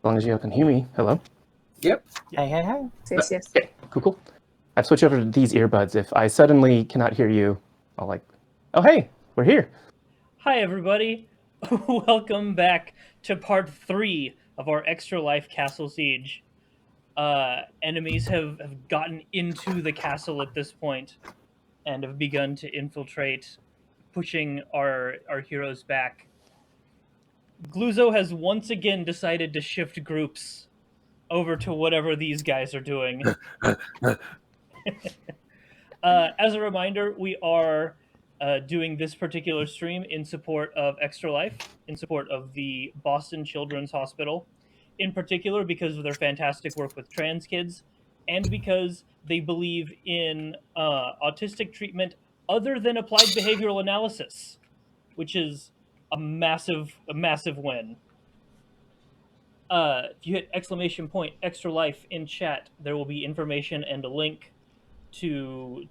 long as you can hear me. Hello? Yep. Hey. Yes, yes. Okay, cool. I've switched over to these earbuds. If I suddenly cannot hear you, I'll oh hey, we're here. Hi, everybody. Welcome back to part 3 of our Extra Life Castle Siege. Enemies have gotten into the castle at this point and have begun to infiltrate, pushing our heroes back. Gluzo has once again decided to shift groups over to whatever these guys are doing. As a reminder, we are doing this particular stream in support of Extra Life, in support of the Boston Children's Hospital, in particular because of their fantastic work with trans kids, and because they believe in autistic treatment other than applied behavioral analysis, which is a massive win. If you hit !Extra Life in chat, there will be information and a link to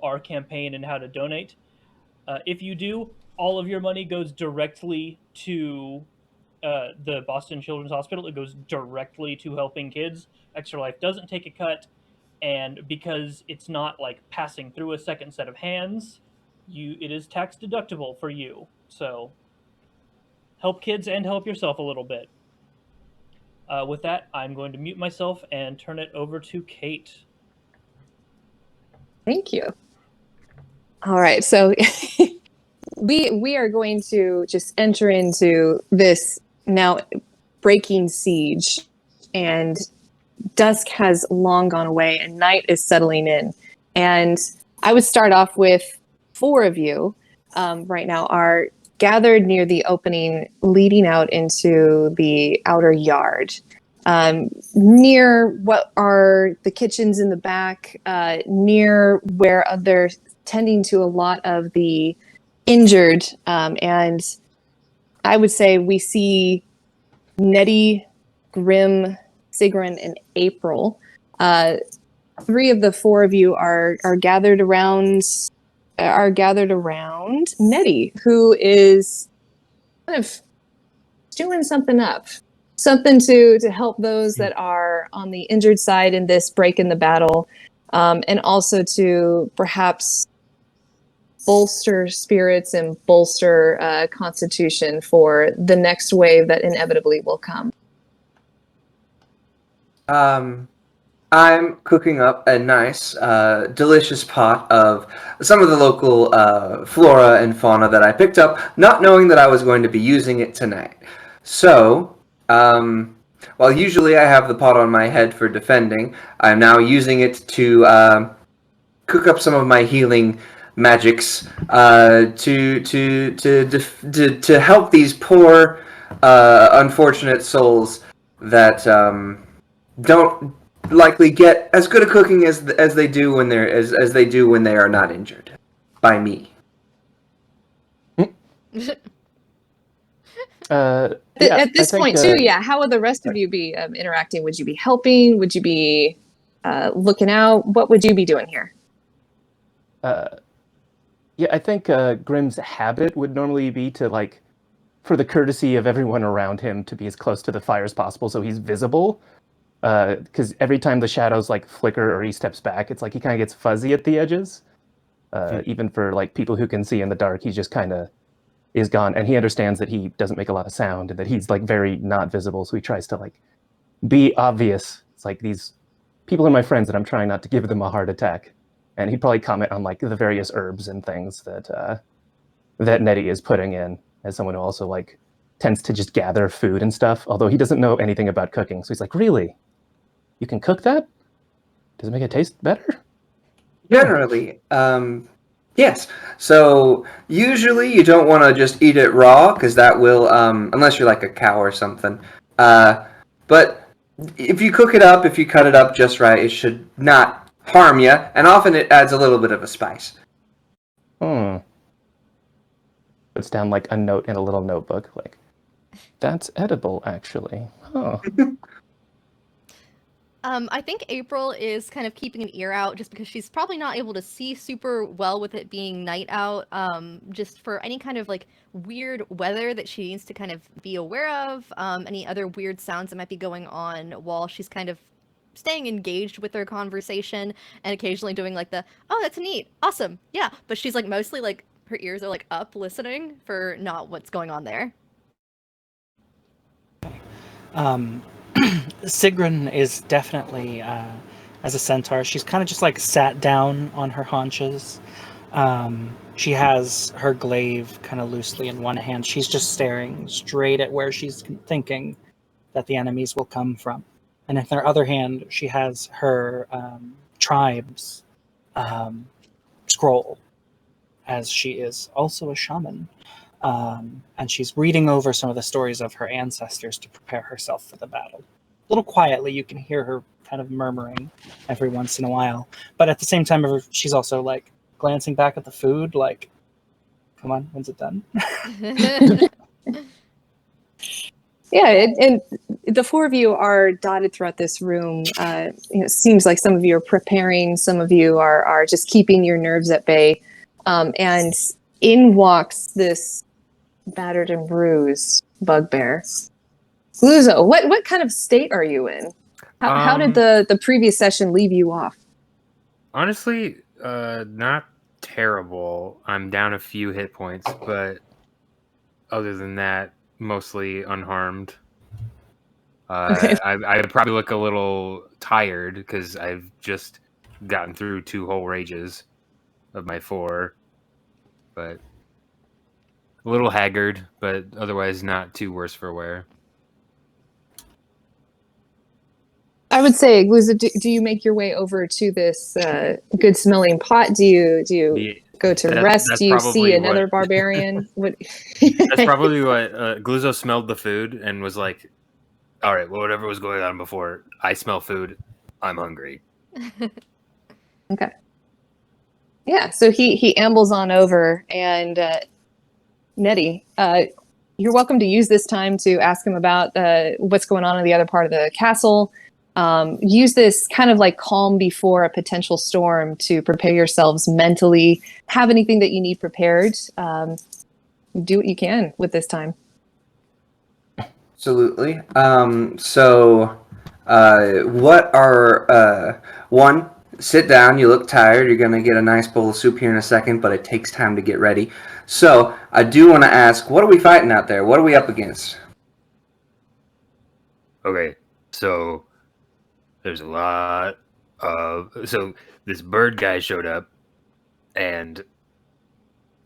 our campaign and how to donate. If you do, all of your money goes directly to the Boston Children's Hospital. It goes directly to helping kids. Extra Life doesn't take a cut, and because it's not like passing through a second set of hands, it is tax deductible for you. So help kids and help yourself a little bit. With that, I'm going to mute myself and turn it over to Kate. Thank you. All right, so we are going to just enter into this now breaking siege, and dusk has long gone away and night is settling in. And I would start off with 4 of you right now are gathered near the opening leading out into the outer yard. Near what are the kitchens in the back, near where they're tending to a lot of the injured. And I would say we see Netti, Grimm, Sigrún, and April. 3 of the 4 of you are gathered around Netti, who is kind of doing something up. Something to help those that are on the injured side in this break in the battle, and also to perhaps bolster spirits and bolster constitution for the next wave that inevitably will come. I'm cooking up a nice, delicious pot of some of the local flora and fauna that I picked up, not knowing that I was going to be using it tonight. So, while usually I have the pot on my head for defending, I'm now using it to cook up some of my healing magics to help these poor, unfortunate souls that don't likely get as good a cooking as they do when they're as they do when they are not injured by me. At this point, too, how would the rest of you be interacting? Would you be helping? Would you be looking out? What would you be doing here? I think Grimm's habit would normally be to, for the courtesy of everyone around him, to be as close to the fire as possible so he's visible. Because every time the shadows, flicker or he steps back, it's like he kind of gets fuzzy at the edges. Even for, people who can see in the dark, he just kind of is gone. And he understands that he doesn't make a lot of sound and that he's, very not visible, so he tries to, be obvious. It's like, these people are my friends and I'm trying not to give them a heart attack. And he'd probably comment on the various herbs and things that Netti is putting in, as someone who also tends to just gather food and stuff. Although he doesn't know anything about cooking, so he's like, "Really? You can cook that? Does it make it taste better?" Generally, yes. So usually you don't want to just eat it raw because that will, unless you're like a cow or something. But if you cook it up, if you cut it up just right, it should not harm you, and often it adds a little bit of a spice. Puts down a note in a little notebook, that's edible, actually. Oh. I think April is kind of keeping an ear out just because she's probably not able to see super well with it being night out. Just for any kind of like weird weather that she needs to kind of be aware of, any other weird sounds that might be going on while she's kind of staying engaged with their conversation and occasionally doing like oh, that's neat, awesome, yeah. But she's like mostly like her ears are like up listening for not what's going on there. Sigrún is definitely, as a centaur, she's kind of just like sat down on her haunches. She has her glaive kind of loosely in one hand. She's just staring straight at where she's thinking that the enemies will come from. And in her other hand, she has her tribe's scroll, as she is also a shaman. And she's reading over some of the stories of her ancestors to prepare herself for the battle. A little quietly, you can hear her kind of murmuring every once in a while. But at the same time, she's also like glancing back at the food, like, come on, when's it done? Yeah, and the four of you are dotted throughout this room. It seems like some of you are preparing, some of you are just keeping your nerves at bay. And in walks this battered and bruised bugbear. Gluzo, what kind of state are you in? How did the previous session leave you off? Honestly, not terrible. I'm down a few hit points, but other than that, mostly unharmed. Okay. I probably look a little tired because I've just gotten through 2 whole rages of my 4, but a little haggard, but otherwise not too worse for wear. I would say, Gluzo, do you make your way over to this good smelling pot? Do you go to rest? Do you see another barbarian? That's probably what Gluzo smelled the food and was like, all right, well, whatever was going on before, I smell food, I'm hungry. Okay. Yeah, so he ambles on over, and Netti, you're welcome to use this time to ask him about what's going on in the other part of the castle. Use this kind of like calm before a potential storm to prepare yourselves mentally. Have anything that you need prepared. Do what you can with this time. Absolutely. What are one? Sit down. You look tired. You're gonna get a nice bowl of soup here in a second, but it takes time to get ready. So I do want to ask, what are we fighting out there? What are we up against? Okay, so there's a lot of... So this bird guy showed up and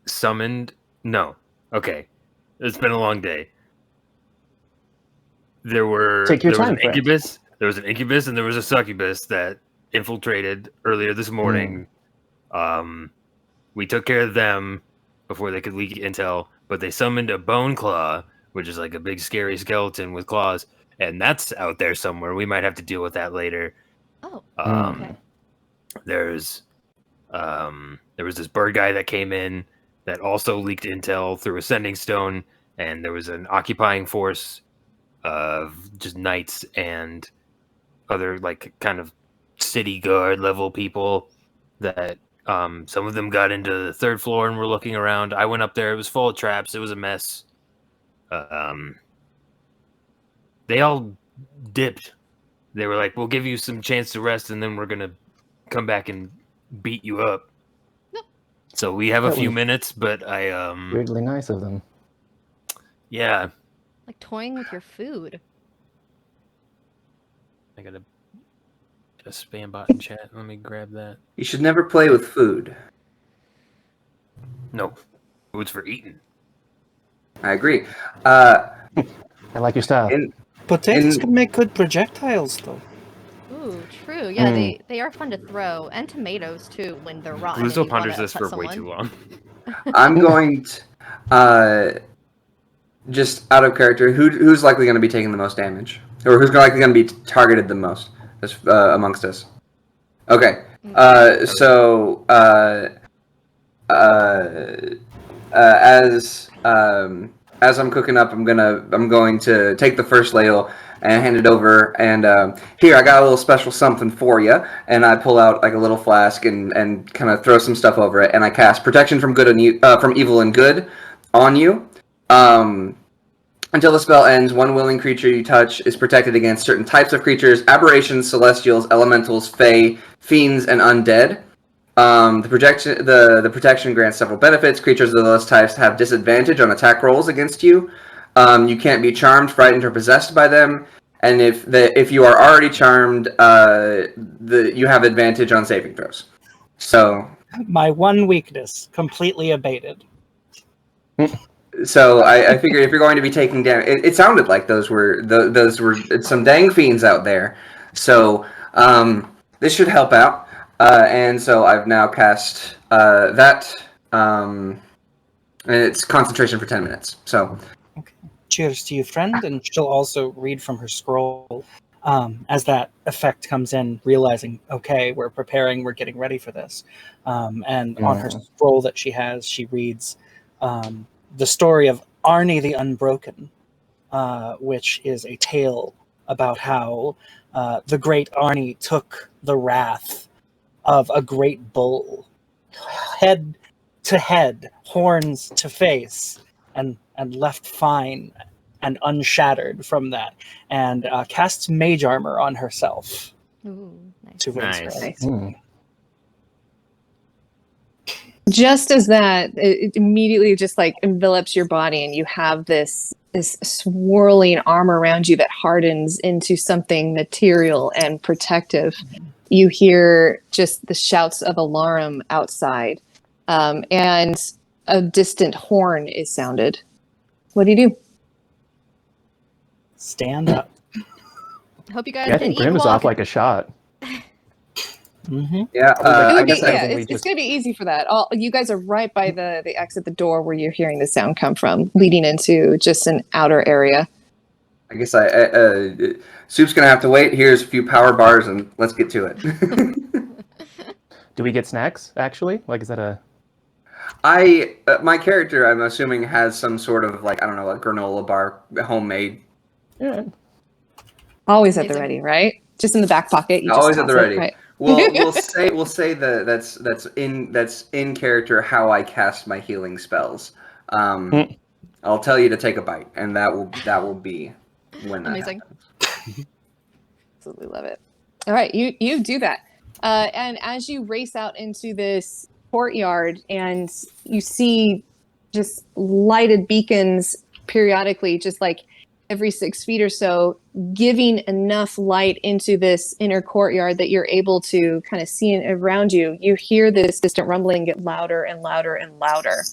summoned... No. Okay. It's been a long day. There was an incubus. There was an incubus and there was a succubus that infiltrated earlier this morning. We took care of them before they could leak intel, but they summoned a bone claw, which is like a big scary skeleton with claws, and that's out there somewhere. We might have to deal with that later. Oh. Okay. There was this bird guy that came in that also leaked intel through a sending stone, and there was an occupying force of just knights and other like kind of city guard level people that some of them got into the 3rd floor and were looking around. I went up there. It was full of traps. It was a mess. They all dipped. They were like, we'll give you some chance to rest, and then we're going to come back and beat you up. Nope. So we have a few minutes, but I... weirdly nice of them. Yeah. Like toying with your food. I got a spam bot in chat. Let me grab that. You should never play with food. No. Food's for eating. I agree. I like your style. Potatoes can make good projectiles, though. Ooh, true. Yeah, they are fun to throw. And tomatoes, too, when they're rotten. Gluzo ponders this for way too long. I'm going to... just out of character, who's likely going to be taking the most damage? Or who's likely going to be targeted the most amongst us? Okay. As as I'm cooking up, I'm going to take the first ladle and hand it over. And here, I got a little special something for you. And I pull out like a little flask and kind of throw some stuff over it. And I cast protection from from evil and good on you. Until the spell ends, one willing creature you touch is protected against certain types of creatures: aberrations, celestials, elementals, fae, fiends, and undead. The protection grants several benefits. Creatures of those types have disadvantage on attack rolls against you. You can't be charmed, frightened, or possessed by them. And if you are already charmed, you have advantage on saving throws. So My one weakness completely abated. So I figured if you're going to be taking damage, it sounded like those were some dang fiends out there. So this should help out. And so I've now cast that, and it's concentration for 10 minutes. So Okay. Cheers to you, friend. And she'll also read from her scroll as that effect comes in, realizing, okay, we're preparing, we're getting ready for this. And on her scroll that she has, she reads the story of Arnie the Unbroken, which is a tale about how the great Arnie took the wrath of a great bull, head to head, horns to face, and left fine and unshattered from that, and casts mage armor on herself Ooh, nice. to raise her. Nice. Just as that, it immediately just like envelops your body, and you have this swirling armor around you that hardens into something material and protective. You hear just the shouts of alarm outside, and a distant horn is sounded. What do you do? Stand up. I hope you guys Yeah, I can think eat Grimm and is walk. off like a shot. Mm-hmm. yeah, It I would be, guess I- yeah, we it's just- going to be easy for that. You guys are right by the exit, the door where you're hearing the sound come from, leading into just an outer area. I guess Soup's gonna have to wait. Here's a few power bars, and let's get to it. Do we get snacks, actually? Like, is that a... My character, I'm assuming, has some sort of like, I don't know, a granola bar, homemade. Yeah. Always at the Amazing. ready, right? Just in the back pocket. You just Always at toss the it, ready. right? We'll say that that's in character how I cast my healing spells. I'll tell you to take a bite, and that will be when that Amazing. happens. Absolutely love it. All right, you do that, and as you race out into this courtyard, and you see just lighted beacons periodically, just like every 6 feet or so, giving enough light into this inner courtyard that you're able to kind of see around you. You hear this distant rumbling get louder and louder and louder,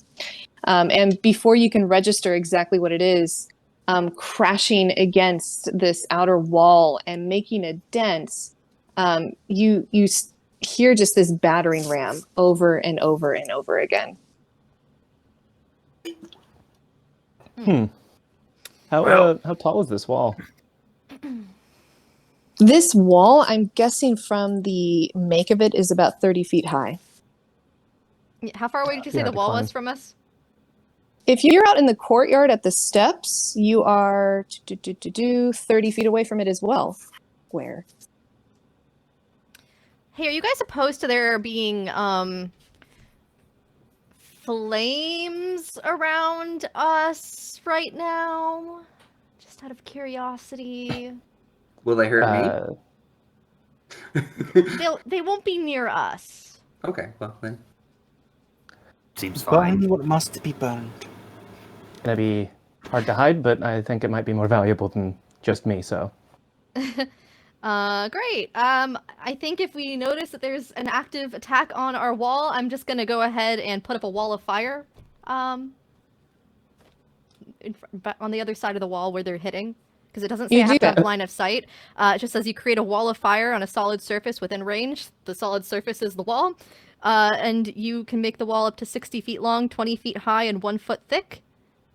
and before you can register exactly what it is, crashing against this outer wall and making a dent, you hear just this battering ram over and over and over again. How tall is this wall? This wall, I'm guessing from the make of it, is about 30 feet high. How far away did you say Yeah, the wall decline. was from us? If you're out in the courtyard at the steps, you are 30 feet away from it as well. Where? Hey, are you guys opposed to there being flames around us right now? Just out of curiosity. Will they hurt me? They won't be near us. Okay, well then. Seems fine. Burn what must be burned. Gonna be hard to hide, but I think it might be more valuable than just me, so... Great. I think if we notice that there's an active attack on our wall, I'm just gonna go ahead and put up a wall of fire, on the other side of the wall where they're hitting, because it doesn't say You I do have to have that. line of sight. It just says you create a wall of fire on a solid surface within range. The solid surface is the wall, and you can make the wall up to 60 feet long, 20 feet high, and 1 foot thick.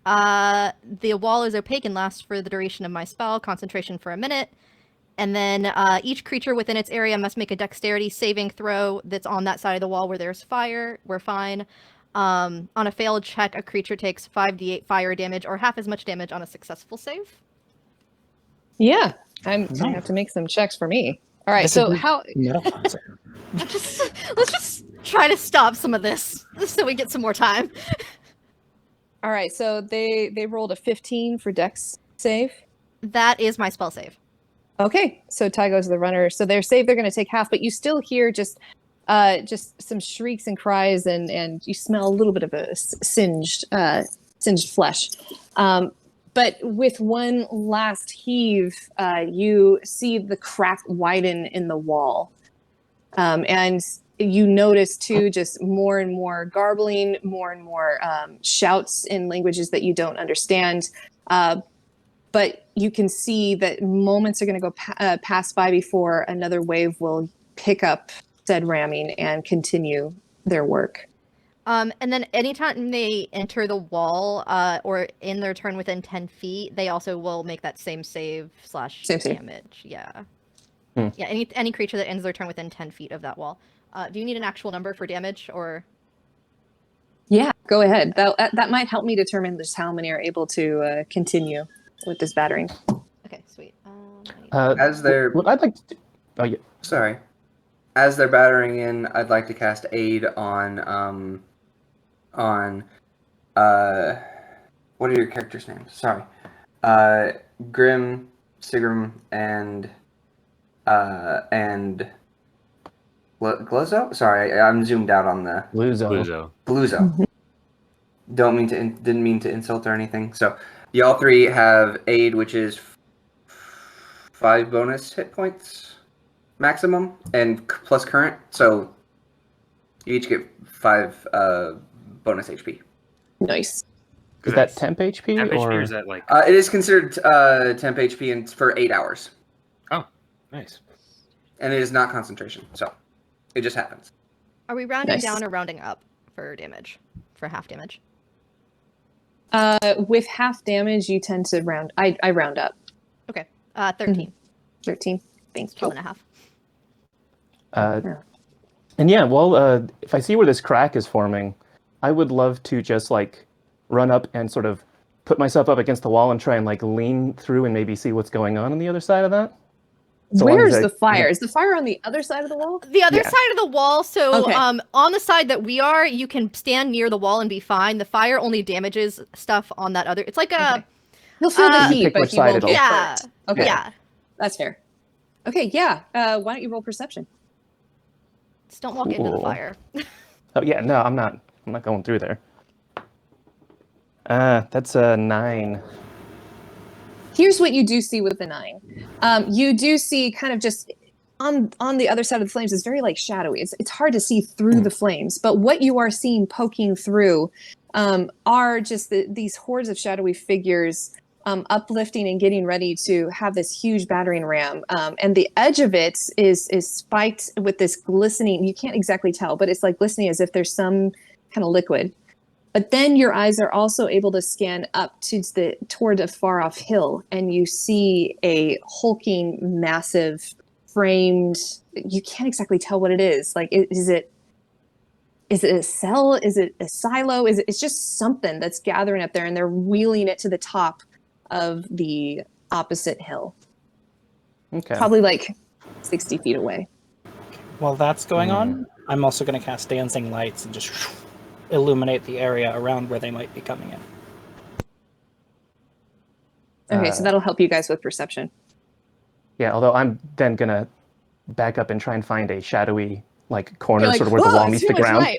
The wall is opaque and lasts for the duration of my spell, concentration for a minute. And then each creature within its area must make a dexterity saving throw that's on that side of the wall where there's fire. We're fine. On a failed check, a creature takes 5d8 fire damage or half as much damage on a successful save. Yeah, I'm gonna Nice. have to make some checks for me. All right, This so is how? metal concert. Let's just try to stop some of this so we get some more time. All right, so they rolled a 15 for Dex save. That is my spell save. Okay, so Ty goes to the runner. So they're safe. They're going to take half, but you still hear just some shrieks and cries, and you smell a little bit of a singed flesh. But with one last heave, you see the crack widen in the wall, and you notice too just more and more garbling, more and more shouts in languages that you don't understand. But you can see that moments are going to go pass by before another wave will pick up said ramming and continue their work. And then anytime they enter the wall or in their turn within 10 feet, they also will make that same save / Same save. damage. Yeah. Hmm. Yeah, any creature that ends their turn within 10 feet of that wall. Do you need an actual number for damage or? Yeah, go ahead. That might help me determine just how many are able to continue with this battering. Okay, sweet. As they're What I'd like to do... Oh, yeah. sorry, as they're battering in, I'd like to cast aid on what are your characters' names? Sorry, Grimm, Sigrún, and Gluzo. Sorry, I'm zoomed out on the Gluzo. Gluzo. Didn't mean to insult or anything. So y'all three have aid, which is 5 bonus hit points maximum, and plus current. So you each get 5 bonus HP. Nice. Is that temp HP? Temp HP or or is that like? It is considered temp HP and for 8 hours, Oh, nice. and it is not concentration. So it just happens. Are we rounding Nice. down or rounding up for damage? For half damage? With half damage, you tend to round. I round up. Okay. 13. 13. Thanks. 12 and a half. And yeah, well, if I see where this crack is forming, I would love to just like run up and sort of put myself up against the wall and try and like lean through and maybe see what's going on the other side of that. So long Where's as I- the fire? Is the fire on the other side of the wall? The other Yeah. side of the wall, so Okay. on the side that we are, you can stand near the wall and be fine. The fire only damages stuff on that other. It's like a Okay. You'll feel the You heat, pick but which you side won't it'll- get yeah, hurt. Okay, yeah. that's fair. Okay, yeah. Why don't you roll perception? Just don't walk into the Cool. fire. Oh yeah, no, I'm not going through there. That's a 9. Here's what you do see with the 9. You do see kind of just on the other side of the flames is very like shadowy. It's hard to see through the flames, but what you are seeing poking through are just these hordes of shadowy figures uplifting and getting ready to have this huge battering ram. And the edge of it is spiked with this glistening. You can't exactly tell, but it's like glistening as if there's some kind of liquid. But then your eyes are also able to scan up toward a far off hill, and you see a hulking, massive, framed. You can't exactly tell what it is. Like, is it a cell? Is it a silo? It's just something that's gathering up there, and they're wheeling it to the top of the opposite hill, Okay. probably like 60 feet away. While that's going on, I'm also going to cast Dancing Lights and just illuminate the area around where they might be coming in. Okay, so that'll help you guys with perception. Yeah, although I'm then gonna back up and try and find a shadowy like corner, You're like, sort of where the "Whoa, wall it's meets too the much ground. light."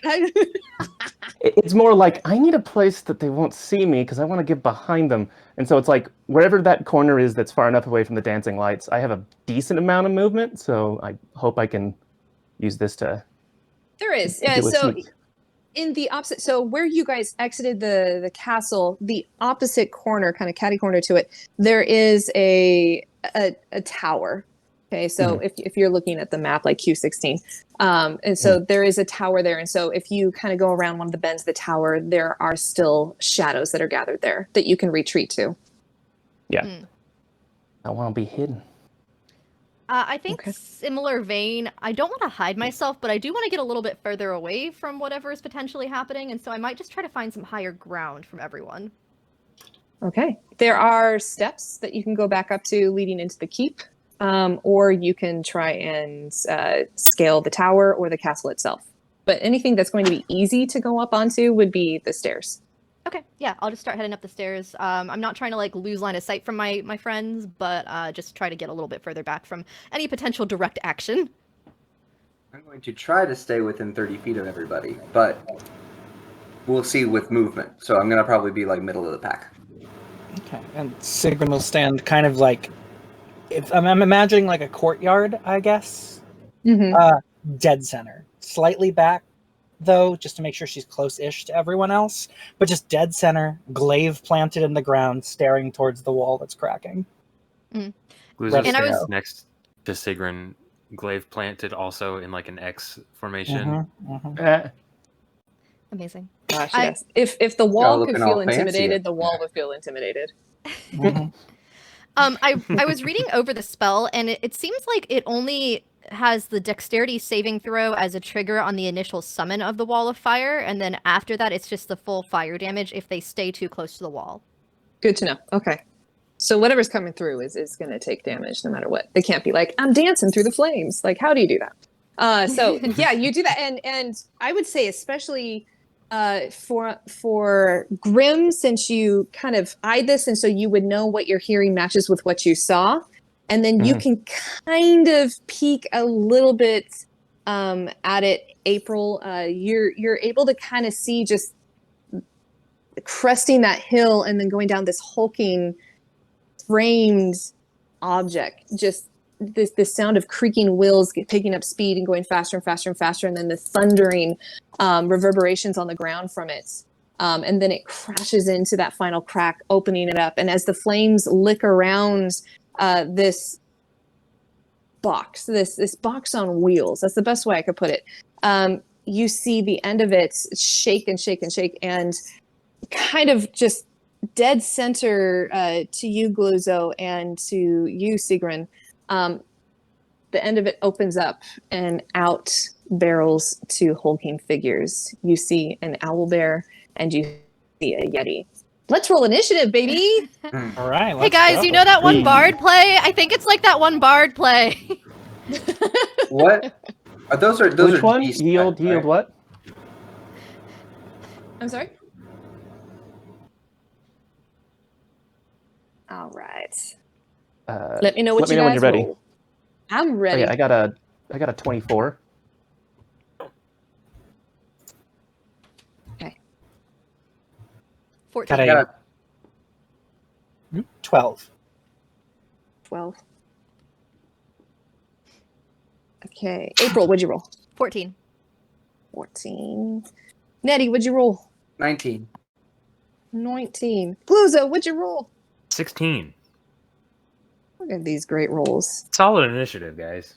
It's more like I need a place that they won't see me because I want to get behind them. And so it's like wherever that corner is that's far enough away from the dancing lights, I have a decent amount of movement. So I hope I can use this to There is. do a So sneak. in the opposite, so where you guys exited the castle, the opposite corner, kind of catty corner to it, there is a tower. Okay, so if you're looking at the map like Q16, and so there is a tower there, and so if you kind of go around one of the bends of the tower, there are still shadows that are gathered there that you can retreat to. Yeah. I want to be hidden. I think Okay. similar vein. I don't want to hide myself, but I do want to get a little bit further away from whatever is potentially happening, and so I might just try to find some higher ground from everyone. Okay. There are steps that you can go back up to leading into the keep, or you can try and scale the tower or the castle itself. But anything that's going to be easy to go up onto would be the stairs. Okay, yeah, I'll just start heading up the stairs. I'm not trying to like lose line of sight from my friends, but just try to get a little bit further back from any potential direct action. I'm going to try to stay within 30 feet of everybody, but we'll see with movement. So I'm going to probably be like middle of the pack. Okay, and Sigrún will stand kind of like, if I'm imagining like a courtyard, I guess. Mm-hmm. Dead center, slightly back, though, just to make sure she's close-ish to everyone else, but just dead center, glaive planted in the ground, staring towards the wall that's cracking. Gluzo And I stands was- next to Sigrún, glaive planted also in like an X formation. Amazing. Gosh, I- yes. If the Y'all wall could looking feel all fancy intimidated, up the wall there. would feel intimidated. I was reading over the spell, and it seems like it only has the dexterity saving throw as a trigger on the initial summon of the wall of fire, and then after that, it's just the full fire damage if they stay too close to the wall. Good to know. Okay. So whatever's coming through is going to take damage no matter what. They can't be like, I'm dancing through the flames. Like, how do you do that? So yeah, you do that. And I would say especially for Grimm, since you kind of eyed this, and so you would know what you're hearing matches with what you saw. And then you can kind of peek a little bit at it, April. You're able to kind of see just cresting that hill and then going down this hulking framed object. Just this sound of creaking wheels picking up speed and going faster and faster and faster, and then the thundering reverberations on the ground from it. And then it crashes into that final crack, opening it up. And as the flames lick around this box, this box on wheels, that's the best way I could put it. You see the end of it shake and shake and shake, and kind of just dead center to you, Gluzo, and to you, Sigrún. The end of it opens up, and out barrels two hulking figures. You see an owlbear, and you see a yeti. Let's roll initiative, baby! All right. Hey guys, you know that one bard play? I think it's like that one bard play. What? Those are Which one? beast Yield types, right? what? I'm sorry? All right. Let me know what you when guys you're ready. roll. I'm Oh, ready. yeah, I got a 24. Okay. 14. Got Yeah. a 12. 12. Okay. April, what'd you roll? 14. 14. Nettie, what'd you roll? 19. 19. Gluzo, what'd you roll? 16. Look at these great rolls. Solid initiative, guys.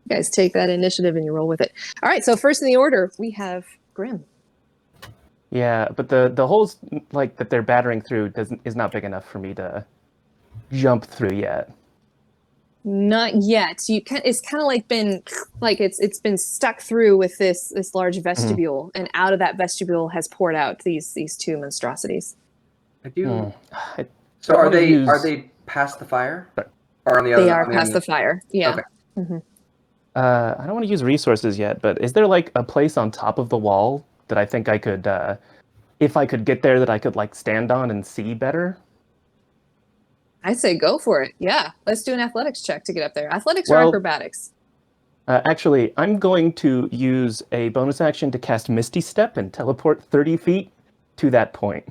You guys take that initiative and you roll with it. All right, so first in the order, we have Grimm. Yeah, but the holes like that they're battering through is not big enough for me to jump through yet. Not yet. It's kind of like been like it's been stuck through with this large vestibule, and out of that vestibule has poured out these two monstrosities. I do. I So are they use- past the fire? Sorry. Or on the other? They are on past the other- fire. Yeah. Okay. Mm-hmm. I don't want to use resources yet, but is there like a place on top of the wall that I think I could, if I could get there, that I could like stand on and see better? I say go for it. Yeah. Let's do an athletics check to get up there. Athletics or Well- acrobatics? Actually, I'm going to use a bonus action to cast Misty Step and teleport 30 feet to that point.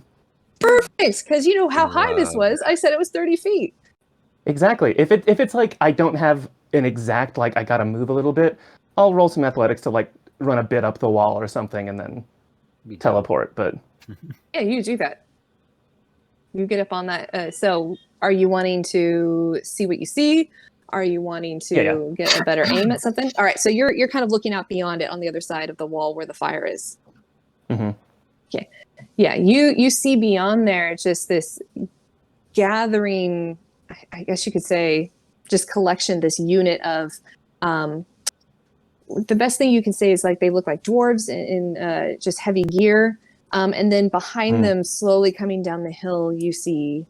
Thanks, because you know how high this was. I said it was 30 feet. Exactly. If it's like I don't have an exact like I gotta move a little bit, I'll roll some athletics to like run a bit up the wall or something and then teleport. But Yeah, you do that. You get up on that. So are you wanting to see what you see? Are you wanting to Yeah. get a better aim at something? All right, so you're kind of looking out beyond it on the other side of the wall where the fire is. Mhm. Okay. Yeah, you see beyond there just this gathering, I guess you could say, just collection, this unit of the best thing you can say is like they look like dwarves in just heavy gear. And then behind them, slowly coming down the hill, you see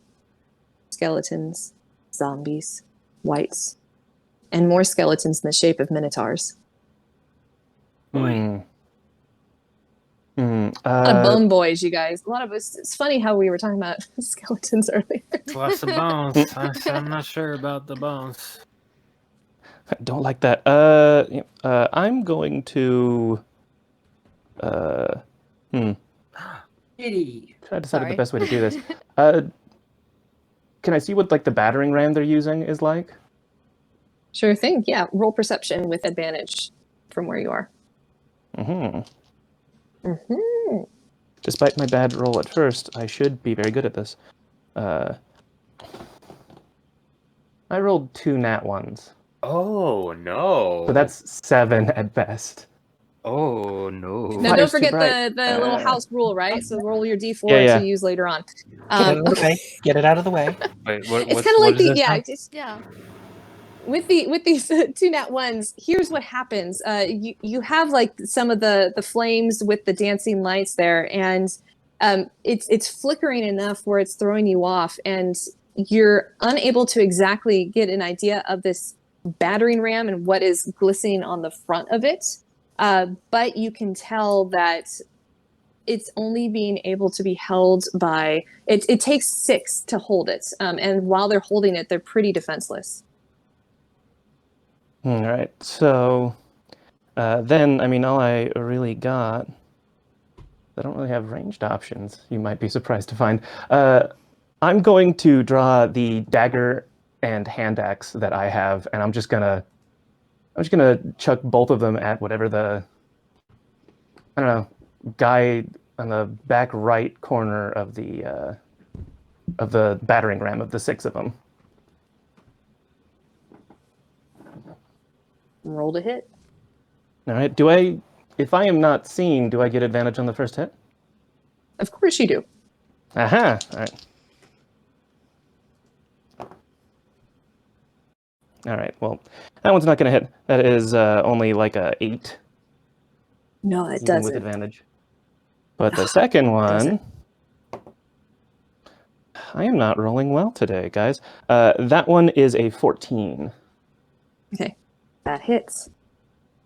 skeletons, zombies, wights, and more skeletons in the shape of minotaurs. A lot of bone boys, you guys. A lot of us. It's funny how we were talking about skeletons earlier. Lots of bones. I'm not sure about the bones. I don't like that. I'm going to try to decide the best way to do this. Can I see what like the battering ram they're using is like? Sure thing. Yeah, roll perception with advantage from where you are. Despite my bad roll at first, I should be very good at this. I rolled 2 nat ones. Oh no! So that's 7 at best. Oh no! Now don't forget the little house rule, right? So roll your d4 to use later on. Get it out of the way. Wait, it's kind of like Yeah. With these 2 nat ones, here's what happens. You have like some of the flames with the dancing lights there, and it's flickering enough where it's throwing you off, and you're unable to exactly get an idea of this battering ram and what is glistening on the front of it. But you can tell that it's only being able to be held by it takes 6 to hold it, and while they're holding it, they're pretty defenseless. All right, so then, I mean, all I really got, I don't really have ranged options, you might be surprised to find. I'm going to draw the dagger and hand axe that I have, and I'm just gonna chuck both of them at whatever the, I don't know, guy on the back right corner of the battering ram of the 6 of them. Roll to hit. All right. If I am not seen, do I get advantage on the first hit? Of course you do. Aha. All right. All right. Well, that one's not going to hit. That is only like a 8. No, it even doesn't. with advantage. But the second one, I am not rolling well today, guys. That one is a 14. Okay. That hits.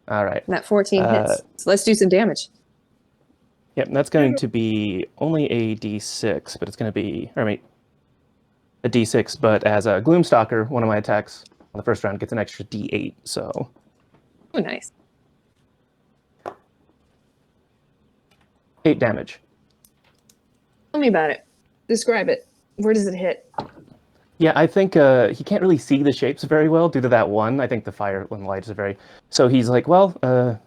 All right. That 14 hits. So let's do some damage. Yep, that's going to be only a d6, but it's going to be, a d6, but as a Gloomstalker, one of my attacks on the first round gets an extra d8, so. Oh, nice. 8 damage. Tell me about it. Describe it. Where does it hit? Yeah, I think he can't really see the shapes very well due to that one. I think the fire and light is very... So he's like, well,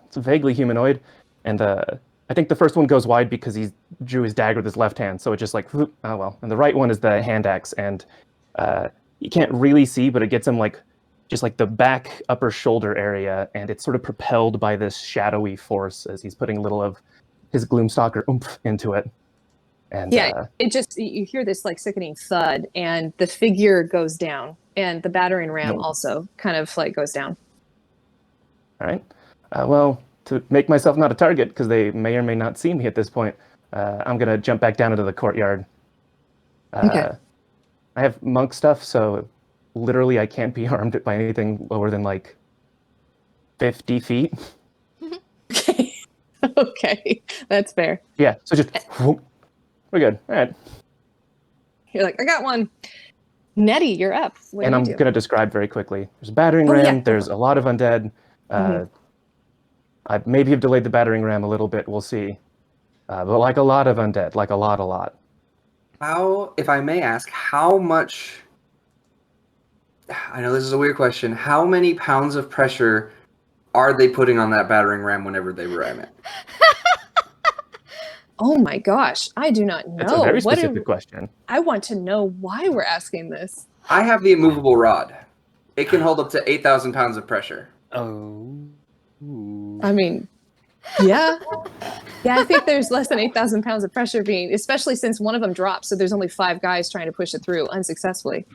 it's vaguely humanoid. And I think the first one goes wide because he drew his dagger with his left hand. So it's just like, oh, well. And the right one is the hand axe. And you can't really see, but it gets him like just like the back upper shoulder area. And it's sort of propelled by this shadowy force as he's putting a little of his Gloomstalker oomph into it. And, yeah, it just, you hear this like sickening thud, and the figure goes down, and the battering ram also kind of like goes down. All right. Well, to make myself not a target, because they may or may not see me at this point, I'm going to jump back down into the courtyard. Okay. I have monk stuff, so literally I can't be harmed by anything lower than like 50 feet. Okay. Okay, that's fair. Yeah, so just... We're good. All right. You're like, I got one. Nettie, you're up. What and I'm going to describe very quickly. There's a battering ram. There's a lot of undead. I maybe have delayed the battering ram a little bit. We'll see. But like a lot of undead. Like a lot. How, if I may ask, how much... I know this is a weird question. How many pounds of pressure are they putting on that battering ram whenever they ram it? Oh my gosh, I do not know. That's a very specific question. I want to know why we're asking this. I have the immovable rod. It can hold up to 8,000 pounds of pressure. Oh. I mean, yeah. Yeah, I think there's less than 8,000 pounds of pressure being, especially since one of them dropped, so there's only 5 guys trying to push it through unsuccessfully.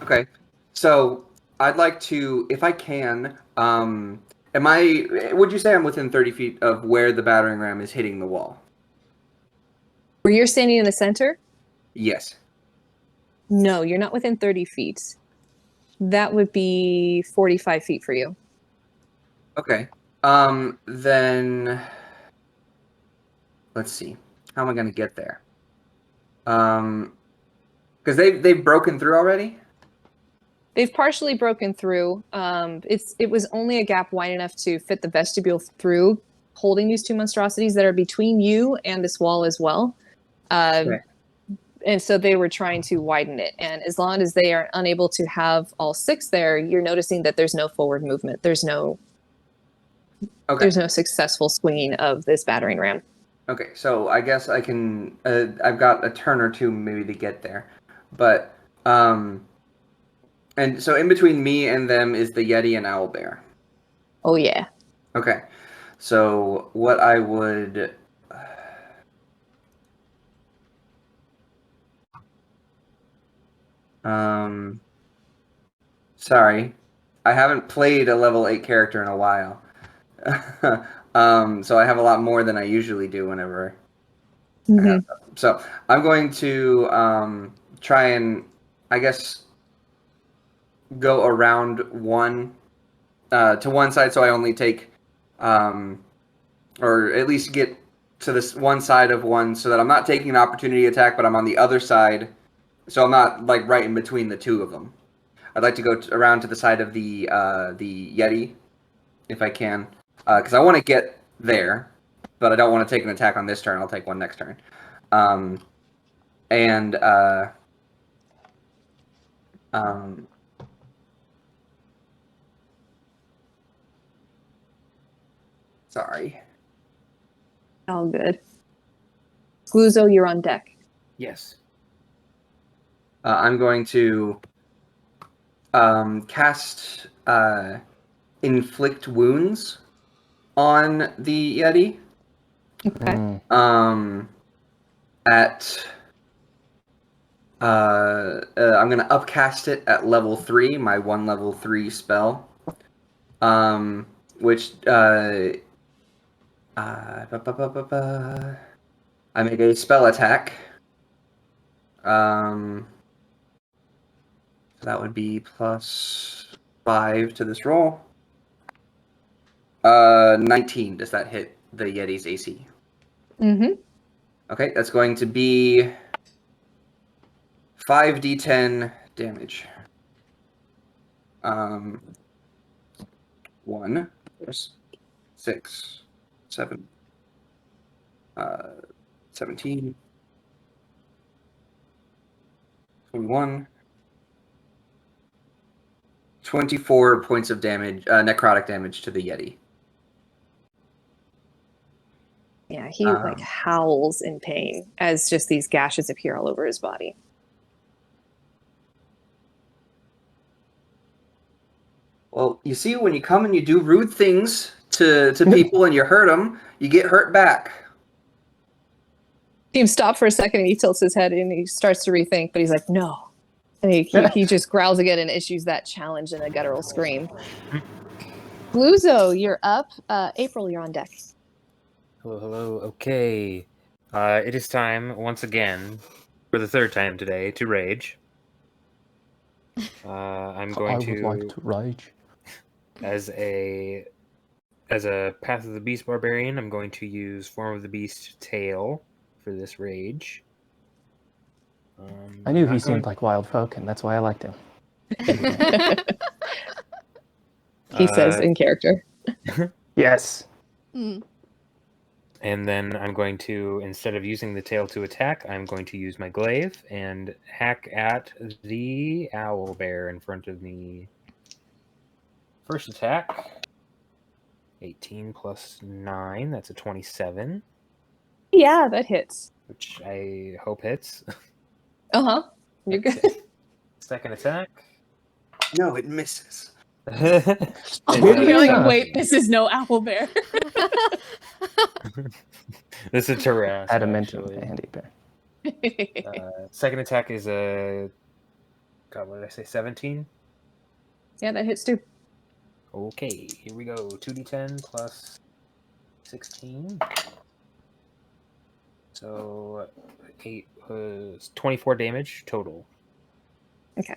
Okay, so I'd like to, if I can, would you say I'm within 30 feet of where the battering ram is hitting the wall? Where you're standing in the center? Yes. No, you're not within 30 feet. That would be 45 feet for you. Okay. Then let's see. How am I going to get there? Because they've broken through already. They've partially broken through. It was only a gap wide enough to fit the vestibule through, holding these two monstrosities that are between you and this wall as well. Okay. And so they were trying to widen it. And as long as they are unable to have all six there, you're noticing that there's no forward movement. There's no successful swinging of this battering ram. Okay, so I guess I can. I've got a turn or two maybe to get there, but and so in between me and them is the Yeti and Owlbear. Oh yeah. Okay, so what I would. Sorry, I haven't played a level 8 character in a while. So I have a lot more than I usually do whenever. So I'm going to try and, I guess, go around to one side, so I only take, or at least get to this one side of one, so that I'm not taking an opportunity attack, but I'm on the other side, so I'm not like right in between the two of them. I'd like to go around to the side of the Yeti, if I can, because I want to get there, but I don't want to take an attack on this turn. I'll take one next turn. Sorry. All good. Gluzo, you're on deck. Yes. I'm going to cast Inflict Wounds on the Yeti. Okay. I'm going to upcast it at level 3, my 1 level 3 spell. Which I make a spell attack. So that would be +5 to this roll. 19. Does that hit the Yeti's AC? Mm-hmm. Okay, that's going to be 5d10 damage. 1, 6, 7, 17, 21, 24 points of damage, necrotic damage to the Yeti. Yeah, he like howls in pain as just these gashes appear all over his body. Well, you see, when you come and you do rude things to people and you hurt them, you get hurt back. Team stop for a second and he tilts his head and he starts to rethink, but he's like, no. And he just growls again and issues that challenge in a guttural scream. Gluzo, you're up. April, you're on deck. Hello. Okay. It is time, once again, for the third time today, to rage. I'm going to... I would like to rage. As a Path of the Beast Barbarian, I'm going to use Form of the Beast Tail for this rage. I knew he seemed like wild folk, and that's why I liked him. He says in character. Yes. Mm. And then I'm going to, instead of using the tail to attack, I'm going to use my glaive and hack at the owl bear in front of me. First attack, 18 plus 9, that's a 27. Yeah, that hits. Which I hope hits. Uh-huh. You're good. Second attack. No, it misses. You're like, wait, this is no owl bear. This is a Taras. Adamantium handy bear. Second attack is a... God, what did I say? 17? Yeah, that hits too. Okay, here we go. 2d10 plus 16. So 8 was 24 damage total. Okay.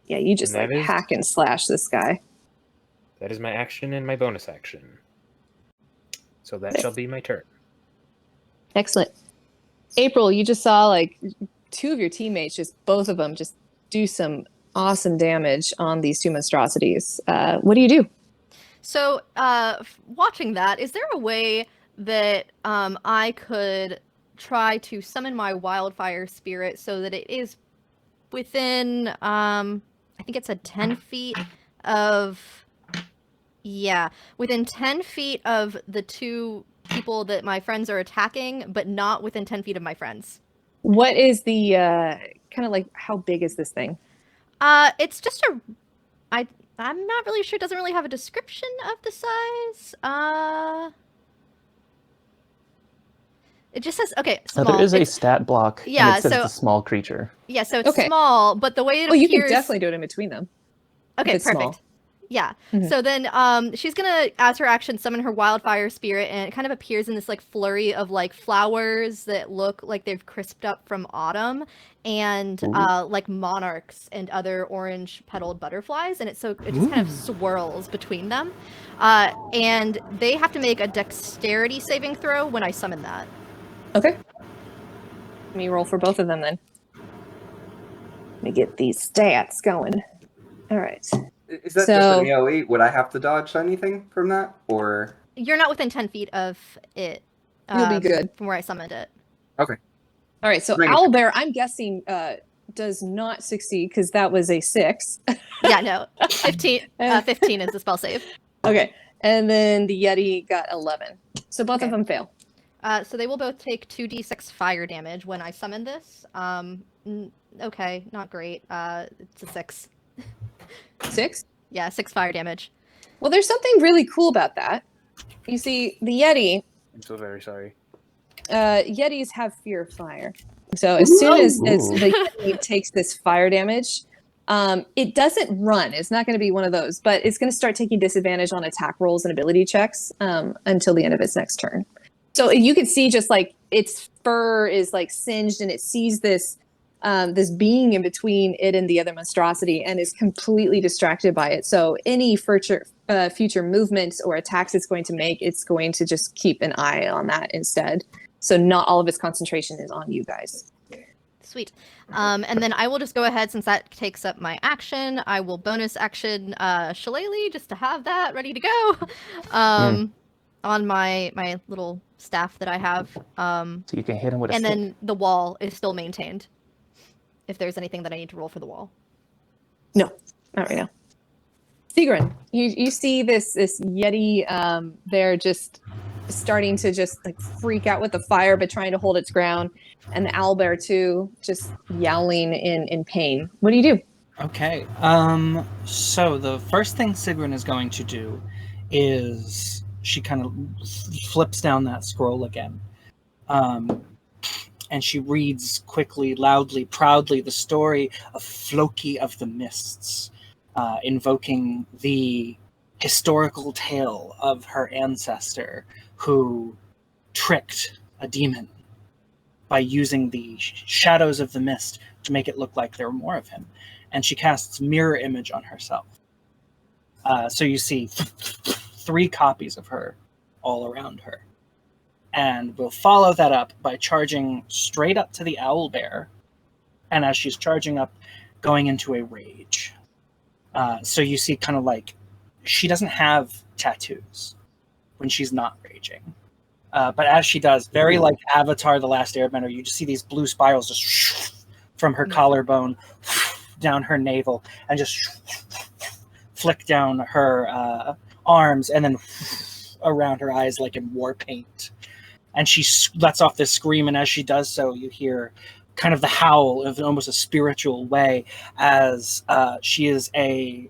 Yeah, you just And that is- hack and slash this guy. That is my action and my bonus action. So that shall be my turn. Excellent. April, you just saw like two of your teammates, just both of them, just do some awesome damage on these two monstrosities. What do you do? So, watching that, is there a way that I could try to summon my wildfire spirit so that it is within, I think it's a 10 feet of, within 10 feet of the two people that my friends are attacking, but not within 10 feet of my friends? What is the kind of like how big is this thing? It's just I'm not really sure. It doesn't really have a description of the size. It just says, okay, small. There is a stat block, Yeah, and it says so- it's a small creature. Yeah, so it's Okay. small, but the way it Well, you appears... can definitely do it in between them. Okay, it's perfect. small. Yeah. Mhm. So then she's gonna, as her action, summon her wildfire spirit, and it kind of appears in this like flurry of like flowers that look like they've crisped up from autumn, and like monarchs and other orange petaled butterflies, and it just kind of swirls between them. And they have to make a dexterity saving throw when I summon that. Okay. Let me roll for both of them then. Let me get these stats going. All right. Is that just So- an AoE? Would I have to dodge anything from that, or? You're not within 10 feet of it. You'll be good. From where I summoned it. Okay. All right. So Bring it. Owlbear, I'm guessing, does not succeed because that was a 6. Yeah, no. 15 is the spell save. Okay. And then the Yeti got 11. So both of Okay. them fail. So they will both take 2d6 fire damage when I summon this. Okay, not great. It's a 6. 6? Yeah, 6 fire damage. Well, there's something really cool about that. You see, the Yeti, I'm so very sorry. Yetis have fear of fire. So as soon as the Yeti takes this fire damage, it doesn't run. It's not going to be one of those, but it's going to start taking disadvantage on attack rolls and ability checks until the end of its next turn. So you can see just like its fur is like singed, and it sees this this being in between it and the other monstrosity, and is completely distracted by it. So any future movements or attacks it's going to make, it's going to just keep an eye on that instead. So not all of its concentration is on you guys. Sweet. And then I will just go ahead, since that takes up my action. I will bonus action Shillelagh just to have that ready to go on my little staff that I have. So you can hit him with a And stick. then the wall is still maintained. If there's anything that I need to roll for the wall. No, not right now. Sigrún, you see this Yeti there just starting to just like freak out with the fire, but trying to hold its ground, and the owlbear too, just yowling in pain. What do you do? Okay. So the first thing Sigrún is going to do is she kind of flips down that scroll again. And she reads quickly, loudly, proudly the story of Floki of the Mists, invoking the historical tale of her ancestor who tricked a demon by using the shadows of the mist to make it look like there were more of him. And she casts mirror image on herself. So you see 3 copies of her all around her. And we'll follow that up by charging straight up to the owlbear. And as she's charging up, going into a rage. So you see kind of like, she doesn't have tattoos when she's not raging. But as she does, very like Avatar The Last Airbender, you just see these blue spirals just from her collarbone down her navel and just flick down her arms and then around her eyes like in war paint. And she lets off this scream, and as she does so, you hear kind of the howl of almost a spiritual way, as she is a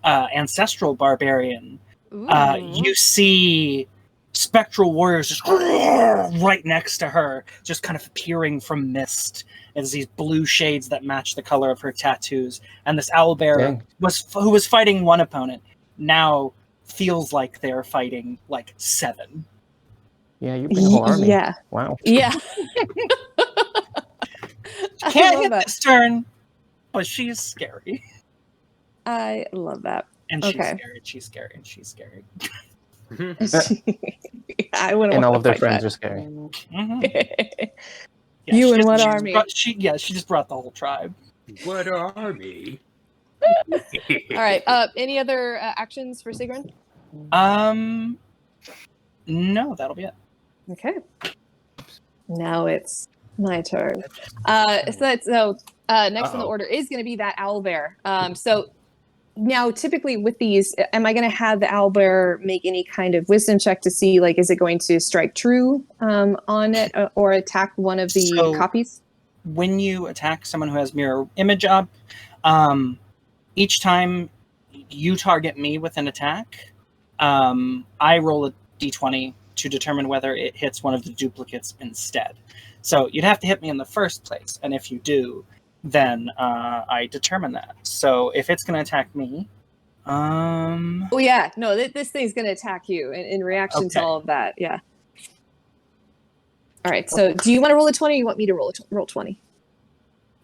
ancestral barbarian. You see spectral warriors just right next to her, just kind of appearing from mist as these blue shades that match the color of her tattoos. And this owlbear Dang. who was fighting one opponent now feels like they're fighting like 7. Yeah, you bring a whole army. Yeah. Wow. Yeah. I Can't love hit that. this turn, but she's scary. I love that. And she's Okay. scary, she's scary, and she's scary. I wouldn't And want all to of their fight friends that. are scary. Mhm. Yeah, You she and just- what she army? brought- she just brought the whole tribe. What army? All right. Any other actions for Sigrun? No, that'll be it. Okay. Now it's my turn. Next on the Uh-oh. order is going to be that owlbear. So now, typically with these, am I going to have the owlbear make any kind of wisdom check to see, like, is it going to strike true on it or attack one of the So- copies? When you attack someone who has mirror image up, each time you target me with an attack, I roll a d20 to determine whether it hits one of the duplicates instead. So you'd have to hit me in the first place, and if you do, then I determine that. So if it's going to attack me, Oh yeah, no, this thing's going to attack you in reaction to Okay. all of that. Yeah. All right. So, do you want to roll a 20? Or you want me to roll 20?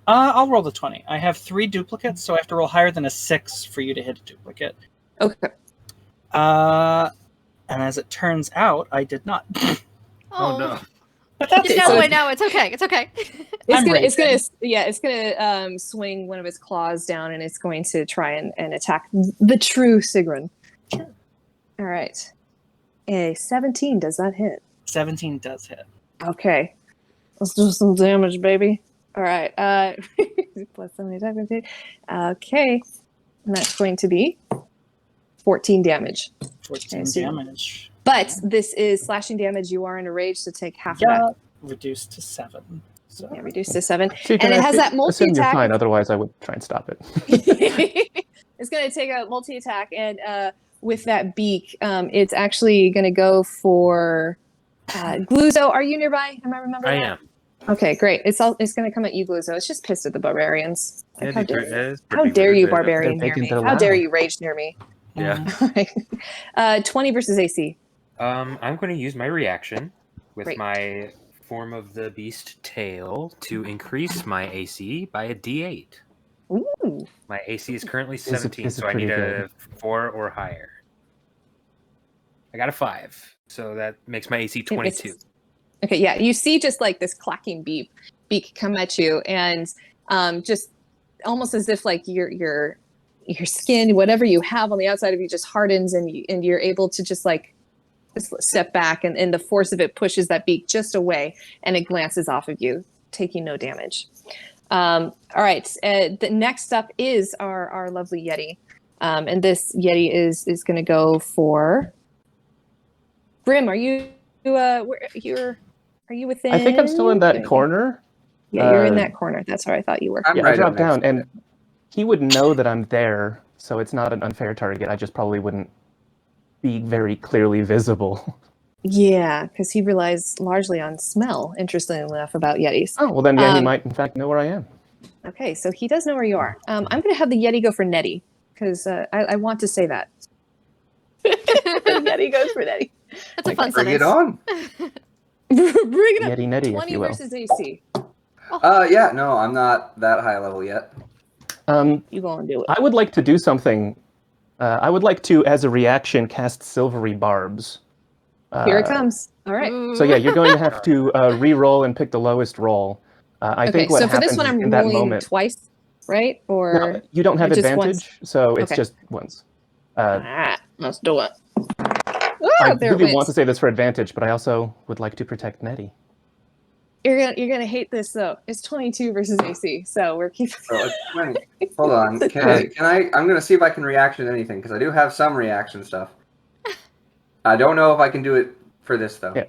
I'll roll the 20. I have 3 duplicates, so I have to roll higher than a 6 for you to hit a duplicate. Okay. And as it turns out, I did not. Oh no. But that's Get it out of So the way it's- now. It's okay. It's okay. It's gonna swing one of its claws down, and it's going to try and attack the true Sigrun. Sure. All right. A 17, does that hit? 17 does hit. Okay. Let's do some damage, baby. All right. Plus 70 attack. Okay. And that's going to be 14 damage. 14 I see. damage. But this is slashing damage. You are in a rage, so take half of Yeah. that. Reduced to 7. So Yeah, reduced to 7. So you can And it has that assume you're multi-attack. fine, otherwise I would try and stop it. It's going to take a multi-attack, and with that beak, it's actually going to go for Gluzo. Are you nearby? Am I remembering? I that? am. Okay, great. It's going to come at you, Gluzo. It's just pissed at the barbarians. Like, how dare you? That is How pretty dare you, rude. barbarian, They're near me? taking to How dare allow. you rage near me? Yeah. 20 versus AC. I'm going to use my reaction with Great. my form of the beast tail to increase my AC by a D8. Ooh. My AC is currently Is 17, so I pretty need good. a 4 or higher. I got a 5, so that makes my AC 22. Okay, yeah. You see just like this clacking beak come at you, and just almost as if like your skin, whatever you have on the outside of you, just hardens, and you're able to just like step back, and the force of it pushes that beak just away, and it glances off of you, taking no damage. All right. The next up is our lovely Yeti, and this Yeti is going to go for Grimm. Are you Are you within? I think I'm still in that corner. Yeah, you're in that corner. That's where I thought you were. I'm Yeah, right I up dropped next down, to and it. he would know that I'm there, so it's not an unfair target. I just probably wouldn't be very clearly visible. Yeah, because he relies largely on smell, interestingly enough, about Yetis. Oh, well then, yeah, he might in fact know where I am. Okay, so he does know where you are. I'm going to have the Yeti go for Netti, because I want to say that. Yeti goes for Netti. That's a fun Bring it sentence. on. Bring it up. Yeti Netty, 20 if you will. versus AC. Yeah, no, I'm not that high level yet. You go and do it. I would like to do something. I would like to, as a reaction, cast Silvery Barbs. Here it comes. All right. So yeah, you're going to have to re-roll and pick the lowest roll. I Okay, think what so for this happens one, is I'm in that rolling moment. twice, right? Or No, you don't have just advantage, so it's Okay. just once. let's do it. I There it really went. want to say this for advantage, but I also would like to protect Nettie. You're gonna hate this though. It's 22 versus AC, so we're keeping. So it's 20. Hold on. Can I? I'm gonna see if I can reaction to anything because I do have some reaction stuff. I don't know if I can do it for this though. Yeah.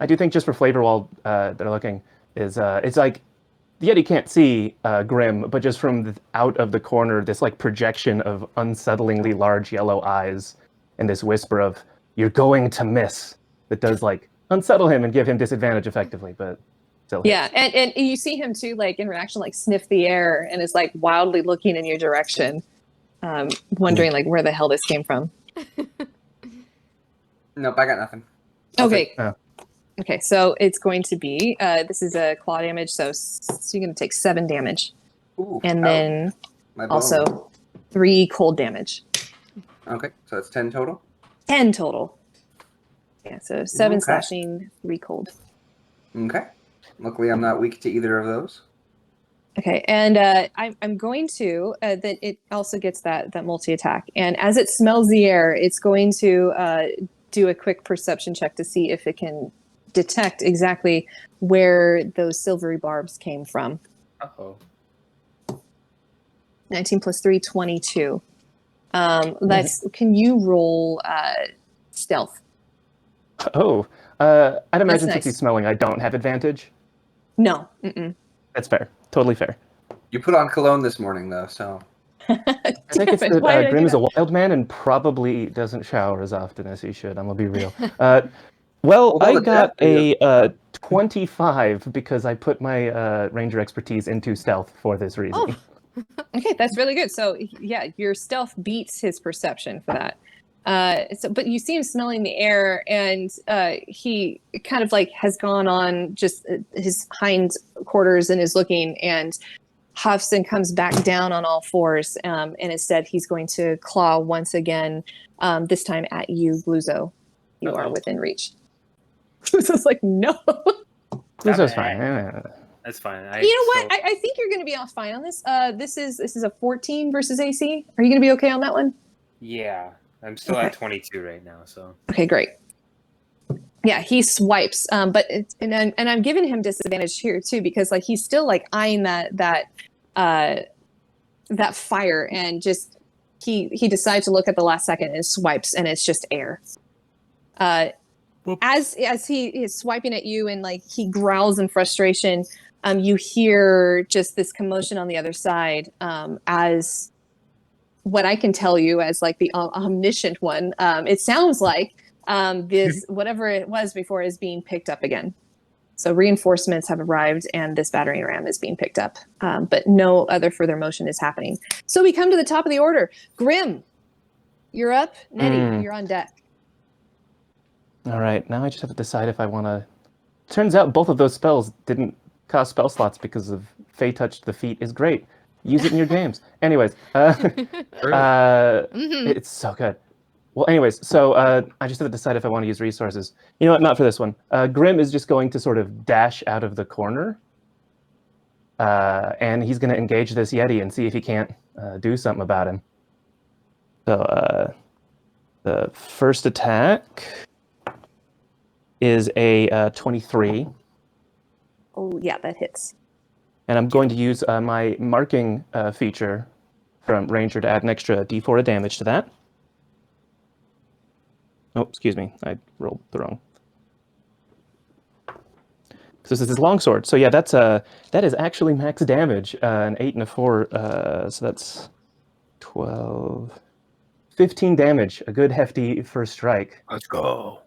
I do think just for flavor while they're looking is it's like the Yeti can't see Grimm, but just from out of the corner, this like projection of unsettlingly large yellow eyes and this whisper of "You're going to miss," that does like unsettle him and give him disadvantage effectively, but still hits. Yeah, and you see him too, like in reaction, like sniff the air and is like wildly looking in your direction, wondering like where the hell this came from. Nope, I got nothing. Okay. Oh. Okay, so it's going to be this is a claw damage, so you're going to take 7 damage, Ooh, and ouch. then My bone. also 3 cold damage. Okay, so that's 10 total. 10 total. Yeah, so 7 Okay. slashing, 3 cold. Okay. Luckily, I'm not weak to either of those. Okay, and I'm going to that it also gets that multi attack, and as it smells the air, it's going to do a quick perception check to see if it can detect exactly where those silvery barbs came from. Uh-oh. 19 plus 3, 22. That's. Can you roll stealth? Oh, I'd imagine nice. since he's smelling, I don't have advantage. No. Mm-mm. That's fair. Totally fair. You put on cologne this morning, though, so. I think it's Damn it, why did that I Grimm do is a that? wild man and probably doesn't shower as often as he should. I'm gonna be real. Well, Well, I the got death a 25 because I put my ranger expertise into stealth for this reason. Oh, Okay, that's really good. So yeah, your stealth beats his perception for that. But you see him smelling the air, and he kind of like has gone on just his hind quarters and is looking, and huffs and comes back down on all fours, and instead he's going to claw once again, this time at you, Gluzo. You are within reach. Gluzo's like, no. Gluzo's fine. That's fine. You know what? I think you're going to be off fine on this. This is a 14 versus AC. Are you going to be okay on that one? Yeah, I'm still Okay. at 22 right now, so. Okay, great. Yeah, he swipes, but I'm giving him disadvantage here too because like he's still like eyeing that fire, and just he decides to look at the last second and swipes, and it's just air. As he is swiping at you and like he growls in frustration, you hear just this commotion on the other side, as what I can tell you as like the omniscient one. It sounds like this whatever it was before is being picked up again. So reinforcements have arrived, and this battering ram is being picked up, but no other further motion is happening. So we come to the top of the order. Grimm, you're up. Netti, you're on deck. All right, now I just have to decide if I want to. Turns out both of those spells didn't cost spell slots because of Fey Touch the Feet is great. Use it in your games. Anyways, it's so good. Well, anyways, so I just have to decide if I want to use resources. You know what? Not for this one. Grimm is just going to sort of dash out of the corner, and he's going to engage this Yeti and see if he can't do something about him. So the first attack is a 23. Oh yeah, that hits. And I'm going to use my marking feature from Ranger to add an extra d4 of damage to that. Oh, excuse me. I rolled the wrong. So this is his longsword. So yeah, that is actually max damage. An 8 and a 4. So that's 12, 15 damage. A good hefty first strike. Let's go.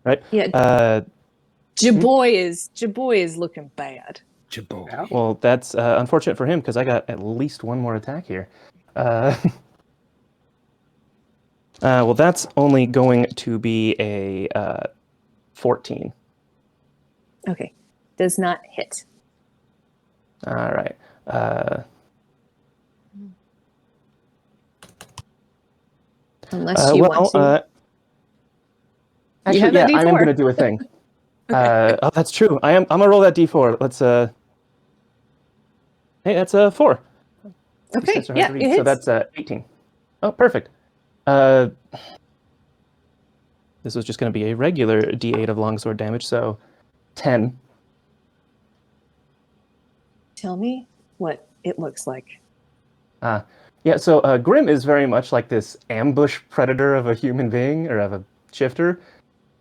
Right? Yeah. Jaboy is looking bad. Jabot. Well, that's unfortunate for him because I got at least one more attack here. Well, that's only going to be a 14. Okay. Does not hit. All right. Unless you want to. Actually, have yeah, that I am D4. going to do a thing. Okay. Oh, that's true. I'm gonna roll that d4. Let's. Hey, that's a 4. Okay. These stats are hard Yeah, to it read. hits. So that's 18. Oh, perfect. This was just going to be a regular d8 of longsword damage, so 10. Tell me what it looks like. Yeah, so Grimm is very much like this ambush predator of a human being, or of a shifter.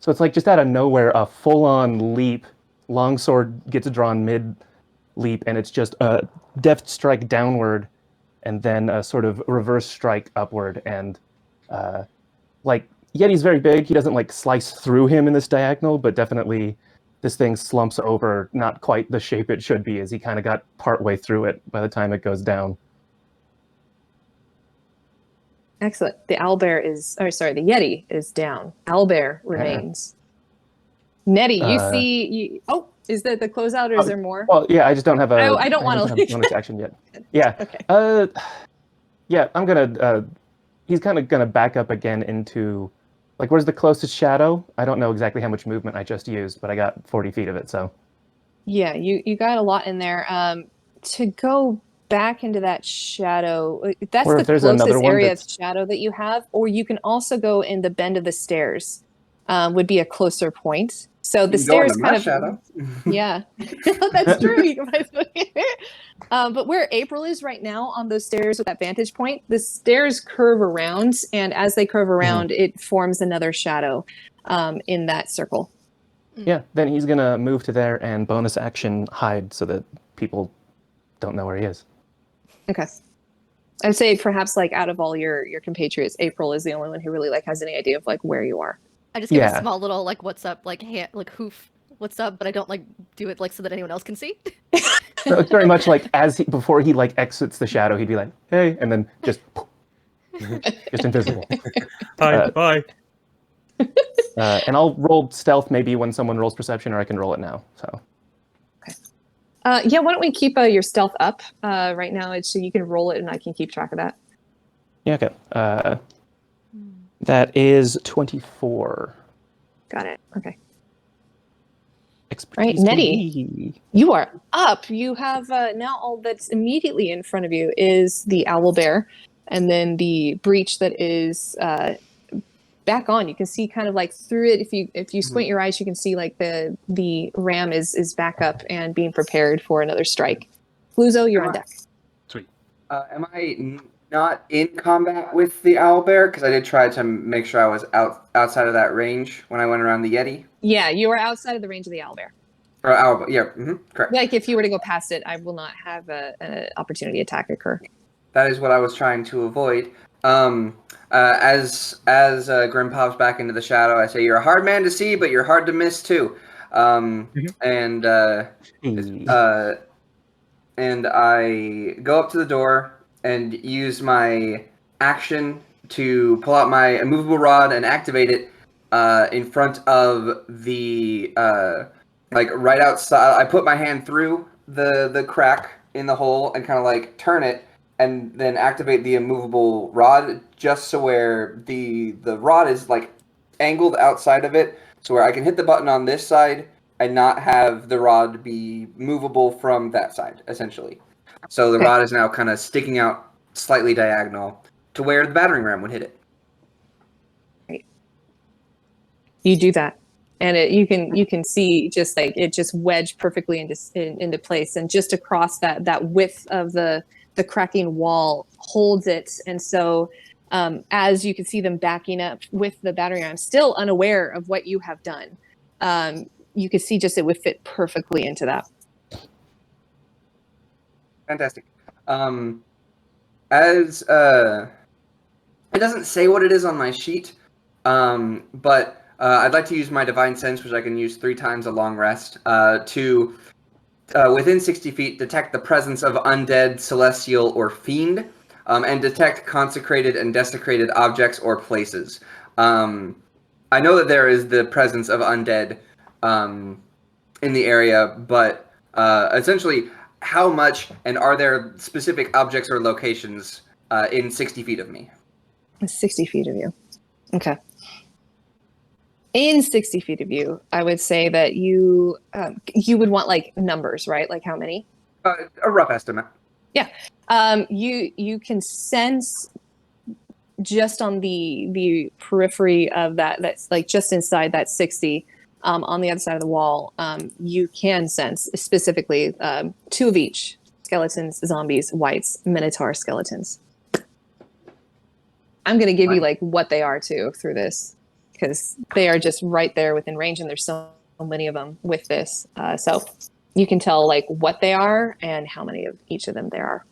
So it's like just out of nowhere, a full-on leap. Longsword gets drawn mid-leap, and it's just a deft strike downward, and then a sort of reverse strike upward. And like Yeti's very big. He doesn't like slice through him in this diagonal, but definitely this thing slumps over, not quite the shape it should be, as he kind of got partway through it by the time it goes down. Excellent. The Yeti is down. Owlbear remains. Nettie, you see... is that the closeout, or is there more? Well, yeah, I just don't have a... I don't want to... bonus action yet. Yeah. Okay. Yeah, I'm gonna... he's kind of gonna back up again into... Like, where's the closest shadow? I don't know exactly how much movement I just used, but I got 40 feet of it, so... Yeah, you got a lot in there. To go back into that shadow, that's Or the if there's another closest one area of that's- shadow that you have, or you can also go in the bend of the stairs, would be a closer point. So the stairs kind of... shadow. Yeah, that's true. You can find but where April is right now on those stairs with that vantage point, the stairs curve around, and as they curve around, it forms another shadow in that circle. Yeah, then he's gonna move to there and bonus action hide so that people don't know where he is. Okay. I'd say perhaps like out of all your compatriots, April is the only one who really like has any idea of like where you are. I just give Yeah. a small little like what's up, like hand, like hoof, what's up, but I don't like do it like so that anyone else can see. So it's very much like before he like exits the shadow, he'd be like, "Hey," and then just invisible. Bye. Bye. And I'll roll stealth maybe when someone rolls perception, or I can roll it now. So Yeah, why don't we keep your stealth up right now, so you can roll it and I can keep track of that. yeah, okay. That is 24. Got it. Okay. Expertise Right, Nettie. TV. You are up. You have now all that's immediately in front of you is the owlbear, and then the breach that is back on. You can see kind of like through it. If you squint your eyes, you can see like the ram is back up and being prepared for another strike. Gluzo, you're on deck. Sweet. Am I not in combat with the owlbear? Because I did try to make sure I was outside of that range when I went around the Yeti. Yeah, you are outside of the range of the owlbear. Or owlbear, yeah, correct. Like if you were to go past it, I will not have an opportunity attack occur. That is what I was trying to avoid. As Grimm pops back into the shadow, I say, "You're a hard man to see, but you're hard to miss too." And I go up to the door and use my action to pull out my immovable rod and activate it in front of the like right outside. I put my hand through the crack in the hole and kind of like turn it, and then activate the immovable rod just so where the rod is like angled outside of it, so where I can hit the button on this side and not have the rod be movable from that side, essentially. So the rod is now kind of sticking out slightly diagonal to where the battering ram would hit it. Right. You do that, and you can see just like it just wedged perfectly into place, and just across that width of the cracking wall holds it. And so as you can see them backing up with the battering ram, still unaware of what you have done, you can see just it would fit perfectly into that. Fantastic. As it doesn't say what it is on my sheet, but I'd like to use my divine sense, which I can use 3 times a long rest, to within 60 feet detect the presence of undead, celestial, or fiend, and detect consecrated and desecrated objects or places. I know that there is the presence of undead in the area, but essentially, how much, and are there specific objects or locations in 60 feet of me? 60 feet of you. Okay. In 60 feet of you, I would say that you would want like numbers, right? Like how many? A rough estimate. Yeah. You can sense just on the periphery of that's like just inside that 60, on the other side of the wall, you can sense specifically 2 of each: skeletons, zombies, wights, minotaur skeletons. I'm going to give you like what they are too through this, because they are just right there within range, and there's so many of them with this. So you can tell like what they are and how many of each of them there are.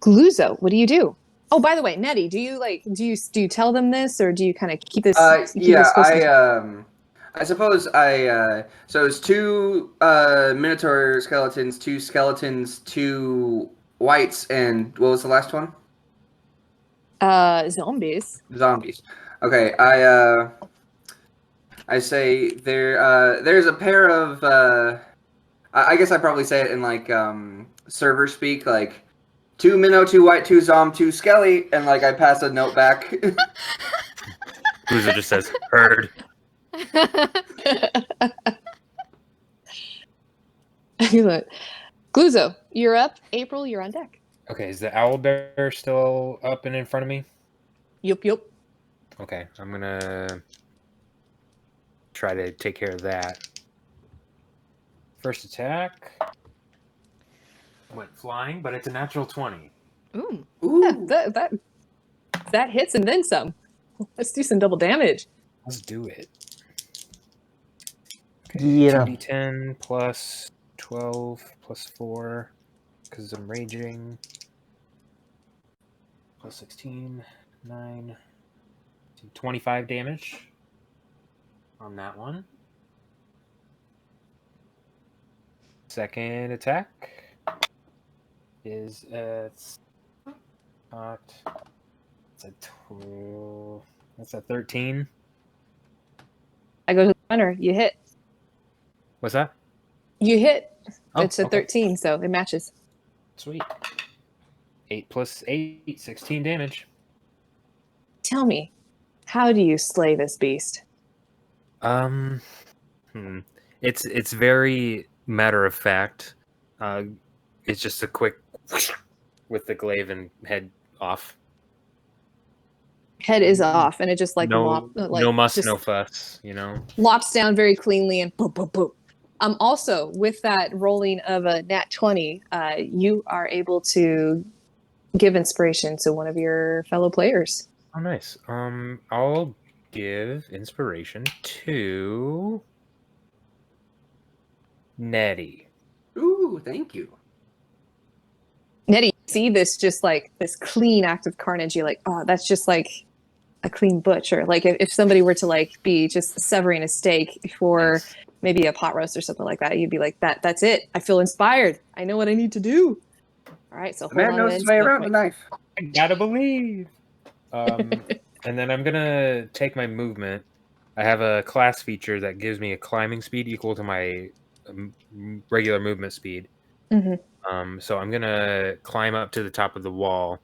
Gluzo, what do you do? Oh, by the way, Netti, do you tell them this, or do you kind of keep this? Yeah, Close to I suppose so it's 2 Minotaur skeletons, 2 skeletons, 2 whites, and what was the last one? zombies. Zombies. Okay, I say there's a pair of I guess I probably say it in like server speak, like 2 minnow, 2 white, 2 zom, 2 skelly, and like I pass a note back. Gluzo just says, heard. Gluzo, you're up. April, you're on deck. Okay, is the owlbear still up and in front of me? Yup. Okay, I'm gonna try to take care of that. First attack. Went flying, but it's a natural 20. Ooh. Ooh. Yeah, that hits and then some. Let's do some double damage. Let's do it. Yeah. 2d10 plus 12 plus 4, because I'm raging. Plus 16, 9, 25 damage on that one. Second attack is it's not. It's a 12. That's a 13. I go to the runner. You hit. What's that? You hit. Oh, It's a okay. 13, so it matches. Sweet. 8 plus 8, 16 damage. Tell me, how do you slay this beast? It's very matter of fact. It's just a quick with the glaive and head off. Head is off, and it just no muss, just no fuss. You know. lops down very cleanly, and boop, boop, boop. Also, with that rolling of a nat 20, you are able to give inspiration to one of your fellow players. Oh, nice. I'll give inspiration to Netti. Ooh, thank you. Netti, you see this just like this clean act of carnage. You're like, oh, that's just like a clean butcher. Like if somebody were to like be just severing a steak for Nice. maybe a pot roast or something like that, you'd be like, that's it. I feel inspired. I know what I need to do. All right, so The man knows his way around the knife. I gotta believe. And then I'm gonna take my movement. I have a class feature that gives me a climbing speed equal to my regular movement speed. Mm-hmm. So I'm gonna climb up to the top of the wall.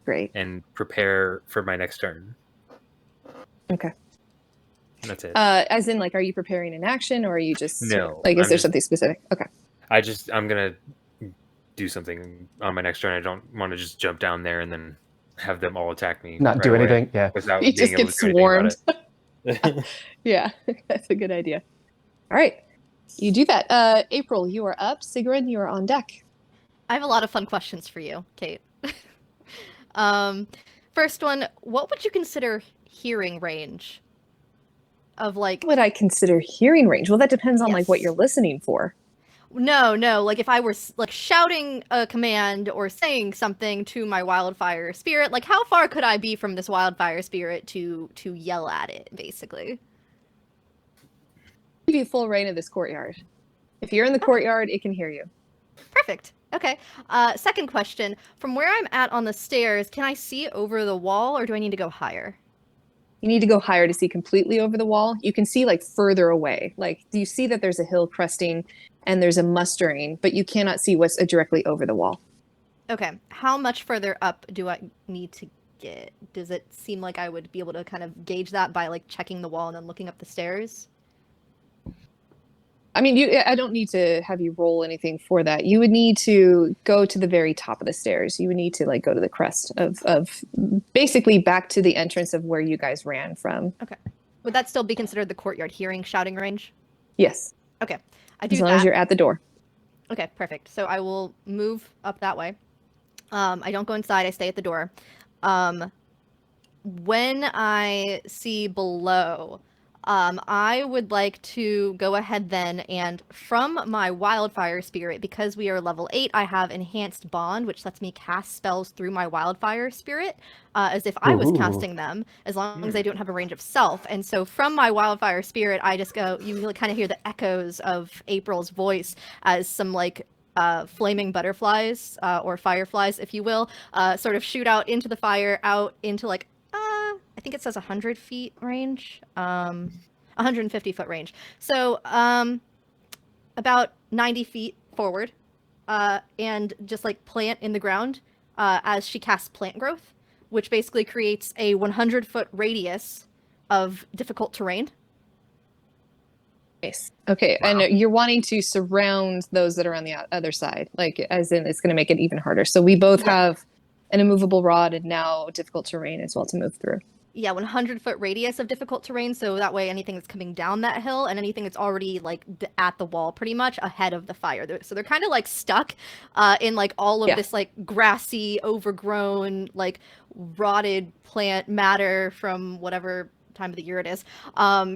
Great. And prepare for my next turn. Okay. That's it. As in, like, are you preparing an action, or are you just No, like, is I'm there just- something specific? Okay. I'm gonna do something on my next turn. I don't want to just jump down there and then have them all attack me. Not right do away anything. Yeah. Without You being just able get to do anything about swarmed. it. Yeah, that's a good idea. All right, you do that. April, you are up. Sigrún, you are on deck. I have a lot of fun questions for you, Kate. First one, what would you consider hearing range? Of like, What would I consider hearing range? Well, that depends on like what Yes. you're listening for. no, like if I were like shouting a command or saying something to my wildfire spirit, like how far could I be from this wildfire spirit to yell at it, basically? Give you full reign of this courtyard. If you're in the courtyard, it can hear you. Perfect. Okay. Second question, from where I'm at on the stairs, can I see over the wall or do I need to go higher? You need to go higher to see completely over the wall. You can see like further away. Like you see that there's a hill cresting and there's a mustering, but you cannot see what's directly over the wall. Okay. How much further up do I need to get? Does it seem like I would be able to kind of gauge that by like checking the wall and then looking up the stairs? I mean, I don't need to have you roll anything for that. You would need to go to the very top of the stairs. You would need to like go to the crest of basically back to the entrance of where you guys ran from. Okay. Would that still be considered the courtyard hearing shouting range? Yes. Okay. I do As long that. as you're at the door. Okay, perfect. So I will move up that way. I don't go inside. I stay at the door. When I see below, I would like to go ahead then, and from my wildfire spirit, because we are level 8, I have enhanced bond, which lets me cast spells through my wildfire spirit, as if I was Ooh. casting them, as long as I don't have a range of self. And so from my wildfire spirit, I just go, you really kind of hear the echoes of April's voice as some like flaming butterflies, or fireflies, if you will, sort of shoot out into the fire, out into like, I think it says 100 feet range, 150 foot range. So about 90 feet forward, and just like plant in the ground as she casts plant growth, which basically creates a 100-foot radius of difficult terrain. Nice. Okay, Wow. and you're wanting to surround those that are on the other side, like as in it's going to make it even harder. So we both have an immovable rod and now difficult terrain as well to move through. Yeah, 100-foot radius of difficult terrain, so that way anything that's coming down that hill and anything that's already like at the wall pretty much ahead of the fire. So they're kind of like stuck in like all of this like grassy, overgrown, like rotted plant matter from whatever time of the year it is,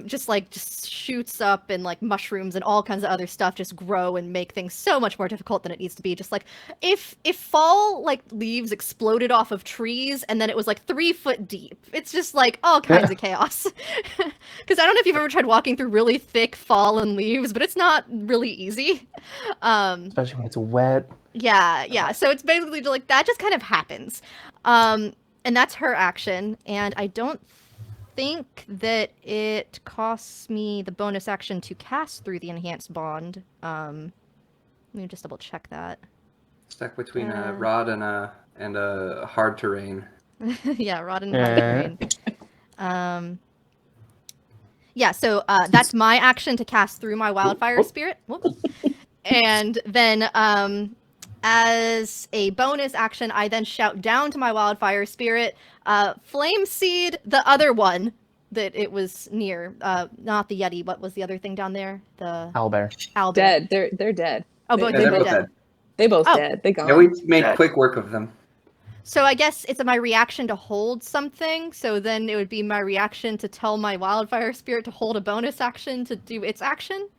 just shoots up, and like mushrooms and all kinds of other stuff just grow and make things so much more difficult than it needs to be. Just like if fall like leaves exploded off of trees and then it was like 3 foot deep, it's just like all kinds of chaos. Because I don't know if you've ever tried walking through really thick fallen leaves, but it's not really easy. Especially when it's wet. Yeah. So it's basically just like that just kind of happens. And that's her action, and I don't think that it costs me the bonus action to cast through the enhanced bond. Let me just double check that. Stuck between a rod and a hard terrain. Yeah, rod and hard terrain. Yeah, so that's my action to cast through my wildfire spirit. Whoops. And then as a bonus action, I then shout down to my wildfire spirit, flame seed the other one that it was near. Not the Yeti. What was the other thing down there? The Owlbear. Dead. They're dead. Oh, both they're they're both dead. dead. They both Oh. dead. They gone. Yeah, we made Dead. quick work of them. So I guess it's my reaction to hold something. So then it would be my reaction to tell my wildfire spirit to hold a bonus action to do its action.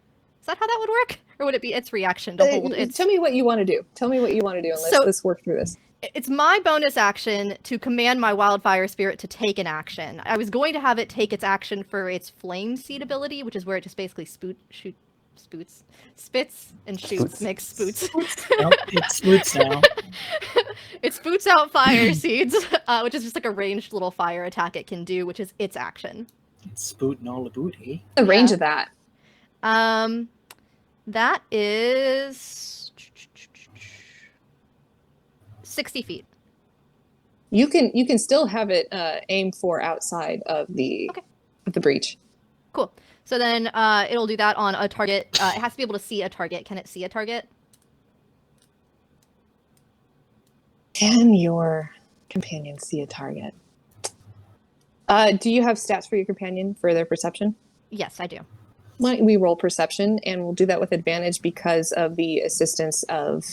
Is that how that would work? Or would it be its reaction to hold its... Tell me what you want to do. Tell me what you want to do, and let's work through this. It's my bonus action to command my wildfire spirit to take an action. I was going to have it take its action for its flame seed ability, which is where it just basically spits and shoots, makes spoots. Nope, it spoots now. It spoots out fire seeds, which is just like a ranged little fire attack it can do, which is its action. It's spooting all the booty. The range of that. That is 60 feet. You can still have it aim for outside of the breach. Cool. So then it'll do that on a target. It has to be able to see a target. Can it see a target? Can your companion see a target? Do you have stats for your companion for their perception? Yes, I do. Why don't we roll perception, and we'll do that with advantage because of the assistance of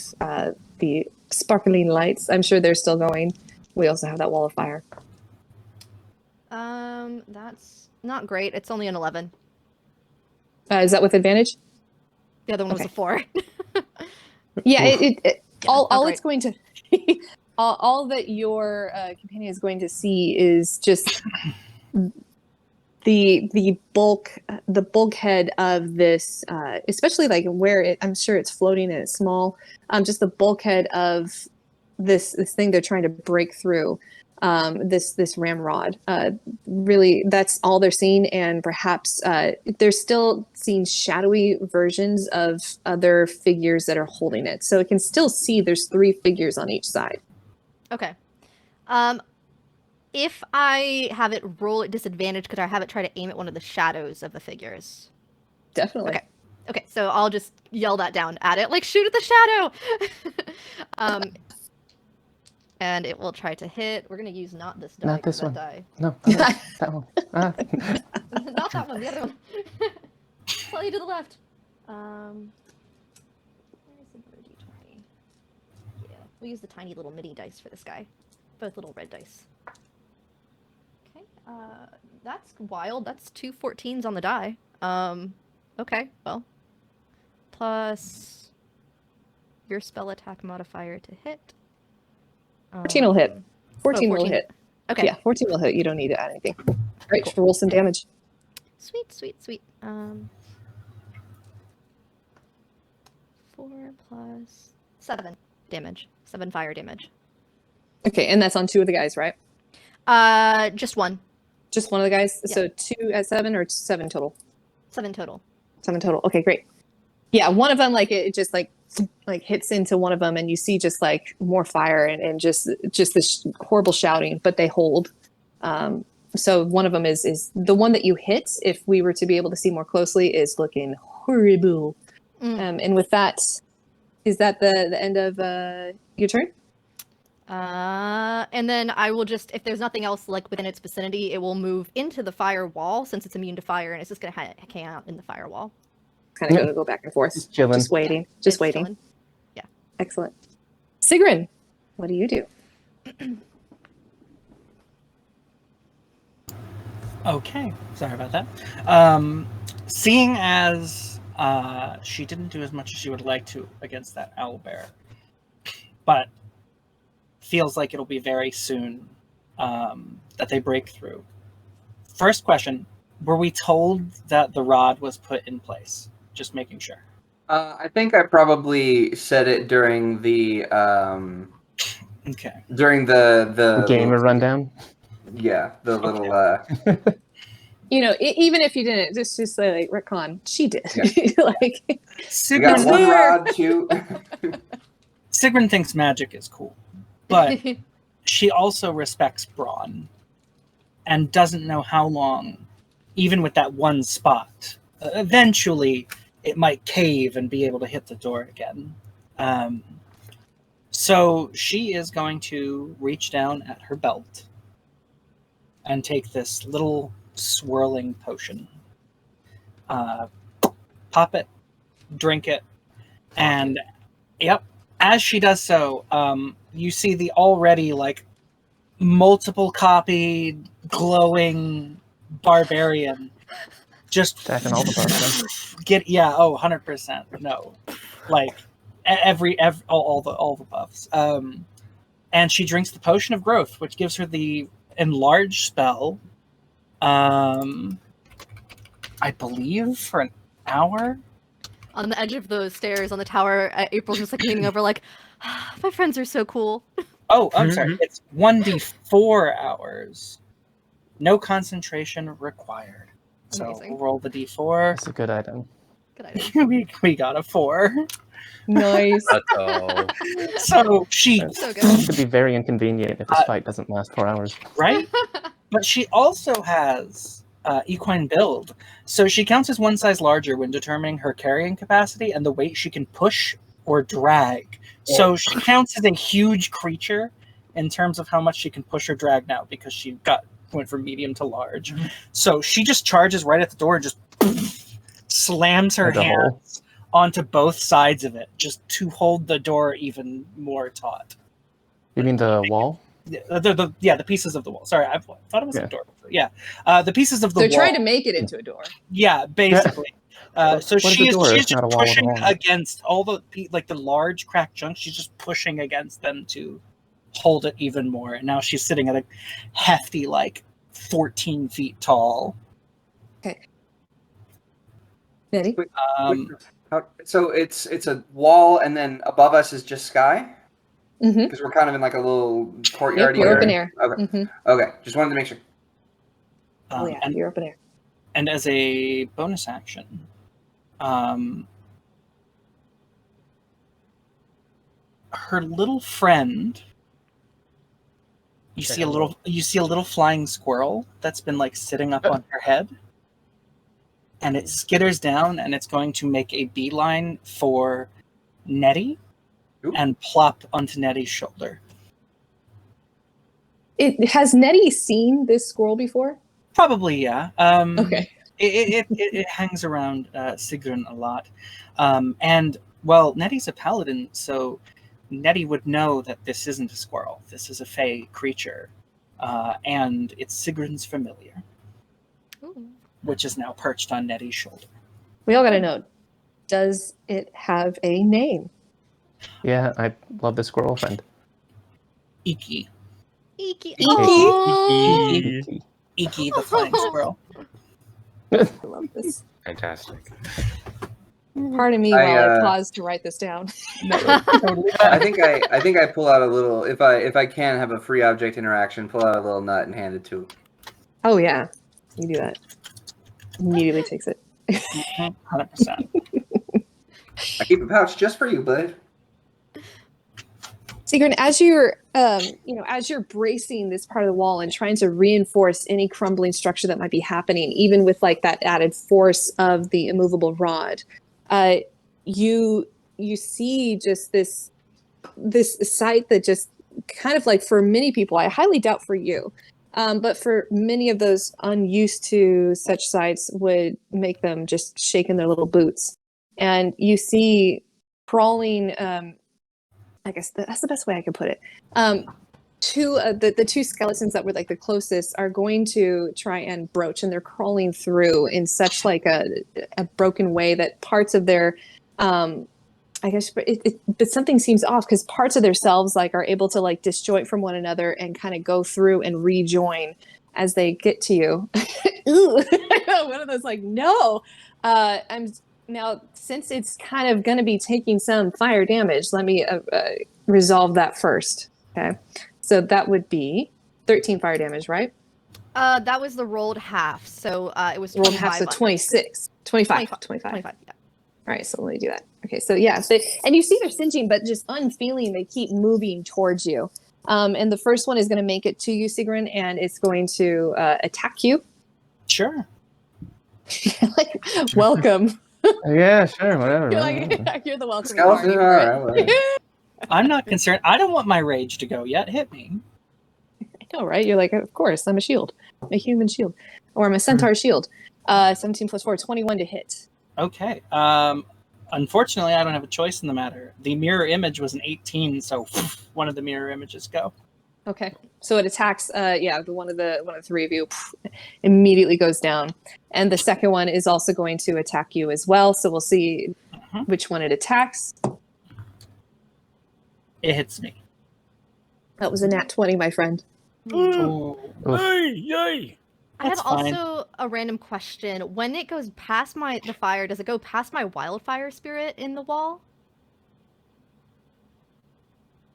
the sparkling lights. I'm sure they're still going. We also have that wall of fire. That's not great. It's only an 11. Is that with advantage? The other one was a 4. Yeah, all great. it's going to all that your companion is going to see is just the bulkhead of this, especially like where I'm sure it's floating and it's small. Just the bulkhead of this thing they're trying to break through. This ramrod. Really, that's all they're seeing, and perhaps they're still seeing shadowy versions of other figures that are holding it. So it can still see there's 3 figures on each side. Okay. If I have it roll at disadvantage, could I have it try to aim at one of the shadows of the figures? Definitely. Okay, so I'll just yell that down at it, like, shoot at the shadow! And it will try to hit. We're going to use not this die. Not this that one. Die. No, that one. Ah. Not that one, the other one. Slightly to the left. Where is the blue d20? Yeah, we'll use the tiny little mini dice for this guy. Both little red dice. Okay, That's wild. That's 2 14s on the die. Okay, well. Plus your spell attack modifier to hit. 14 will hit. 14 will 14. hit. Okay. Yeah, 14 will hit. You don't need to add anything. All right, Cool. roll some damage. Sweet. 4 plus 7 damage. 7 fire damage. Okay, and that's on 2 of the guys, right? Just 1. Just one of the guys? Yeah. So 2 at 7 or 7 total? 7 total. 7 total. Okay, great. Yeah, one of them, like, it just, like hits into one of them, and you see just, like, more fire and just this horrible shouting, but they hold. So one of them is the one that you hit, if we were to be able to see more closely, is looking horrible. And with that, is that the end of your turn? And then I will just, if there's nothing else like within its vicinity, it will move into the firewall since it's immune to fire, and it's just gonna hang out in the firewall. Kind of gonna go back and forth. Just chilling. Just waiting. Yeah, Just it's waiting. chilling. Yeah. Excellent. Sigrún, what do you do? Okay, sorry about that. Seeing as she didn't do as much as she would like to against that owlbear, but feels like it'll be very soon that they break through. First question, were we told that the rod was put in place? Just making sure. I think I probably said it during the Okay. during the Game little- rundown. Yeah, the little You know, even if you didn't, just say like retcon. She did. Yeah. Like, we got Sigrun, one there. rod, 2. Sigrun thinks magic is cool, but she also respects Braun and doesn't know how long, even with that one spot, eventually it might cave and be able to hit the door again. So she is going to reach down at her belt and take this little swirling potion. Pop it, drink it, and yep, as she does so, you see the already like multiple copied glowing barbarian just Stacking all the buffs, get 100%. No, like every all the buffs. And she drinks the potion of growth, which gives her the enlarge spell. I believe for an hour. On the edge of the stairs on the tower, April's just like leaning over, like, my friends are so cool. Oh, I'm sorry. It's 1d4 hours. No concentration required. So Amazing. we'll roll the d4. That's a good item. Good idea. we got a 4. nice. Uh-oh. So she So good. It could be very inconvenient if this fight doesn't last 4 hours. right? But she also has equine build. So she counts as one size larger when determining her carrying capacity and the weight she can push or drag. So she counts as a huge creature in terms of how much she can push or drag now because she went from medium to large. So she just charges right at the door and just slams her Like a hole. hands onto both sides of it just to hold the door even more taut. You mean the wall? The pieces of the wall. Sorry, I thought it was a door. Yeah, the pieces of the They're wall. trying to make it into a door. Yeah, basically. So What is she's a door? she's It's not just a wall with a pushing wall. against all the the large cracked chunks. She's just pushing against them to hold it even more. And now she's sitting at a hefty 14 feet tall. Netti? So it's a wall, and then above us is just sky. Mm-hmm. Because we're kind of in like a little courtyard. Yep, you're open air. Okay. Mm-hmm. Okay. Just wanted to make sure. Oh yeah, and, you're open air. and as a bonus action, her little friend. You see a little flying squirrel that's been sitting up on her head. And it skitters down and it's going to make a beeline for Netti and plop onto Netti's shoulder. Has Netti seen this squirrel before? Probably, yeah. Okay. It hangs around Sigrún a lot. And, well, Netti's a paladin, so Netti would know that this isn't a squirrel. This is a fey creature. and it's Sigrun's familiar, Ooh. which is now perched on Netti's shoulder. We all got to know. Does it have a name? Yeah, I love the squirrel friend. Iki. Iki. Iki. Aw. Iki. Iki, the flying squirrel. I love this. Fantastic. Pardon me while I pause to write this down. No, totally I fine. think I pull out a little. If I can have a free object interaction, pull out a little nut and hand it to him. Oh yeah, you do that. Immediately takes it. 100%. I keep a pouch just for you, bud. Sigrun, as you're bracing this part of the wall and trying to reinforce any crumbling structure that might be happening, even with like that added force of the immovable rod, you see just this sight that just kind of like, for many people, I highly doubt for you, but for many of those unused to such sights, would make them just shake in their little boots. And you see crawling. I guess that's the best way I could put it. The two skeletons that were like the closest are going to try and broach, and they're crawling through in such like a broken way that parts of their, I guess, but something seems off, because parts of themselves like are able to like disjoint from one another and kind of go through and rejoin as they get to you. Ooh, one of those like, no, Now, since it's kind of going to be taking some fire damage, let me resolve that first. Okay. So that would be 13 fire damage, right? That was the rolled half. So it was rolled half, so 26. 25. 25, yeah. All right, so let me do that. Okay, so yeah. And you see they're singeing, but just unfeeling, they keep moving towards you. And the first one is going to make it to you, Sigrun, and it's going to attack you. Sure. Like, welcome. Yeah, sure, whatever. You're whatever. like, you're the welcome. Skeleton, all right. I'm not concerned. I don't want my rage to go yet. Hit me. I know, right? You're like, of course, I'm a shield. I'm a human shield. Or I'm a centaur shield. 17 plus 4, 21 to hit. Okay. Unfortunately, I don't have a choice in the matter. The mirror image was an 18, so one of the mirror images go. Okay. So it attacks, the one of the three of you immediately goes down. And the second one is also going to attack you as well. So we'll see which one it attacks. It hits me. That was a nat 20, my friend. Ooh. Yay! I have That's fine. also a random question. When it goes past the fire, does it go past my wildfire spirit in the wall?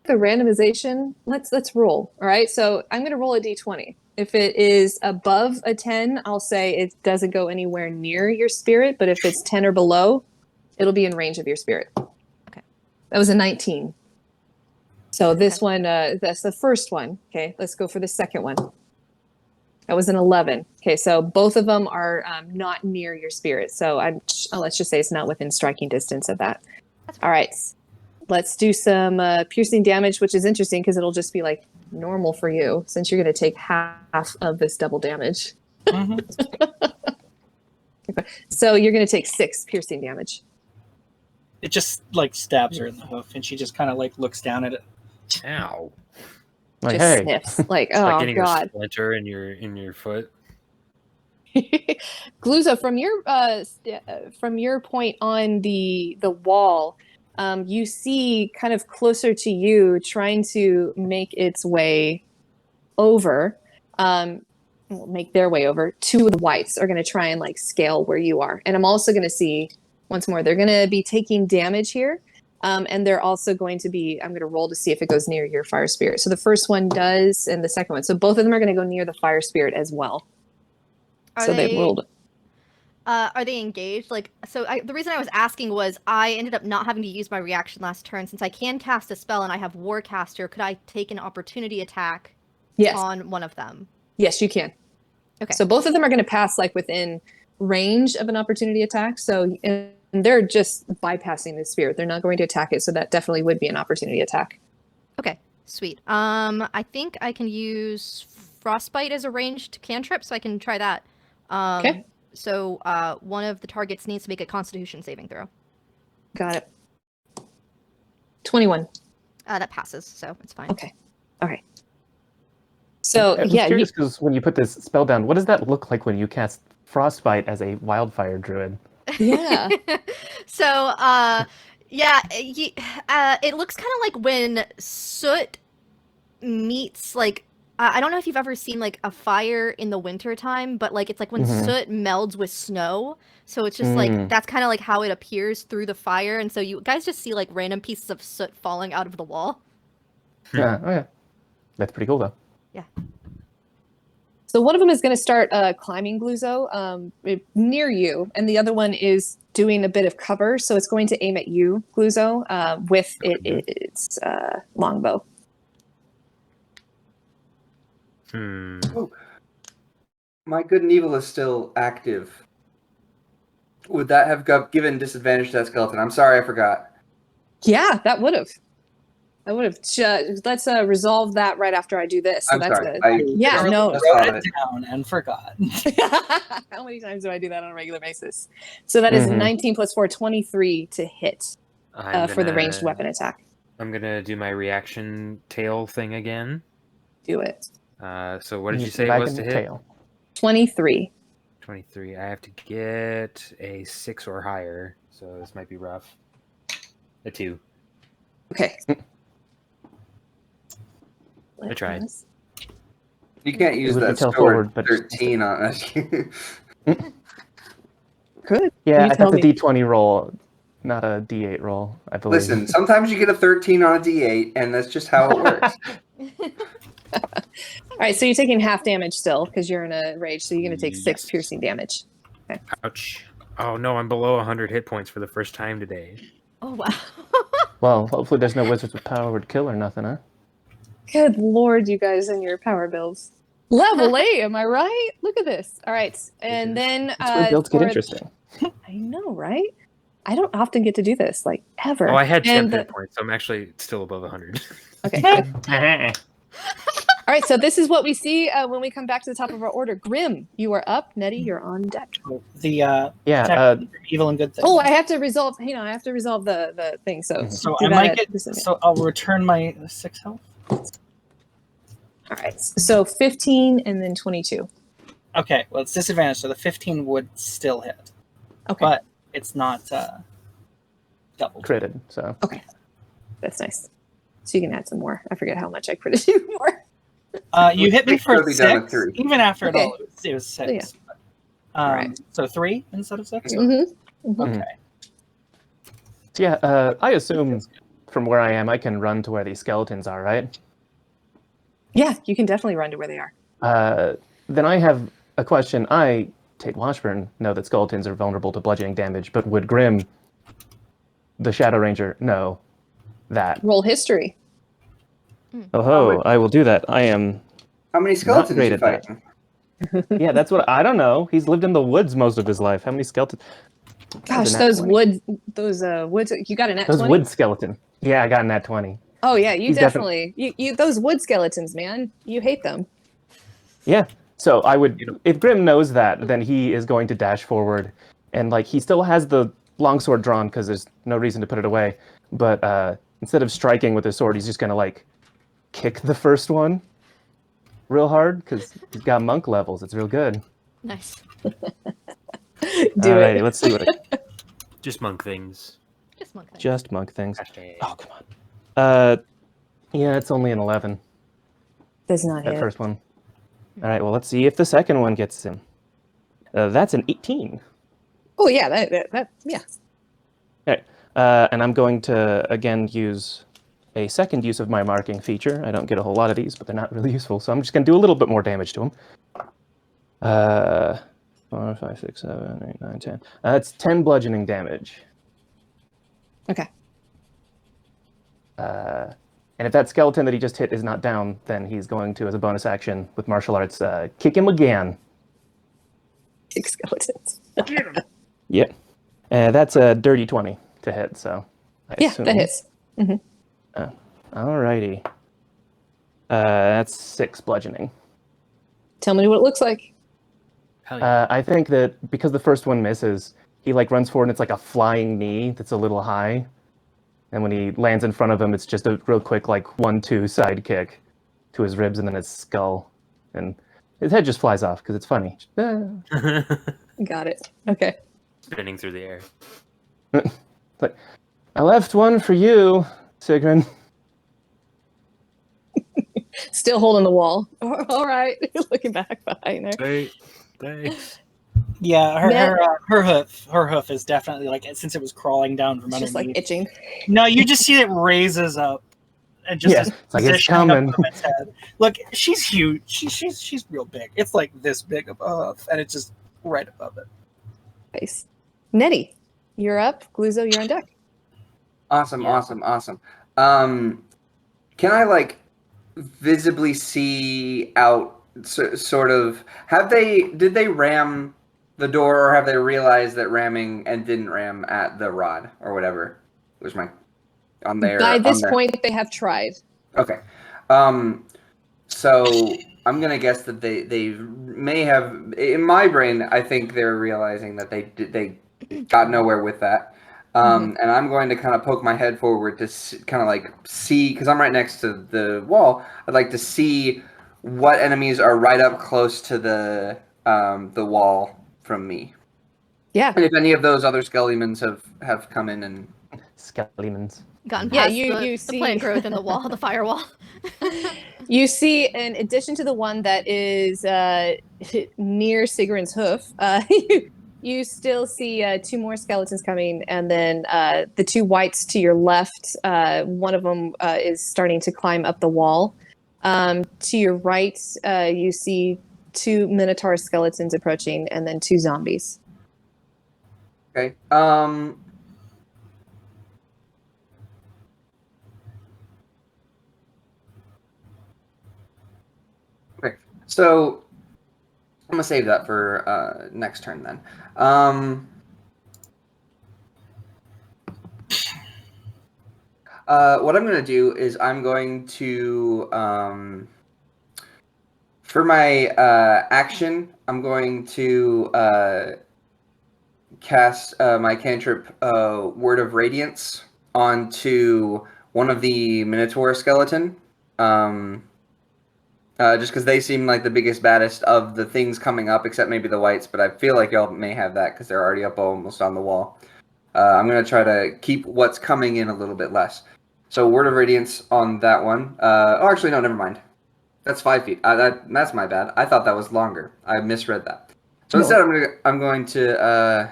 The randomization, let's roll. All right. So I'm going to roll a d20. If it is above a 10, I'll say it doesn't go anywhere near your spirit. But if it's 10 or below, it'll be in range of your spirit. Okay. That was a 19. So this one, that's the first one. Okay. Let's go for the second one. That was an 11. Okay. So both of them are not near your spirit. So let's just say it's not within striking distance of that. All right. Let's do some piercing damage, which is interesting because it'll just be like normal for you since you're going to take half of this double damage. Mm-hmm. So you're going to take 6 piercing damage. It just like stabs her in the hoof, and she just kind of like looks down at it. Ow! Like, Just hey, sniffs. Like, It's oh like getting god. a splinter in your foot. Gluzo, from your point on the wall, you see kind of closer to you trying to make its way over, make their way over. 2 of the whites are going to try and like scale where you are. And I'm also going to see once more, they're going to be taking damage here. And they're also going to be, I'm going to roll to see if it goes near your fire spirit. So the first one does, and the second one. So both of them are going to go near the fire spirit as well. They rolled. Are they engaged? Like, the reason I was asking was I ended up not having to use my reaction last turn. Since I can cast a spell and I have Warcaster, could I take an opportunity attack on one of them? Yes, you can. Okay. So both of them are going to pass like within range of an opportunity attack. So and they're just bypassing the spirit. They're not going to attack it. So that definitely would be an opportunity attack. Okay, sweet. I think I can use Frostbite as a ranged cantrip, so I can try that. Okay. So one of the targets needs to make a Constitution saving throw. Got it. 21. That passes, so it's fine. Okay. All right. So I was yeah, curious because when you put this spell down, what does that look like when you cast Frostbite as a wildfire druid? Yeah. So, yeah, it looks kind of like when soot meets like I don't know if you've ever seen like a fire in the winter time, but like it's like when soot melds with snow. So it's just like that's kind of like how it appears through the fire, and so you guys just see like random pieces of soot falling out of the wall. Yeah, oh yeah, that's pretty cool though. Yeah. So one of them is going to start climbing Gluzo near you, and the other one is doing a bit of cover. So it's going to aim at you, Gluzo, with its longbow. Oh, my good and evil is still active. Would that have given disadvantage to that skeleton? I'm sorry, I forgot. Yeah, that would have. I would have. Let's resolve that right after I do this. So I'm that's sorry. good. Yeah, no. Just Wrote thought it down and forgot. How many times do I do that on a regular basis? So that is 19 plus 4, 23 to hit for the ranged weapon attack. I'm gonna do my reaction tail thing again. Do it. So what did you say it was to hit? Tail. 23. 23. I have to get a 6 or higher, so this might be rough. A 2. Okay. I tried. You can't use would be that tail score forward, but 13 on us. Good. Yeah, You that's tell a me. D20 roll, not a D8 roll, I believe. Listen, sometimes you get a 13 on a D8, and that's just how it works. All right, so you're taking half damage still because you're in a rage, so you're going to take 6 Yes. piercing damage. Ouch. Oh no, I'm below 100 hit points for the first time today. Oh wow. Well, hopefully there's no wizards with power to kill or nothing, huh? Good lord, you guys and your power builds. Level 8, am I right? Look at this. All right, and then That's where builds get interesting. I know, right? I don't often get to do this, like ever. Oh, I had 10 And hit points, so I'm actually still above 100. Okay. Good. All right, so this is what we see when we come back to the top of our order. Grimm, you are up. Nettie, you're on deck. The Yeah, evil and good thing. Oh, I have to resolve. I have to resolve the thing. So, So do I that might at get. this minute. So I'll return my 6 health. All right, so 15 and then 22. Okay, well it's disadvantage, so the 15 would still hit, Okay, but it's not doubled. critted, so. that's nice. So you can add some more. I forget how much I critted you more. You hit me It's for totally down to 6. 3. Even after Okay. it all, it was 6. Yeah. Alright. So 3 instead of 6. Mm-hmm. Okay. So yeah, I assume from where I am, I can run to where these skeletons are, right? Yeah, you can definitely run to where they are. Then I have a question. I, Tait Washburn, know that skeletons are vulnerable to bludgeoning damage, but would Grimm, the Shadow Ranger, know that? Roll history. Oh ho, I will do that. I am. How many skeletons great you at that. fighting? Yeah, that's what I don't know. He's lived in the woods most of his life. How many skeletons? Gosh, nat those 20. woods. You got a nat Those 20? wood skeleton. Yeah, I got in that 20. Oh yeah, you He's definitely. You those wood skeletons, man. You hate them. Yeah. So I would, if Grimm knows that, then he is going to dash forward, and like he still has the longsword drawn because there's no reason to put it away. But instead of striking with his sword, he's just gonna like kick the first one real hard because he's got monk levels. It's real good. Nice. Do Alrighty, it. let's see what it. Just monk things. Just monk thing. Just monk things. Hashtag. Oh come on. Yeah, it's only an 11. Does not That hit. first one. All right. Well, let's see if the second one gets him. That's an 18. Oh yeah, that yeah. Okay. And I'm going to again use a second use of my marking feature. I don't get a whole lot of these, but they're not really useful. So I'm just going to do a little bit more damage to him. 4, 5, 6, 7, 8, 9, 10. That's 10 bludgeoning damage. Okay. And if that skeleton that he just hit is not down, then he's going to, as a bonus action with martial arts, kick him again. Kick skeletons. Yep. And that's a dirty 20 to hit, so I Yeah, assume. that hits. Alrighty. That's 6 bludgeoning. Tell me what it looks like. Hell yeah. I think that because the first one misses, he like runs forward and it's like a flying knee that's a little high. And when he lands in front of him, it's just a real quick like 1-2 side kick to his ribs and then his skull. and his head just flies off because it's funny. Got it. Okay. Spinning through the air. But I left one for you, Sigrún. Still holding the wall. All right. Looking back behind her. Hey, thanks. Yeah, Net- her hoof is definitely like since it was crawling down from It's just underneath. like itching. No, you just see it raises up and just Yeah, is it's like it's positioning up coming. above its head. Look, she's huge. She's real big. It's like this big of a hoof, and it's just right above it. Nice. Nettie, you're up. Gluzo, you're on deck. Awesome, Yeah. awesome. Can I like visibly see out? Sort of. Did they ram the door, or have they realized that ramming and didn't ram at the rod or whatever? Was my on their By this on their, point, they have tried. Okay. So I'm gonna guess that they may have. In my brain, I think they're realizing that they got nowhere with that. And I'm going to kind of poke my head forward to kind of like see, because I'm right next to the wall. I'd like to see what enemies are right up close to the wall from me, Yeah. and if any of those other skeletons have come in and. Skeletons. Gotten Yeah, past you the plant see- growth in the wall, the firewall. You see, in addition to the one that is near Sigrun's hoof, you still see two more skeletons coming, and then the two whites to your left. One of them is starting to climb up the wall. To your right, you see two Minotaur skeletons approaching, and then two zombies. Okay. Okay. So I'm gonna save that for next turn then. What I'm gonna do is I'm going to for my action, I'm going to cast my cantrip Word of Radiance onto one of the Minotaur skeleton. Just because they seem like the biggest, baddest of the things coming up, except maybe the whites, but I feel like y'all may have that because they're already up almost on the wall. I'm going to try to keep what's coming in a little bit less. So Word of Radiance on that one. Oh, actually, no, never mind. That's 5 feet. That's my bad. I thought that was longer. I misread that. So instead, I'm going to...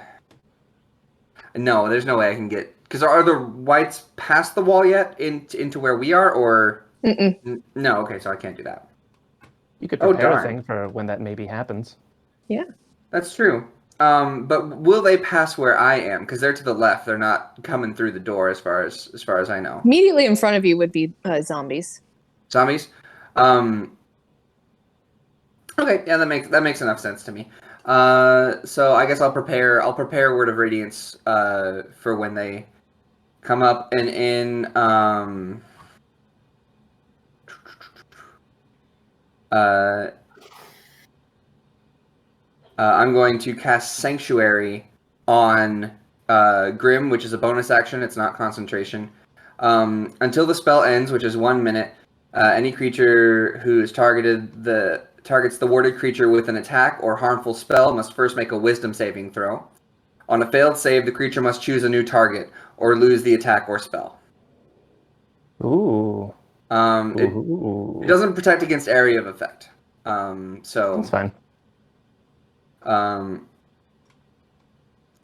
No, there's no way I can get... Because are the whites past the wall yet into where we are, or... No, okay, so I can't do that. You could Oh, prepare a darn. thing for when that maybe happens. Yeah. That's true. But will they pass where I am? Because they're to the left. They're not coming through the door, as far as I know. Immediately in front of you would be zombies. Zombies. Okay, yeah, that makes enough sense to me. So I guess I'll prepare Word of Radiance for when they come up, and in I'm going to cast Sanctuary on Grimm, which is a bonus action. It's not concentration. Until the spell ends, which is 1 minute, any creature who is targets the warded creature with an attack or harmful spell must first make a Wisdom saving throw. On a failed save, the creature must choose a new target or lose the attack or spell. Ooh. It doesn't protect against area of effect. So That's fine.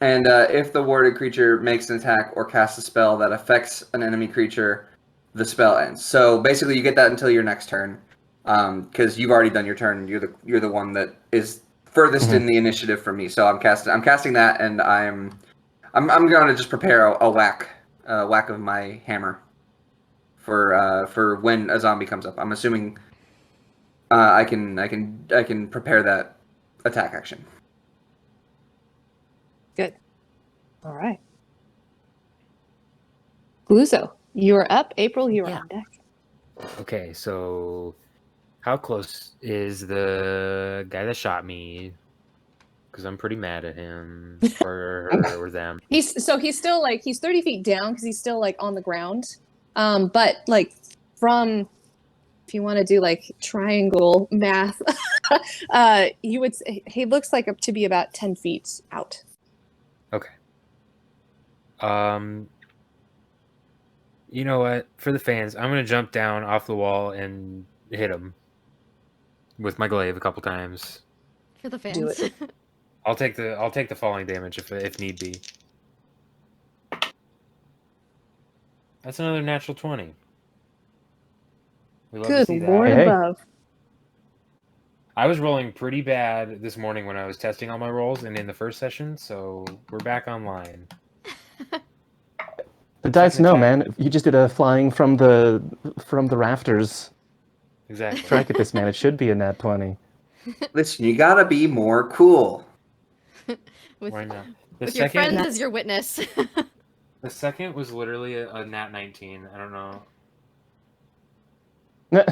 And if the warded creature makes an attack or casts a spell that affects an enemy creature, the spell ends. So basically, you get that until your next turn, because you've already done your turn. You're the one that is furthest in the initiative from me. So I'm casting that, and I'm going to just prepare a whack of my hammer for when a zombie comes up. I'm assuming I can prepare that attack action. Good. All right. Gluzo, you are up. April, you are on deck. Okay, so how close is the guy that shot me? Because I'm pretty mad at him or her or them. He's still like he's 30 feet down because he's still like on the ground. But like from if you want to do like triangle math, you would say he looks like up to be about 10 feet out. Okay. You know what? For the fans, I'm gonna jump down off the wall and hit him with my glaive a couple times. For the Do fans. it. I'll take the falling damage if need be. That's another natural 20. We love to Good see that. Lord Hey. above. I was rolling pretty bad this morning when I was testing all my rolls and in the first session, so we're back online. The dice Second know, attack. man. You just did a flying from the rafters Exactly. strike at this man. It should be a nat 20. Listen, you gotta be more cool. with Why not? The with your second, friends as your witness. the second was literally a nat 19. I don't know. So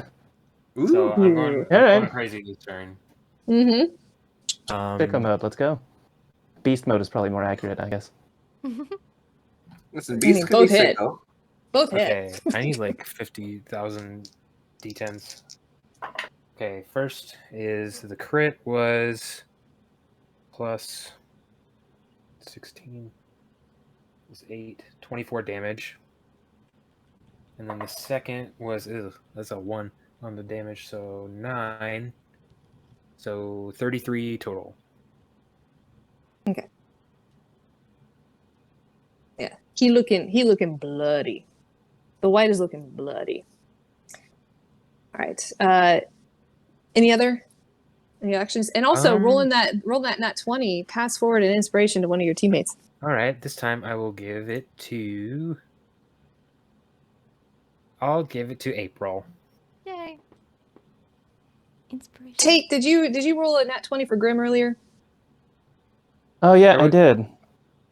I'm going Alright. crazy this turn. Mm-hmm. Sicko mode, let's go. Beast mode is probably more accurate, I guess. Listen, I beasts mean, could be both hit. sicko. Both hit. Okay, I need like 50,000 d10s. Okay, first is the crit was plus 16 is 8, 24 damage. And then the second was, that's a 1 on the damage, so 9. So 33 total. Okay. Yeah. He looking bloody. The white is looking bloody. All right. Any actions? And also rolling that nat 20, pass forward an inspiration to one of your teammates. All right, this time I will give it to. I'll give it to April. Yay. Inspiration. Tate, did you roll a nat 20 for Grimm earlier? Oh yeah, I did.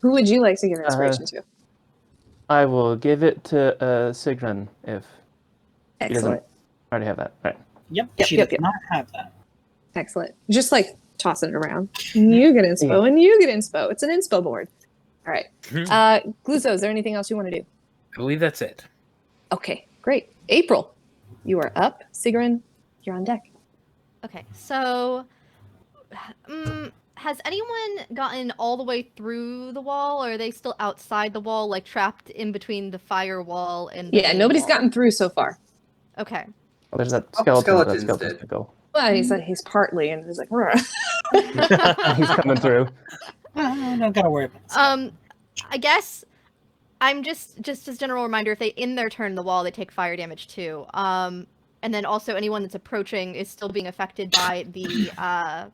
Who would you like to give inspiration to? I will give it to Sigrún if he doesn't Excellent. already have that. All right. Yep, Yep, she yep, does yep. not have that. Excellent. Just like tossing it around. You get inspo and you get inspo. It's an inspo board. All right. Gluzo, is there anything else you want to do? I believe that's it. Okay, great. April, you are up. Sigrún, you're on deck. Okay, so has anyone gotten all the way through the wall, or are they still outside the wall, like trapped in between the firewall and the Yeah, main nobody's wall? gotten through so far. Okay. Well, there's that Oh, skeleton. skeletons That skeleton's did. gonna go. Well, he's partly, and he's like, He's coming through. Don't gotta worry about it. I guess I'm just as general reminder, if they in their turn the wall, they take fire damage too. And then also anyone that's approaching is still being affected by the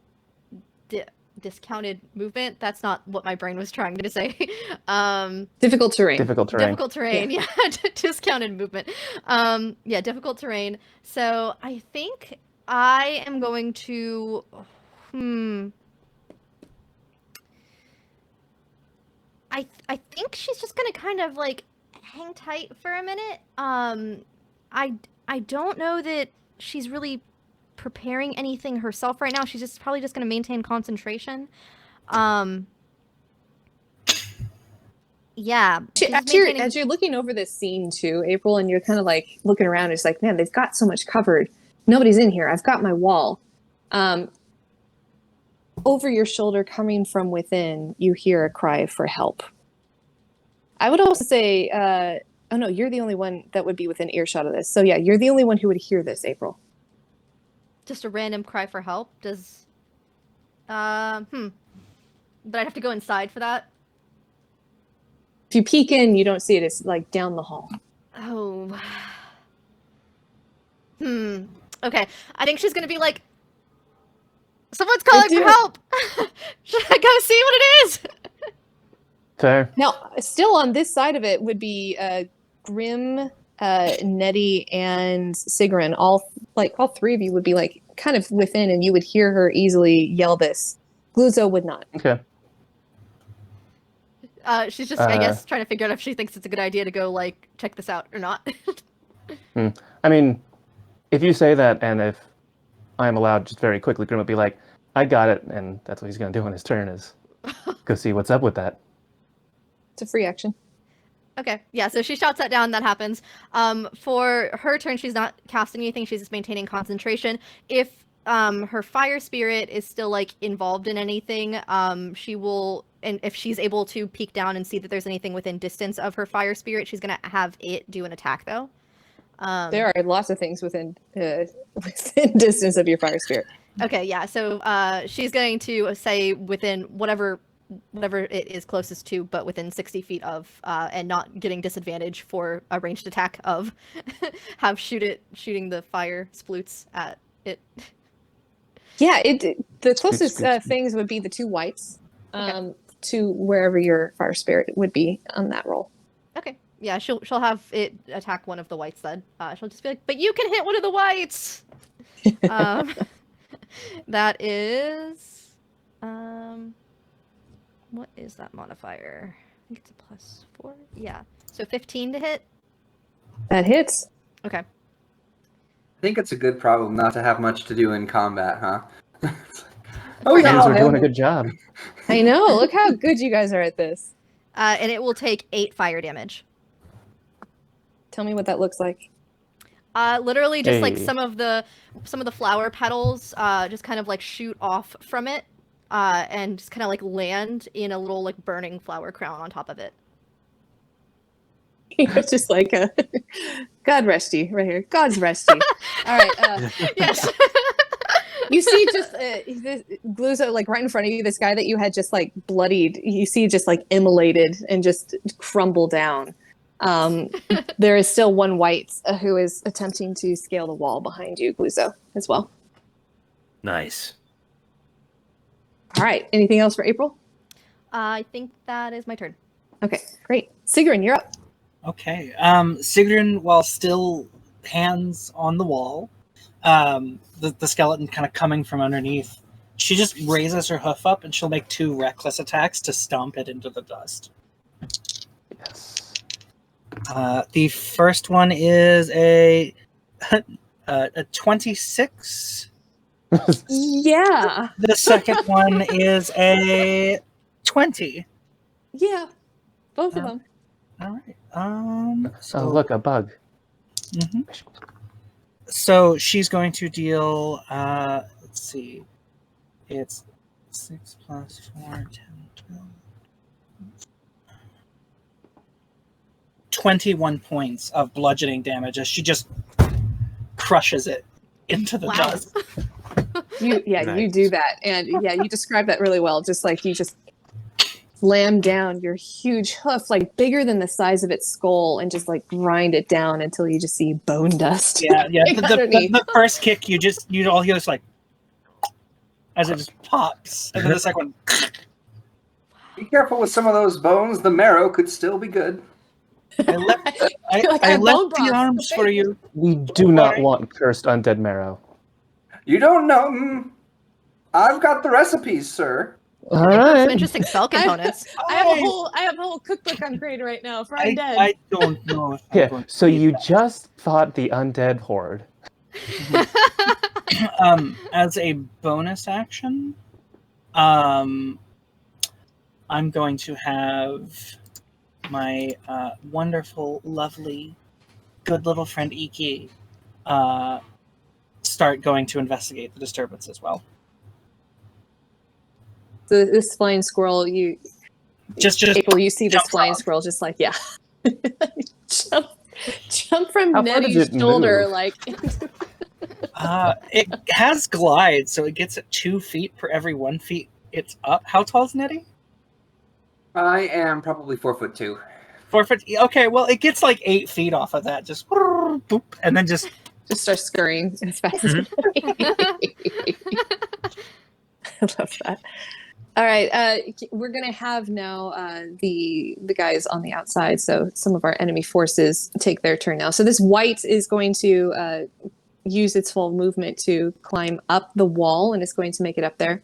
discounted movement. That's not what my brain was trying to say. difficult terrain. Difficult terrain. Difficult terrain, yeah. Discounted movement. Yeah, difficult terrain. So I think I am going to I think she's just gonna kind of like hang tight for a minute. I don't know that she's really preparing anything herself right now. She's just probably just gonna maintain concentration. Yeah. As you're looking over this scene too, April, and you're kind of like looking around, it's like, man, they've got so much covered. Nobody's in here. I've got my wall. Over your shoulder, coming from within, you hear a cry for help. I would also say, oh no, you're the only one that would be within earshot of this. So yeah, you're the only one who would hear this, April. Just a random cry for help? Does... But I'd have to go inside for that? If you peek in, you don't see it. It's like down the hall. Oh. Okay. I think she's gonna be like, someone's calling for help! Should I go see what it is? Fair. Now, still on this side of it would be Grimm, Netti, and Sigrún. All three of you would be like kind of within, and you would hear her easily yell this. Gluzo would not. Okay. She's just, I guess, trying to figure out if she thinks it's a good idea to go, like, check this out or not. I mean, if you say that, and if I'm allowed, just very quickly, Grimm would be like, I got it, and that's what he's going to do on his turn, is go see what's up with that. It's a free action. Okay, yeah, so she shouts that down, that happens. For her turn, she's not casting anything, she's just maintaining concentration. If her fire spirit is still, like, involved in anything, she will, and if she's able to peek down and see that there's anything within distance of her fire spirit, she's gonna have it do an attack, though. There are lots of things within distance of your fire spirit. Okay, yeah, so she's going to say within whatever it is closest to, but within 60 feet of, and not getting disadvantage for a ranged attack of, have shooting the fire sploots at it. Yeah, the closest Spoots. things would be the 2 whites Okay. to wherever your fire spirit would be on that roll. Okay, yeah, she'll have it attack one of the whites then. She'll just be like, but you can hit one of the whites! That is, what is that modifier? I think it's a +4. Yeah. So 15 to hit. That hits. Okay. I think it's a good problem not to have much to do in combat, huh? Oh You yeah, guys are doing a good job. I know. Look how good you guys are at this. And it will take 8 fire damage. Tell me what that looks like. Literally just like Hey. some of the flower petals just kind of like shoot off from it and just kind of like land in a little like burning flower crown on top of it. It's just like a God rest you right here. God's rest you. All right. Yes. You see just this Gluzo like right in front of you, this guy that you had just like bloodied, you see just like immolated and just crumble down. There is still one white who is attempting to scale the wall behind you, Gluzo, as well. Nice. All right. Anything else for April? I think that is my turn. Okay, great. Sigrún, you're up. Okay. Sigrun, while still hands on the wall, the skeleton kind of coming from underneath, she just raises her hoof up and she'll make 2 reckless attacks to stomp it into the dust. Yes. The first one is a 26. Yeah. The second one is a 20. Yeah. Both of them. All right. Oh, look, a bug. Mhm. So she's going to deal, let's see, it's 6 plus 4, 10, 12, 21 points of bludgeoning damage as she just crushes it into the Wow. dust. You Nice. do that. And yeah, you describe that really well. Just like you just slam down your huge hoof, like bigger than the size of its skull, and just like grind it down until you just see bone dust. Yeah. Like underneath. The first kick, you all hear this like, as it just pops. And then the second one, be careful with some of those bones. The marrow could still be good. I left, Like, I I have left bone the broth. arms for you. We do not want cursed undead marrow. You don't know. I've got the recipes, sir. All Some right. interesting spell components. I have a whole cookbook I'm creating right now for undead. I don't know if I'm Yeah. going to So read you that. just fought the undead horde. As a bonus action, I'm going to have my wonderful, lovely, good little friend Iki start going to investigate the disturbance as well. So this flying squirrel, Just April, you see this jumps flying off. squirrel just like, yeah. jump from How far does Netti's it shoulder, move? like It has glide, so it gets at 2 feet per every 1 feet it's up. How tall is Nettie? I am probably 4'2". 4 foot. Okay, well, it gets like 8 feet off of that. Just boop, and then just start scurrying as fast as I love that. All right, we're gonna have now the guys on the outside. So some of our enemy forces take their turn now. So this white is going to use its full movement to climb up the wall, and it's going to make it up there.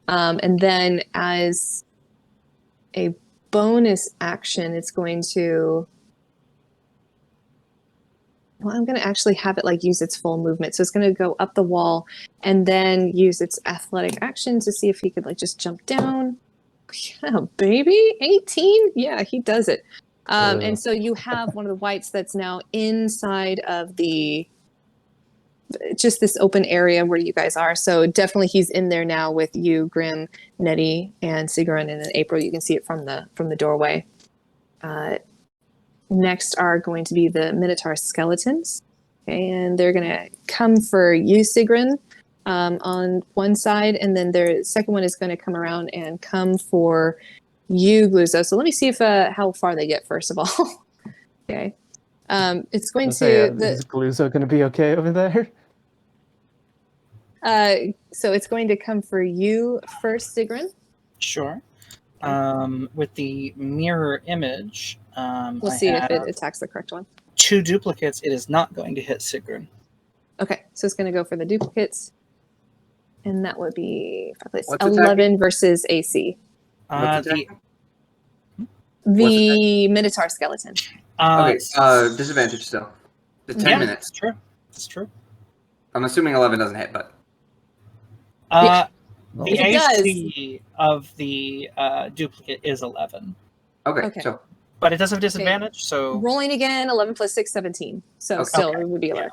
And then as a bonus action, it's going to. Well, I'm going to actually have it like use its full movement. So it's going to go up the wall and then use its athletic action to see if he could like just jump down. Yeah, baby. 18. Yeah, he does it. And so you have one of the whites that's now inside of just this open area where you guys are. So definitely he's in there now with you, Grimm, Netti, and Sigrún, and then April. You can see it from the doorway. Next are going to be the Minotaur skeletons. Okay, and they're going to come for you, Sigrún, on one side, and then the second one is going to come around and come for you, Gluzo. So let me see if how far they get, first of all. Okay. It's going to... Is Gluzo going to be okay over there? So it's going to come for you first, Sigrún. Sure. With the mirror image, We'll see if it attacks the correct one. 2 duplicates. It is not going to hit Sigrún. Okay, so it's going to go for the duplicates. And that would be 11 attacking? versus AC. What's The The Minotaur skeleton. Okay, disadvantage still. The 10 minutes. It's true. It's true. I'm assuming 11 doesn't hit, but... The If it AC of the duplicate is 11. Okay, so... But it does have disadvantage, so... Rolling again, 11 plus 6, 17. So Okay. still, it would be 11.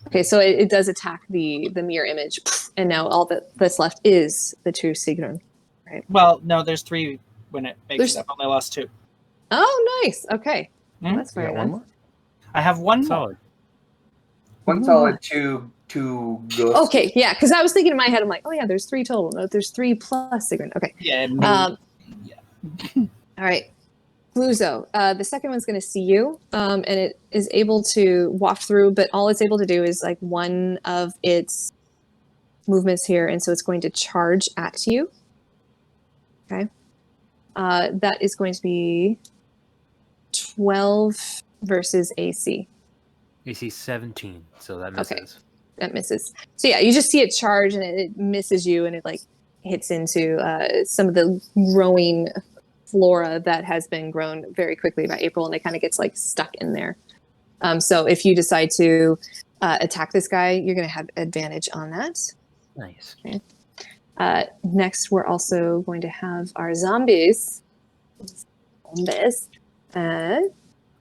Okay, so it does attack the mirror image. And now all that's left is the true Sigrún. Right? Well, no, there's 3 when it makes it up. I only lost 2. Oh, nice. Okay. Hmm? That's very nice. One more? I have 1 Solid. One solid, two ghosts. Okay, yeah, because I was thinking in my head, I'm like, oh yeah, there's 3 total. No, there's 3 plus Sigrún. Okay. Yeah. All right. Gluzo. The second one's going to see you, and it is able to walk through, but all it's able to do is like one of its movements here, and so it's going to charge at you. Okay. That is going to be 12 versus AC. AC 17, so that misses. Okay. That misses. So yeah, you just see it charge, and it misses you, and it like hits into some of the growing flora that has been grown very quickly by April, and it kind of gets like stuck in there. So if you decide to attack this guy, you're going to have advantage on that. Nice. Okay. Next, we're also going to have our zombies.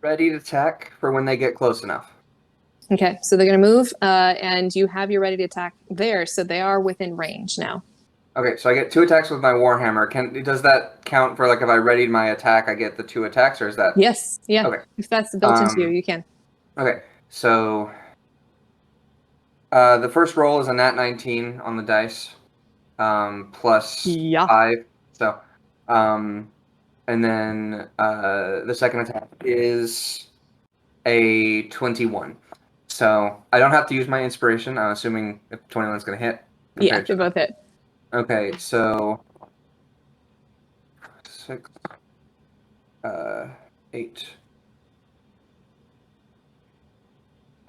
Ready to attack for when they get close enough. Okay, so they're going to move, and you have your ready to attack there, so they are within range now. Okay, so I get 2 attacks with my Warhammer. Does that count for, like, if I readied my attack, I get the 2 attacks, or is that... Yes, yeah. Okay. If that's built into you, you can. Okay, so... the first roll is a nat 19 on the dice, plus 5. So, and then the second attack is a 21. So I don't have to use my inspiration. I'm assuming if 21 is going to hit. Yeah, they both hit. Okay, so 6, 8,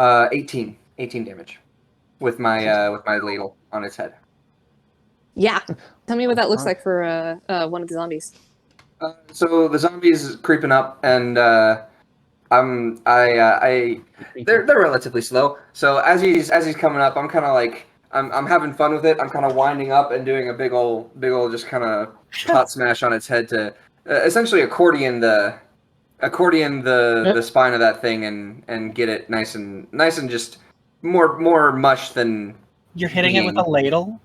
18 damage with my ladle on its head. Yeah, tell me what that looks like for one of the zombies. So the zombies creeping up, and they're relatively slow. So as he's coming up, I'm kind of like I'm having fun with it. I'm kind of winding up and doing a big old just kind of hot smash on its head to essentially accordion the spine of that thing and get it nice and just more mush than. You're hitting it with a ladle?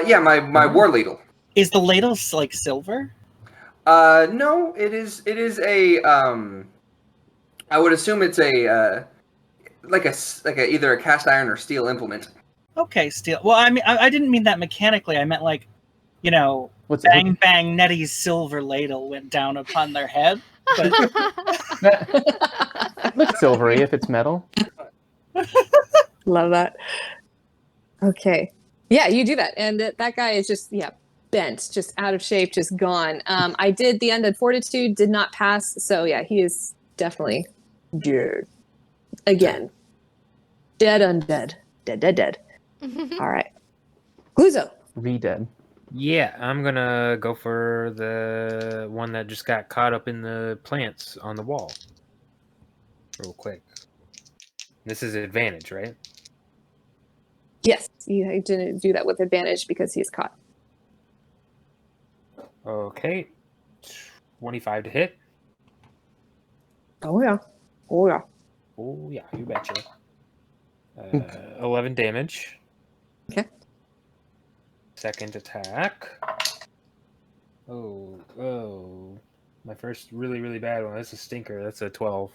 Yeah, my war ladle. Is the ladle like silver? No, it is a I would assume it's a either a cast iron or steel implement. Okay, steel. Well, I mean, I didn't mean that mechanically. I meant like, bang bang, Netti's silver ladle went down upon their head. But... looks silvery if it's metal. Love that. Okay. Yeah, you do that. And that guy is just, bent, just out of shape, just gone. I did the undead fortitude, did not pass. So yeah, he is definitely dead. Again. Dead, undead. Dead. All right. Gluzo. Re-dead. Yeah, I'm gonna go for the one that just got caught up in the plants on the wall. Real quick. This is advantage, right? Yes, you didn't do that with advantage because he's caught. Okay. 25 to hit. Oh yeah. Oh yeah. Oh yeah, you betcha. 11 damage. Okay. Second attack. Oh. My first really, really bad one. That's a stinker. That's a 12.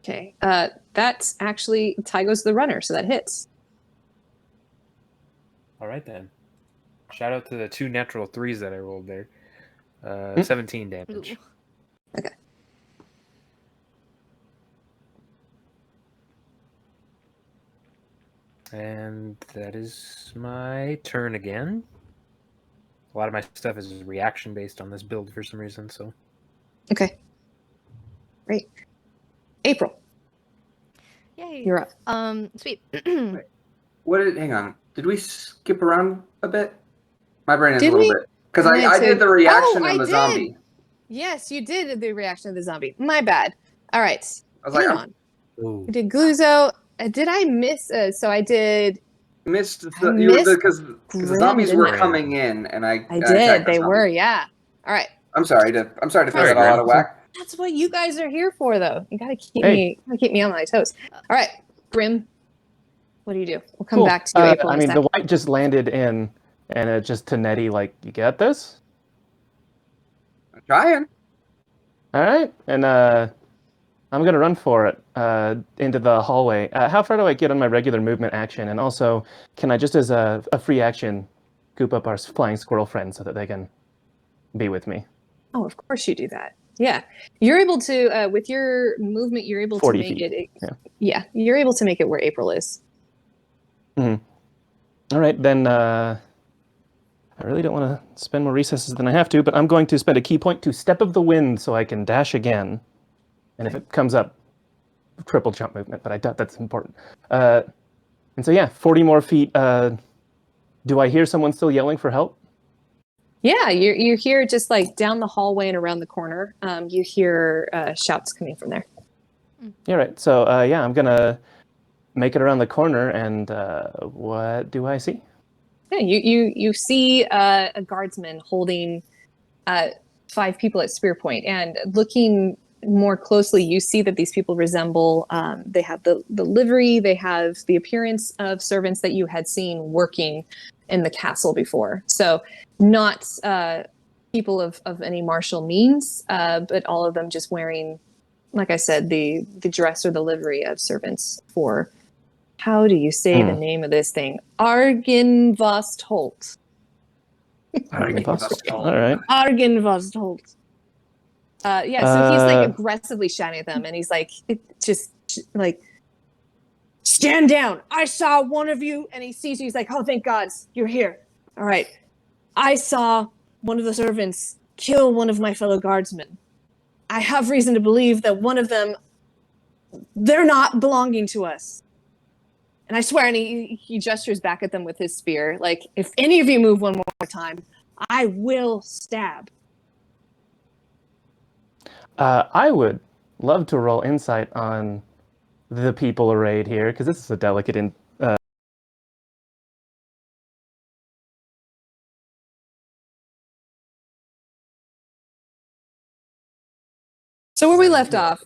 Okay. That's actually tie goes to the runner, so that hits. All right then. Shout out to the 2 natural 3s that I rolled there. 17 damage. Ooh. Okay. And that is my turn again. A lot of my stuff is reaction based on this build for some reason, so. Okay. Great. April, Yay. you're up. Sweet. Hang on. Did we skip around a bit? My brain is Did a little we? bit. Because I I did the reaction I of the did. zombie. Yes, you did the reaction of the zombie. My bad. All right. I was like, Hang I on. Ooh. I did Gluzo. Did I miss? So I did. missed I missed because the Grimm, zombies were didn't I? coming in, and I I attacked did. the They zombie. were. Yeah. All right. I'm sorry to throw Sorry, that all out of Grimm. whack. That's what you guys are here for, though. You gotta keep Hey. me on my toes. All right, Grimm. What do you do? We'll come Cool. back to you, April. I in a mean, sec. the white just landed in, and it just to Netti, like, you get this? I'm trying. All right, and I'm gonna run for it into the hallway. How far do I get on my regular movement action? And also, can I just as a free action, goop up our flying squirrel friend so that they can be with me? Oh, of course you do that. Yeah, you're able to with your movement. You're able to 40 make feet. it. Yeah. Yeah, you're able to make it where April is. All right, then. I really don't want to spend more recesses than I have to, but I'm going to spend a key point to Step of the Wind so I can dash again. And if it comes up, triple jump movement, but I doubt that's important. And so, yeah, 40 more feet. Do I hear someone still yelling for help? Yeah, you hear just like down the hallway and around the corner. You hear shouts coming from there. Yeah, right. So, yeah, I'm going to make it around the corner, and what do I see? Yeah, you see a guardsman holding 5 people at spear point, and looking more closely, you see that these people resemble. They have the livery, they have the appearance of servants that you had seen working in the castle before. So not people of any martial means, but all of them just wearing, like I said, the dress or the livery of servants for. How do you say the name of this thing? Argynvost. Argynvost. All right. Argynvost. Yeah, so he's like aggressively shouting at them, and he's like, stand down. I saw one of you, and he sees you. He's like, oh, thank God, you're here. All right. I saw one of the servants kill one of my fellow guardsmen. I have reason to believe that one of them, they're not belonging to us. And I swear, and he gestures back at them with his spear, like, if any of you move one more time, I will stab. I would love to roll insight on the people arrayed here, because this is a delicate So where we left off,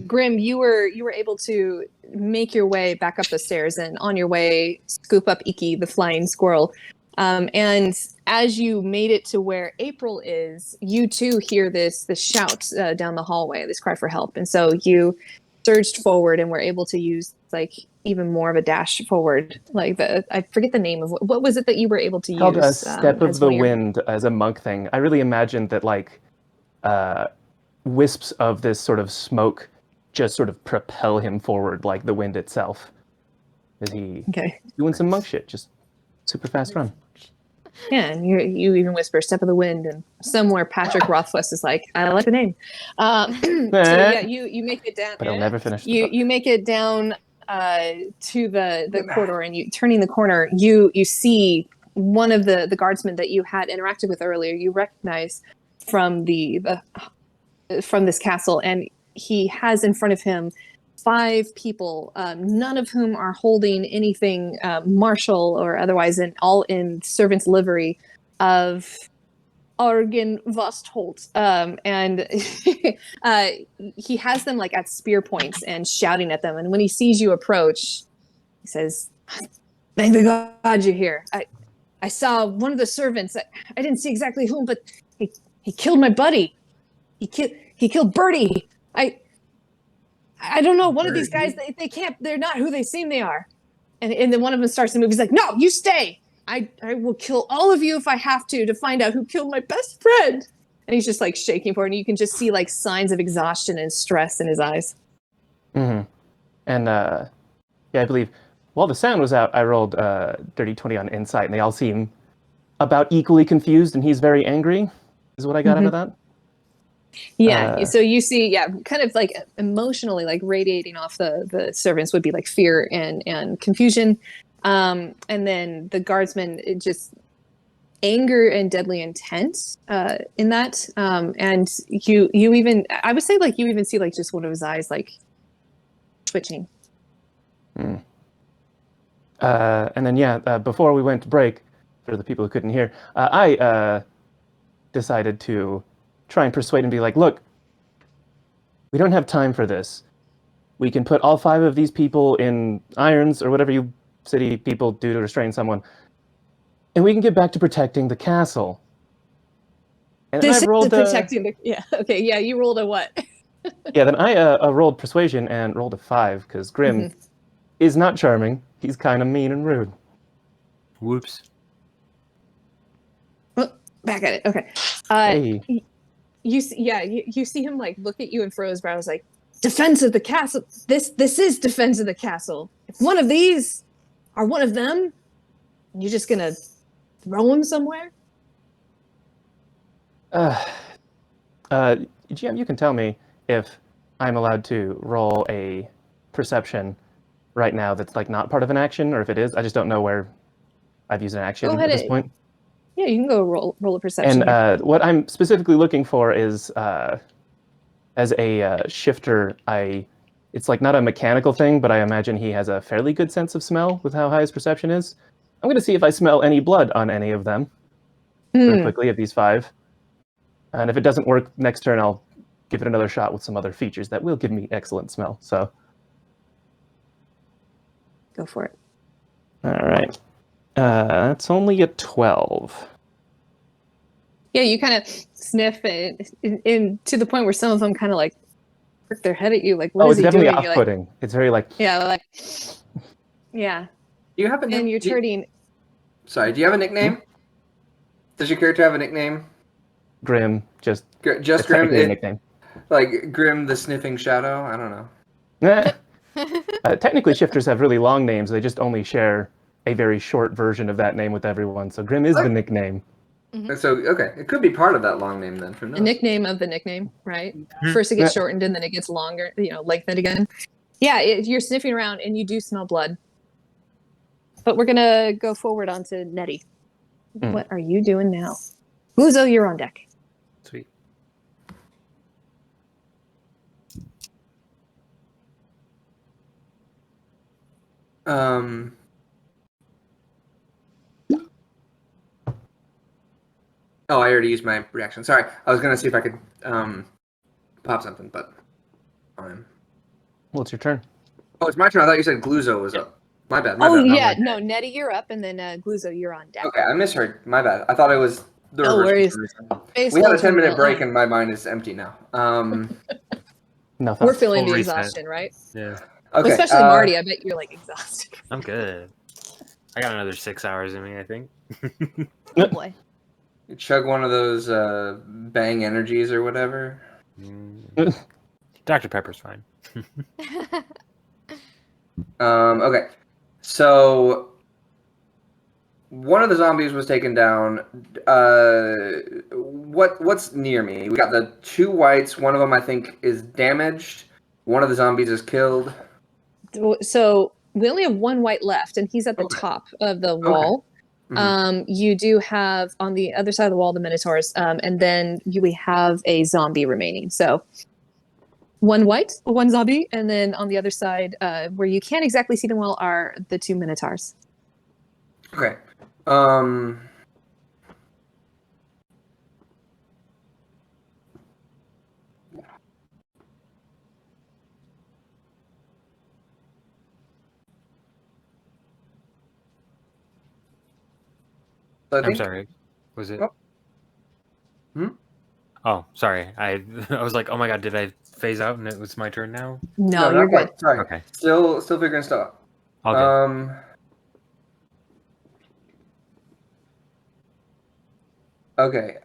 Grimm, you were able to make your way back up the stairs, and on your way, scoop up Iki, the flying squirrel. And as you made it to where April is, you too hear this shout down the hallway, this cry for help. And so you surged forward and were able to use like even more of a dash forward. Like I forget the name of what was it that you were able to called use? a Step of as the one of your- Wind as a monk thing. I really imagined that like wisps of this sort of smoke just sort of propel him forward like the wind itself. Is he Okay. doing some monk shit? Just super fast run. Yeah, and you even whisper "Step of the Wind," and somewhere Patrick Rothfuss is like, "I like the name." So yeah, you make it down. But I'll never finish the book. You make it down to the corridor, and you turning the corner, you see one of the guardsmen that you had interacted with earlier. You recognize from from this castle, and he has in front of him 5 people, none of whom are holding anything martial or otherwise, all in servant's livery of Argen Vostholt. And he has them like at spear points and shouting at them. And when he sees you approach, he says, "Thank the God you're here. I saw one of the servants. I didn't see exactly whom, but he killed my buddy. He killed Bertie. I don't know. One of these guys, they're not who they seem they are." And then one of them starts to move. He's like, "No, you stay. I will kill all of you if I have to find out who killed my best friend." And he's just like shaking for it. And you can just see like signs of exhaustion and stress in his eyes. Mm-hmm. And yeah, I believe while the sound was out, I rolled dirty 20 on insight, and they all seem about equally confused, and he's very angry, is what I got out of that. Yeah, so you see, kind of like emotionally, like radiating off the servants would be like fear and confusion. And then the guardsmen, it just anger and deadly intent in that. And you even, I would say like you even see like just one of his eyes like twitching. And then, before we went to break, for the people who couldn't hear, I decided to try and persuade and be like, "Look, we don't have time for this. We can put all 5 of these people in irons or whatever you city people do to restrain someone, and we can get back to protecting the castle." And This I rolled is protecting the... Yeah, okay, yeah, you rolled a what? Yeah, then I rolled persuasion and rolled a 5, because Grimm is not charming. He's kind of mean and rude. Whoops. Oh, back at it, okay. Hey. You see him like look at you and furrow his brows like, "Defense of the castle. This is defense of the castle. If one of these are one of them, you're just gonna throw him somewhere?" GM, you can tell me if I'm allowed to roll a perception right now that's like not part of an action, or if it is. I just don't know where I've used an action at this point. Yeah, you can go roll a perception. And what I'm specifically looking for is, as a shifter, it's like not a mechanical thing, but I imagine he has a fairly good sense of smell with how high his perception is. I'm going to see if I smell any blood on any of them very quickly, of these 5. And if it doesn't work next turn, I'll give it another shot with some other features that will give me excellent smell. So, go for it. All right. That's only a 12. Yeah, you kind of sniff it in to the point where some of them kind of like prick their head at you, like, "What is he doing?" It's definitely off-putting. Like, it's very like... Yeah, like... Yeah. Do you have a And you're turning... Sorry, do you have a nickname? Does your character have a nickname? Grimm, just Grimm? Nickname. Like Grimm the Sniffing Shadow? I don't know. Technically, shifters have really long names. They just only share a very short version of that name with everyone. So Grimm is the nickname. So, okay, it could be part of that long name then. From the nickname of the nickname, right? First it gets shortened and then it gets longer, lengthened again. Yeah, you're sniffing around and you do smell blood. But we're going to go forward onto Netti. What are you doing now? Gluzo, you're on deck. Sweet. Oh, I already used my reaction. Sorry, I was gonna see if I could pop something, but fine. Well, it's your turn. Oh, it's my turn. I thought you said Gluzo was up. My bad. Yeah, no, Netti, you're up, and then Gluzo, you're on deck. Okay, I misheard. My bad. I thought it was the reverse. We had a 10-minute break, and my mind is empty now. No, we're feeling the reset. exhaustion, right? Yeah. Okay, especially Marty. I bet you're like exhausted. I'm good. I got another 6 hours in me, I think. Oh boy. You chug one of those Bang Energies or whatever. Dr. Pepper's fine. Okay, so one of the zombies was taken down. What's near me? We got the 2 whites. One of them, I think, is damaged. One of the zombies is killed. So we only have 1 white left, and he's at the top of the wall. Okay. You do have on the other side of the wall the Minotaurs, and then we have a zombie remaining. So 1 white, 1 zombie, and then on the other side, where you can't exactly see them well, are the 2 Minotaurs. Okay. So I I'm think, sorry. Was it? Oh. Hmm? Oh, sorry. I was like, oh my god, did I phase out and it was my turn now? No, No, you're not good. quite. Sorry. Okay. Still figuring stuff out. Okay. Okay.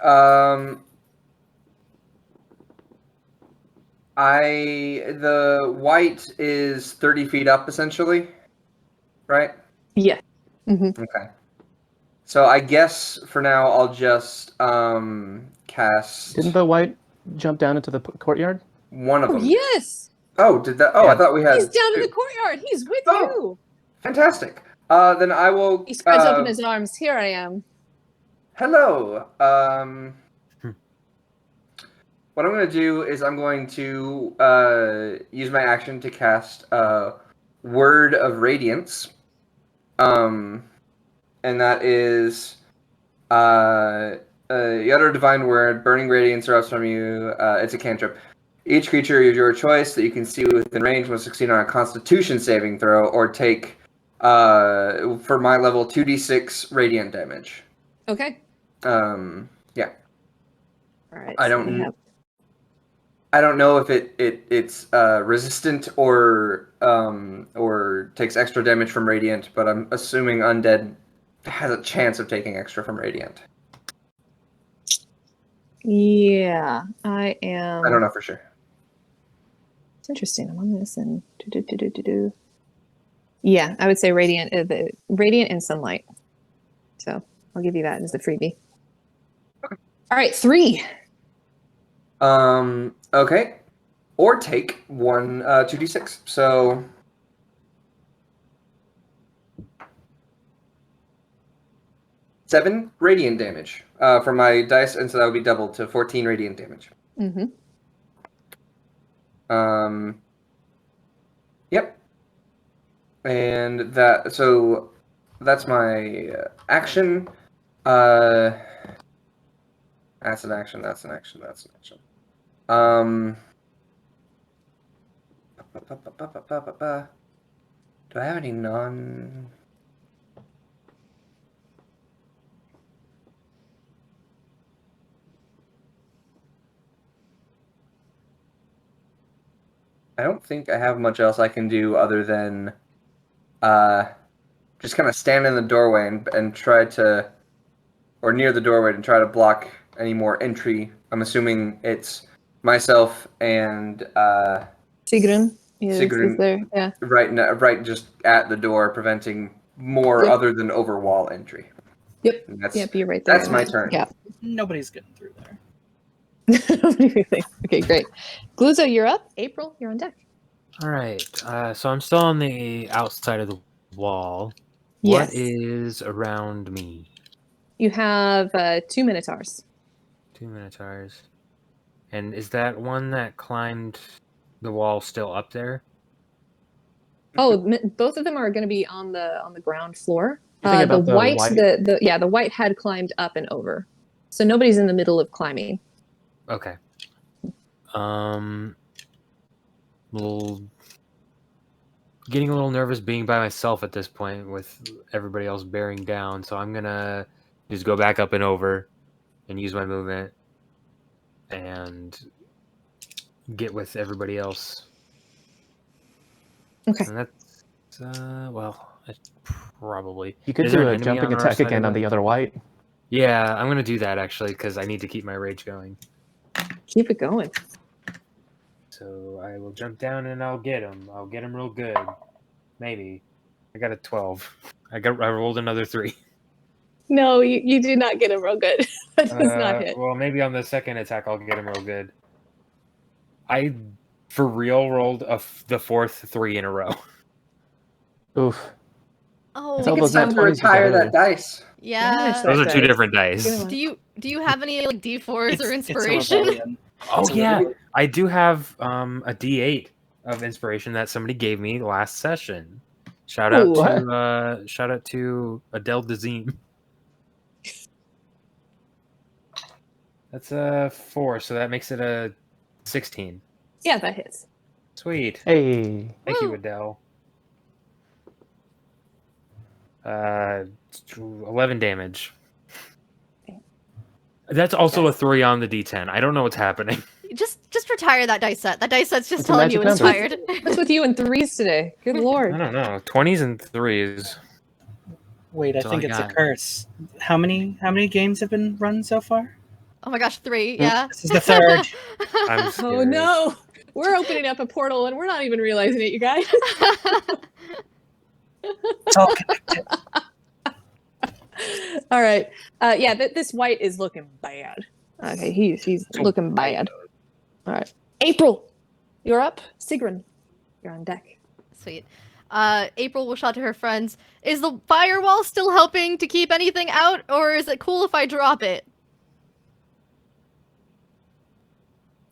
The white is 30 feet up essentially, right? Yeah. hmm Okay. So I guess for now I'll just cast Didn't the white jump down into the courtyard? one of Oh them. yes, Oh, did that? Oh, I Yeah. thought we had. he's down in two. the courtyard. He's with Oh. you. Fantastic. Then I will. He spreads open his arms. Here I am. Hello. Hmm. What I'm going to do is I'm going to use my action to cast Word of Radiance. And that is you utter a divine word, burning radiance erupts from you. It's a cantrip. Each creature of your choice that you can see within range must succeed on a Constitution saving throw or take, for my level, 2d6 radiant damage. Okay. Yeah. All right. I so don't. we have- I don't know if it's resistant or takes extra damage from radiant, but I'm assuming undead has a chance of taking extra from radiant. Yeah, I am. I don't know for sure. It's interesting. I'm on this and do. Yeah, I would say radiant, the radiant and sunlight. So I'll give you that as a freebie. Okay. All right, 3. Okay. Or take 2d6. So 7 radiant damage from my dice, and so that would be doubled to 14 radiant damage. Mm-hmm. Yep. And that's my action. That's an action. That's an action. That's an action. Do I have any non? I don't think I have much else I can do other than just kind of stand in the doorway and try to, or near the doorway and try to block any more entry. I'm assuming it's myself and Sigrún is Sigrún there. Yeah. right just at the door, preventing more Yep. other than over wall entry. Yep. And that's Yep, you're right there. that's my turn. Yeah. Nobody's getting through there. Okay, great. Gluzo, you're up. April, you're on deck. All right. So I'm still on the outside of the wall. Yes. What is around me? You have 2 minotaurs. 2 minotaurs. And is that one that climbed the wall still up there? Oh, both of them are going to be on the ground floor. You're thinking The about the white, white? the white had climbed up and over, so nobody's in the middle of climbing. Okay. Getting a little nervous being by myself at this point with everybody else bearing down, so I'm gonna just go back up and over and use my movement and get with everybody else. Okay. And that's probably You could Is there do an a enemy jumping on our attack side again of on the other white. Yeah, I'm gonna do that actually because I need to keep my rage going. Keep it going. So I will jump down and I'll get him. I'll get him real good. Maybe. I got a 12. I rolled another 3. No, you do not get him real good. That does not hit. Well, maybe on the second attack I'll get him real good. I, for real, rolled the 4th 3 in a row. Oof. Oh, It's I all think it's those time nat to 20s you retire got that dice. yeah. Those are 2 dice. different dice. Good one. Do you have any like D4s or It's a inspiration? rebellion. Oh It's a yeah, rebellion. I do have a D8 of inspiration that somebody gave me last session. Shout out Ooh. to Adele Dazim. That's a 4, so that makes it a 16. Yeah, that hits. Sweet. Hey. Thank you, Woo. Adele. 11 damage. That's also a 3 on the D10. I don't know what's happening. Just retire that dice set. That dice set's just It's a telling you magic it's number. tired. What's with you and threes today? Good I lord. don't know. 20s and 3s. Wait, I That's all think I it's a got. curse. How many games have been run so far? Oh my gosh, 3, yeah. This is the third. I'm Oh scared. no. We're opening up a portal and we're not even realizing it, you guys. It's all connected. All right. Yeah, this white is looking bad. Okay, he's looking bad. All right. April, you're up. Sigrún, you're on deck. Sweet. April will shout to her friends, is the firewall still helping to keep anything out, or is it cool if I drop it?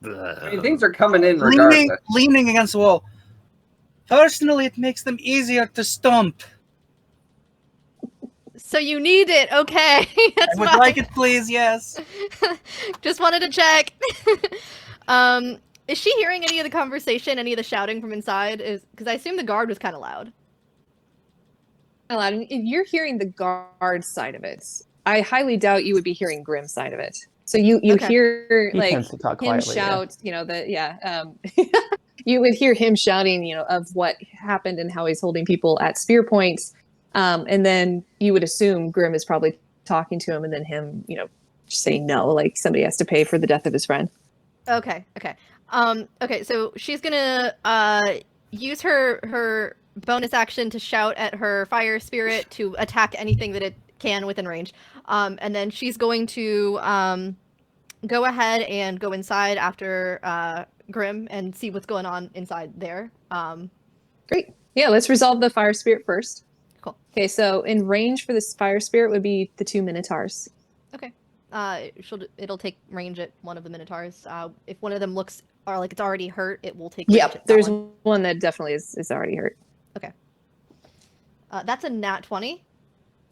I mean, things are coming in regardless. Leaning against the wall. Personally, it makes them easier to stomp. So you need it, okay. That's I would fine. like it, please, yes. Just wanted to check. Is she hearing any of the conversation, any of the shouting from inside? Because I assume the guard was kind of loud. You're hearing the guard side of it. I highly doubt you would be hearing Grimm's side of it. So you Okay. hear He like tends to talk him quietly. shout, you would hear him shouting, of what happened and how he's holding people at spear points. And then you would assume Grimm is probably talking to him and then him, just saying no, like somebody has to pay for the death of his friend. Okay. Okay, so she's gonna use her bonus action to shout at her fire spirit to attack anything that it can within range. And then she's going to go ahead and go inside after Grimm and see what's going on inside there. Great. Yeah, let's resolve the fire spirit first. Cool. Okay, so in range for this fire spirit would be the 2 minotaurs. Okay. It'll take range at one of the minotaurs. If one of them looks like it's already hurt, it will take range at that there's one. one that definitely is already hurt. Okay. That's a nat 20.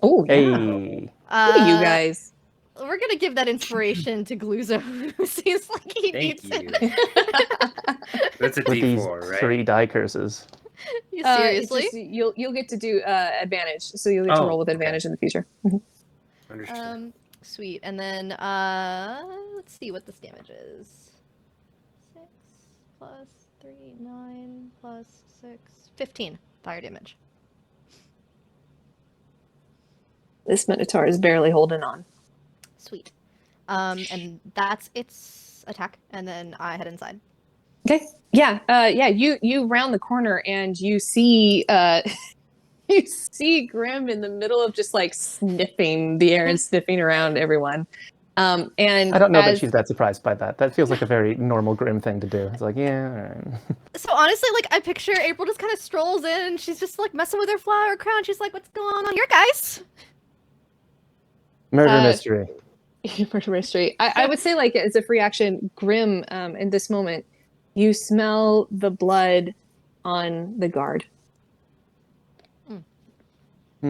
Oh, yeah. Hey. Look at you guys. We're gonna give that inspiration to Gluzo, who seems like he Thank needs you. it. That's a With these D4, right? 3 die curses. You It's seriously? just, you'll get to do advantage, so you'll get to Oh, roll with okay. advantage in the future. Understood. Sweet. And then let's see what this damage is. 6 plus 3, 9 plus 6, 15 fire damage. This minotaur is barely holding on. Sweet. And that's its attack, and then I head inside. Okay. Yeah. You round the corner and you see you see Grimm in the middle of just like sniffing the air and sniffing around everyone. And I don't know that she's that surprised by that. That feels like a very normal Grimm thing to do. It's like, yeah, all right. So honestly, like I picture April just kind of strolls in, and she's just like messing with her flower crown. She's like, "What's going on here, guys?" Murder mystery. Murder mystery. I would say, like, as a free action, Grimm, in this moment, you smell the blood on the guard. I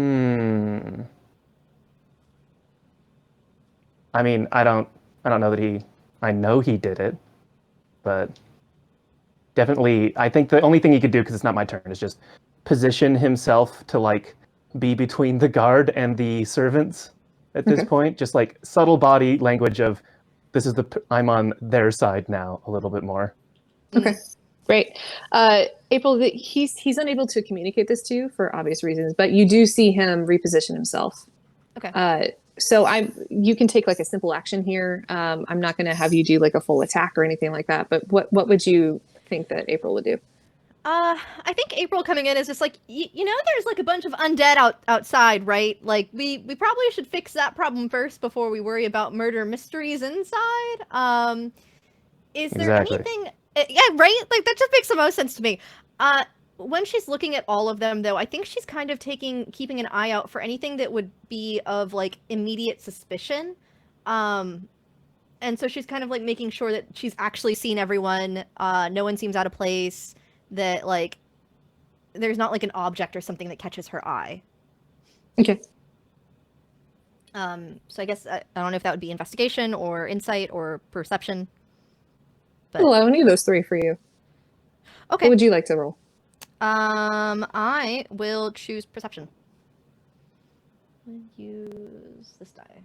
mean, I don't know that I know he did it, but definitely, I think the only thing he could do, because it's not my turn, is just position himself to, like, be between the guard and the servants at this point. Just, like, subtle body language of, I'm on their side now, a little bit more. Okay, great. April, he's unable to communicate this to you for obvious reasons, but you do see him reposition himself. Okay. So you can take like a simple action here. I'm not going to have you do like a full attack or anything like that, but what would you think that April would do? I think April coming in is just like, there's like a bunch of undead outside, right? Like we probably should fix that problem first before we worry about murder mysteries inside. Is there anything? Yeah, right? Like that just makes the most sense to me. When she's looking at all of them, though, I think she's kind of keeping an eye out for anything that would be of like immediate suspicion. And so she's kind of like making sure that she's actually seen everyone. No one seems out of place. That like there's not like an object or something that catches her eye. Okay. So I guess I don't know if that would be investigation or insight or perception. But... Well, any of those 3 for you. Okay. What would you like to roll? I will choose perception. Use this die.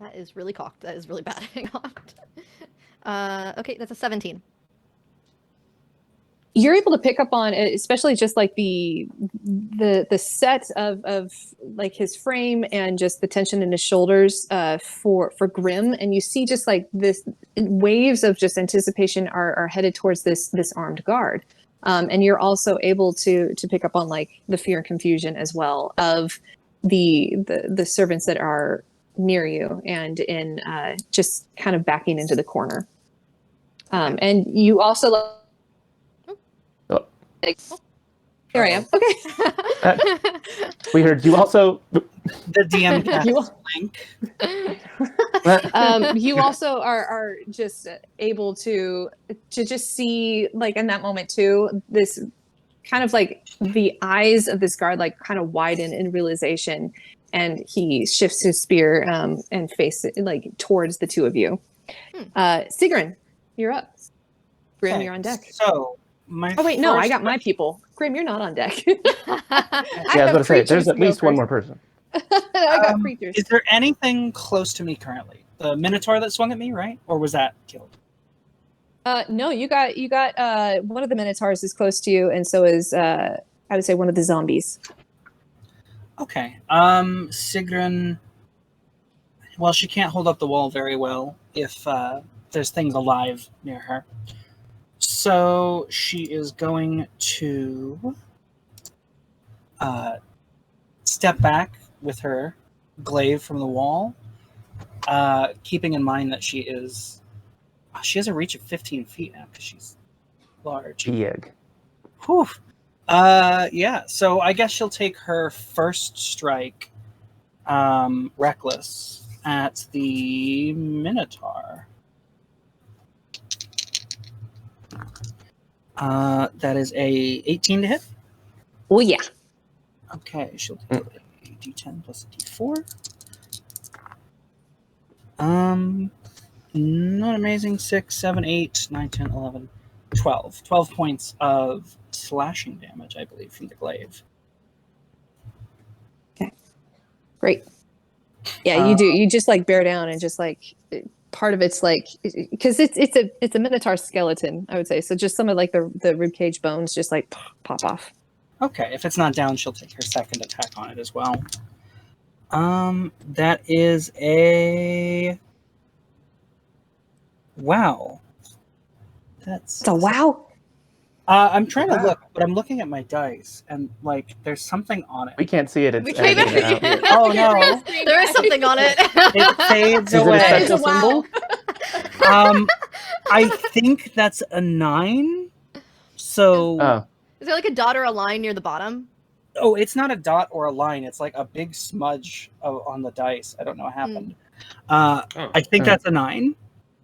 That is really cocked. That is really bad. Hang on. Okay, that's a 17. You're able to pick up on, especially just like the set of like his frame and just the tension in his shoulders for Grimm, and you see just like this waves of just anticipation are headed towards this armed guard, and you're also able to pick up on like the fear and confusion as well of the servants that are near you and in just kind of backing into the corner, and you also. Here I am. Okay. We heard you also. The DM casts Link. You also are just able to just see, like in that moment too, this kind of like the eyes of this guard like kind of widen in realization, and he shifts his spear and face it like towards the two of you. Sigrún, you're up. Grimm, Okay, you're on deck. So Oh wait, no, I got my people. Grimm, you're not on deck. Yeah, I was going to say, there's at least one more person. I got creatures. Is there anything close to me currently? The Minotaur that swung at me, right? Or was that killed? No, you got one of the Minotaurs is close to you, and so is I would say one of the zombies. Okay. Sigrún. Well, she can't hold up the wall very well if there's things alive near her. So she is going to step back with her glaive from the wall, keeping in mind that she has a reach of 15 feet now because she's large. Big. Whew. Yeah, so I guess she'll take her first strike, reckless, at the Minotaur. That is a 18 to hit. Oh yeah. Okay, she'll take a d10 plus a d4. Not amazing. 6, 7, 8, 9, 10, 11, 12. 12 points of slashing damage, I believe, from the glaive. Okay. Great. Yeah, you do. You just like bear down and just like part of it's like because it's a Minotaur skeleton, I would say. So just some of like the ribcage bones just like pop off. Okay, if it's not down, she'll take her second attack on it as well. That is a wow. It's a wow. I'm trying to look, but I'm looking at my dice, and like, there's something on it. We can't see it. It's We can't editing it even- out. Oh no! There is something on it. It fades Is it a away. special Wow. symbol? I think that's a 9. So, Oh, Is there like a dot or a line near the bottom? oh, it's not a dot or a line. It's like a big smudge on the dice. I don't know what happened. I think that's a 9.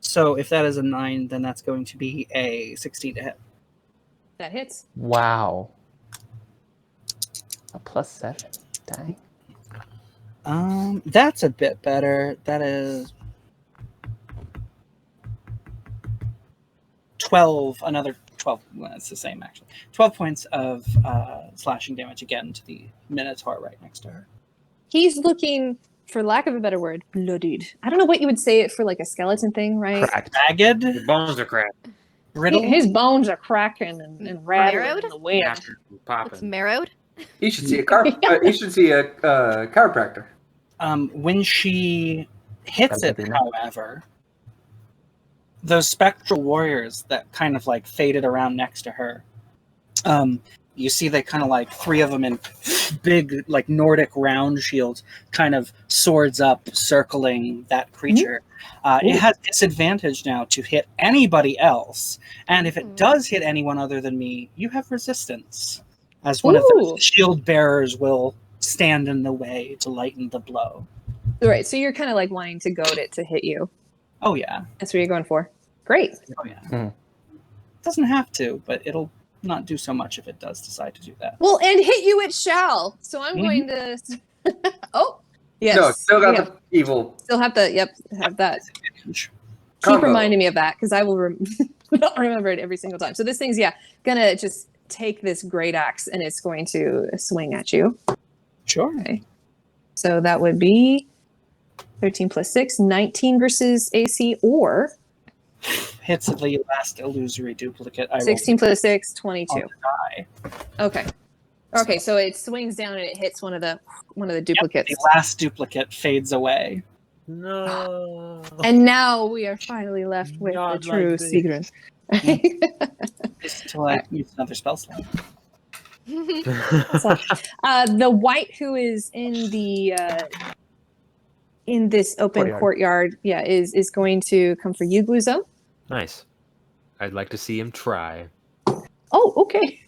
So if that is a 9, then that's going to be a 16 to hit. That hits. wow. A +7. Dang. That's a bit better. That is 12. Another 12. Well, it's the same actually. 12 points of slashing damage again to the Minotaur right next to her. He's looking, for lack of a better word, bloodied. I don't know what you would say it for like a skeleton thing, right? Cracked. Ragged, The bones are cracked. brittle. His bones are cracking and rattling Marrowed? in the wind. It's Popping. marrowed. You should see a chiropractor. When she hits That it, might be enough. however, those spectral warriors that kind of like faded around next to her, you see they kind of like 3 of them in big like Nordic round shields, kind of swords up circling that creature. It has disadvantage now to hit anybody else, and if it does hit anyone other than me, you have resistance, as one of Ooh. the shield bearers will stand in the way to lighten the blow. Right, so you're kind of like wanting to goad it to hit you. Oh yeah. That's what you're going for. Great. Oh yeah. Mm. Doesn't have to, but it'll not do so much if it does decide to do that. Well, and hit you it shall. So I'm going to. Oh, yes. No, still got Yeah. the evil. Still have to. Yep, have that. Keep Combo. reminding me of that because I will not remember it every single time. So this thing's gonna just take this great axe and it's going to swing at you. Sure. Okay. So that would be 13 plus 6, 19 versus AC, or Hits the last illusory duplicate. I 16 plus 6, on 22. the die. Okay. Okay, so it swings down and it hits one of the Yep, duplicates. the last duplicate fades away. No. And now we are finally left with the Not true like this. Sigrún. Just until I use another spell slot. The white who is in the in this open courtyard, is going to come for you, Gluzo. Nice. I'd like to see him try. Oh, okay.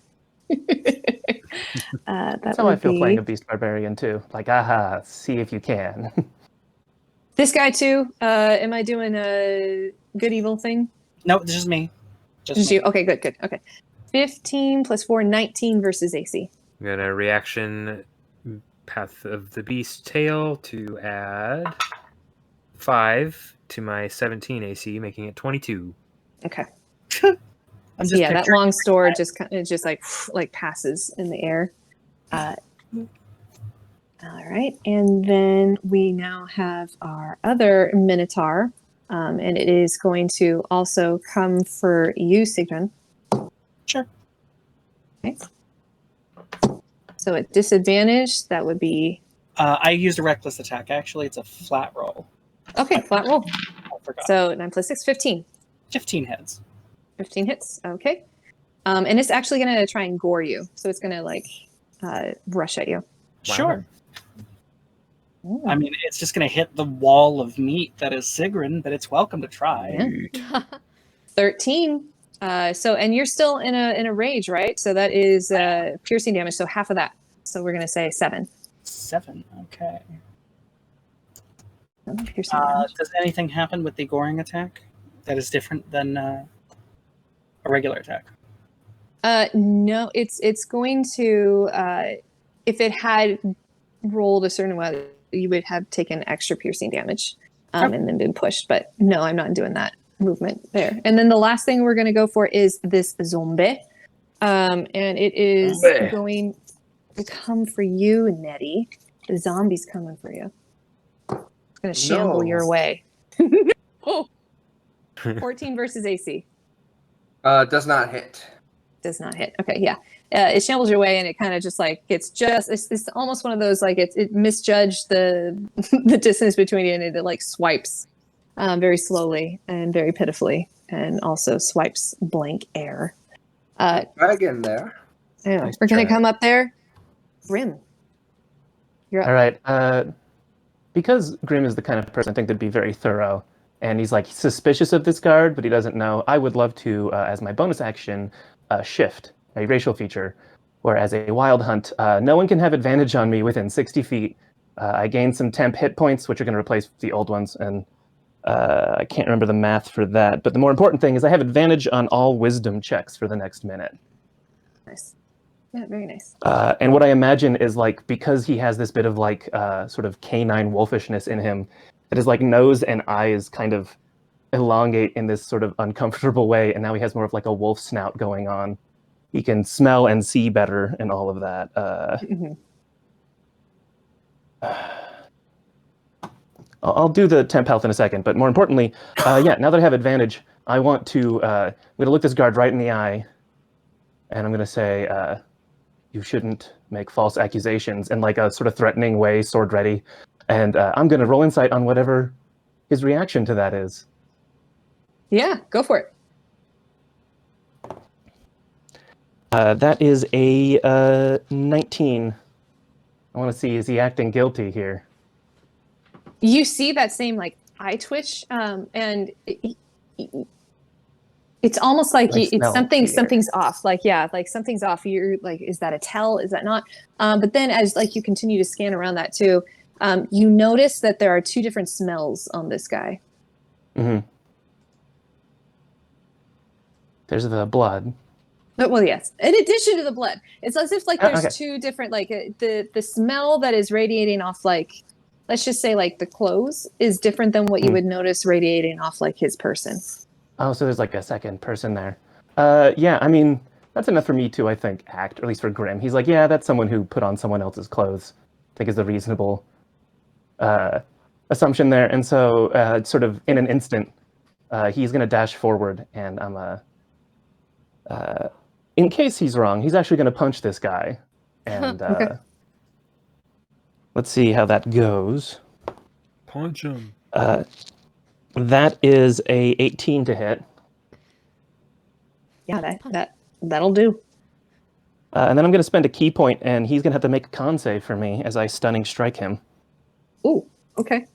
That's how I feel playing a Beast Barbarian too. Like, aha, see if you can. This guy too. Am I doing a good evil thing? No, this is me. Just you. Okay, good. Okay. 15 plus 4, 19 versus AC. I'm gonna reaction Path of the Beast tail to add 5 to my 17 AC, making it 22. Okay. I'm just that long sword just like passes in the air. All right, and then we now have our other Minotaur, and it is going to also come for you, Sigrún. Sure. Okay. So at disadvantage, that would be. I used a reckless attack. Actually, it's a flat roll. Okay, flat roll. I forgot. So 9 plus 6, 15. 15 hits. 15 hits. Okay. And it's actually going to try and gore you. So it's going to rush at you. Wow. Sure. Ooh. I mean, it's just going to hit the wall of meat that is Sigrún, but it's welcome to try. Yeah. 13. And you're still in a rage, right? So that is piercing damage. So half of that. So we're going to say 7. 7. Okay. Piercing damage. Does anything happen with the goring attack that is different than a regular attack? No, it's going to if it had rolled a certain way, you would have taken extra piercing damage and then been pushed. But no, I'm not doing that movement there. And then the last thing we're going to go for is this zombie, and it is going to come for you, Netti. The zombie's coming for you. It's going to shamble your way. Oh. 14 versus AC. Does not hit. Does not hit. Okay, yeah. It shambles your way, and it kind of just like it's almost one of those like it misjudged the the distance between you, and it like swipes very slowly and very pitifully, and also swipes blank air. Dragon there. Yeah, Nice we're gonna try. come up there. Grimm, you're up. All right. Because Grimm is the kind of person I think that'd be very thorough, and he's like suspicious of this guard, but he doesn't know. I would love to, as my bonus action, shift a racial feature, where as a wild hunt, no one can have advantage on me within 60 feet. I gain some temp hit points, which are going to replace the old ones, and I can't remember the math for that. But the more important thing is I have advantage on all wisdom checks for the next minute. Nice. Yeah, very nice. And what I imagine is like, because he has this bit of like sort of canine wolfishness in him, that his like nose and eyes kind of elongate in this sort of uncomfortable way, and now he has more of like a wolf snout going on. He can smell and see better and all of that. I'll do the temp health in a second, but more importantly, now that I have advantage, I want to, I'm going to look this guard right in the eye, and I'm going to say, you shouldn't make false accusations in like a sort of threatening way, sword ready, and I'm going to roll insight on whatever his reaction to that is. Yeah, go for it. That is a 19. I want to see, is he acting guilty here? You see that same like eye twitch, and it's almost like I smell something's off. Like something's off. You're like, is that a tell? Is that not? But then as like you continue to scan around that too, you notice that there are 2 different smells on this guy. Mm-hmm. There's the blood. Well, yes. In addition to the blood, it's as if like there's okay. 2 different like the smell that is radiating off like, let's just say like the clothes is different than what you would notice radiating off like his person. Oh, so there's like a second person there. Yeah, I mean, that's enough for me to, I think, act, or at least for Grimm. He's like, yeah, that's someone who put on someone else's clothes. I think is the reasonable assumption there, and so sort of in an instant, he's going to dash forward, and I'm in case he's wrong, he's actually going to punch this guy, and Okay. let's see how that goes. Punch him. That is a 18 to hit, Yeah, that'll do. and then I'm going to spend a key point, and he's going to have to make a con save for me as I stunning strike him. Ooh, okay.